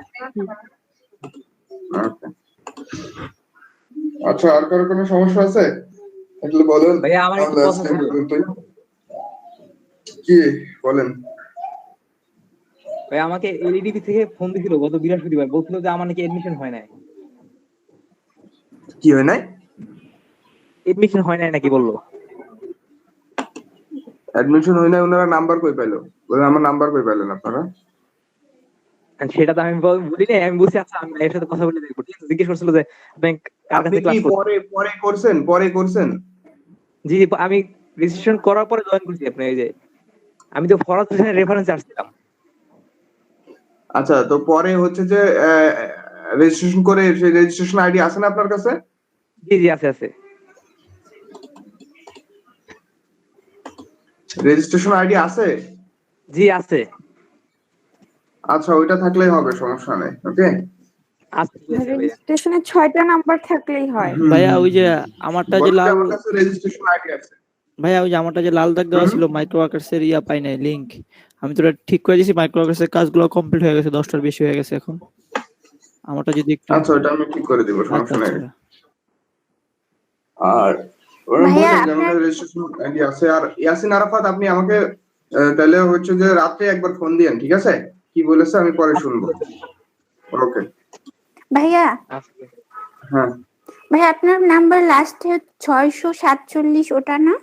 ওকে। আচ্ছা, আর কারো কোনো সমস্যা আছে তাহলে বলেন। ভাইয়া আমার একটা কথা ছিল। কি বলেন? ভাই আমাকে এলইডিবি থেকে ফোন দিছিল গত বৃহস্পতিবার, বলছিল যে আমার নাকি এডমিশন হয় নাই। কি হয় নাই? এডমিশন হয় নাই নাকি বললো। অ্যাডমিশন হয় নাই, ওনারা নাম্বার কই পাইলো? বলে আমার নাম্বার কই পাইলেন আপনারা? সেটা তো আমি বলি না, আমি বলছি আচ্ছা আমি এর সাথে কথা বলে দেখবো। ঠিক আছে, জিজ্ঞেস করছিল যে আপনি কার আপনি কাছে ক্লাস কি করছেন। পরে করছেন? জি আমি রেজিস্ট্রেশন করার পরে জয়েন করছি। আপনি এই যে আমি তো ফরাদ হোসেনের রেফারেন্স আসছিলাম। আচ্ছা, তো পরে হচ্ছে যে রেজিস্ট্রেশন করে সেই রেজিস্ট্রেশন আইডি আছে না আপনার কাছে? জি আছে আছে। রেজিস্ট্রেশন আইডি আছে? জি আছে। আচ্ছা, ওইটা থাকলেই হবে, সমস্যা নেই। ওকে, রেজিস্ট্রেশনে 6টা নাম্বার থাকলেই হয়। ভাইয়া ওই যে আমারটা যে লাল, আমার কাছে রেজিস্ট্রেশন আইডি আছে। ভাইয়া ওই যে আমারটা যে লাল দাগ দেওয়া ছিল মাইক্রো ওয়ার্কার্স এর পাই নাই লিংক, আমি তো ঠিক করে দিয়েছি। মাইক্রো ওয়ার্কার্স এর কাজগুলো কমপ্লিট হয়ে গেছে, 10টার বেশি হয়ে গেছে এখন। আমারটা যদি একটু আচ্ছা, ওটা আমি ঠিক করে দিব, সমস্যা নেই। আর ভাইয়া যেমন রেজিস্ট্রেশন আইডি আছে। আর ইয়াসিন আরাফাত, আপনি আমাকে তাহলে হচ্ছে যে রাতে একবার ফোন দিয়েন, ঠিক আছে? কি বলেছে আমি পরে শুনবো। ওকে ভাইয়া। হ্যাঁ ভাইয়া আপনার নাম্বার লাস্টে 647, ওটা না?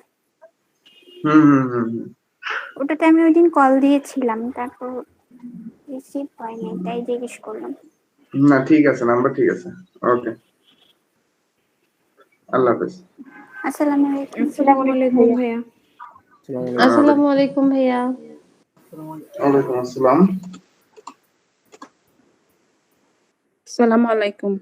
ওটাতে আমি ওইদিন কল দিয়েছিলাম, তারপর রিসিভ হয়নি, তাই জিজ্ঞেস করলাম। না, ঠিক আছে, নাম্বার ঠিক আছে। ওকে, আল্লাহ হাফেজ। আসসালামু আলাইকুম। আসসালামু আলাইকুম ভাইয়া। আসসালামু আলাইকুম ভাইয়া। ওয়ালাইকুম আসসালাম। আসসালামু আলাইকুম।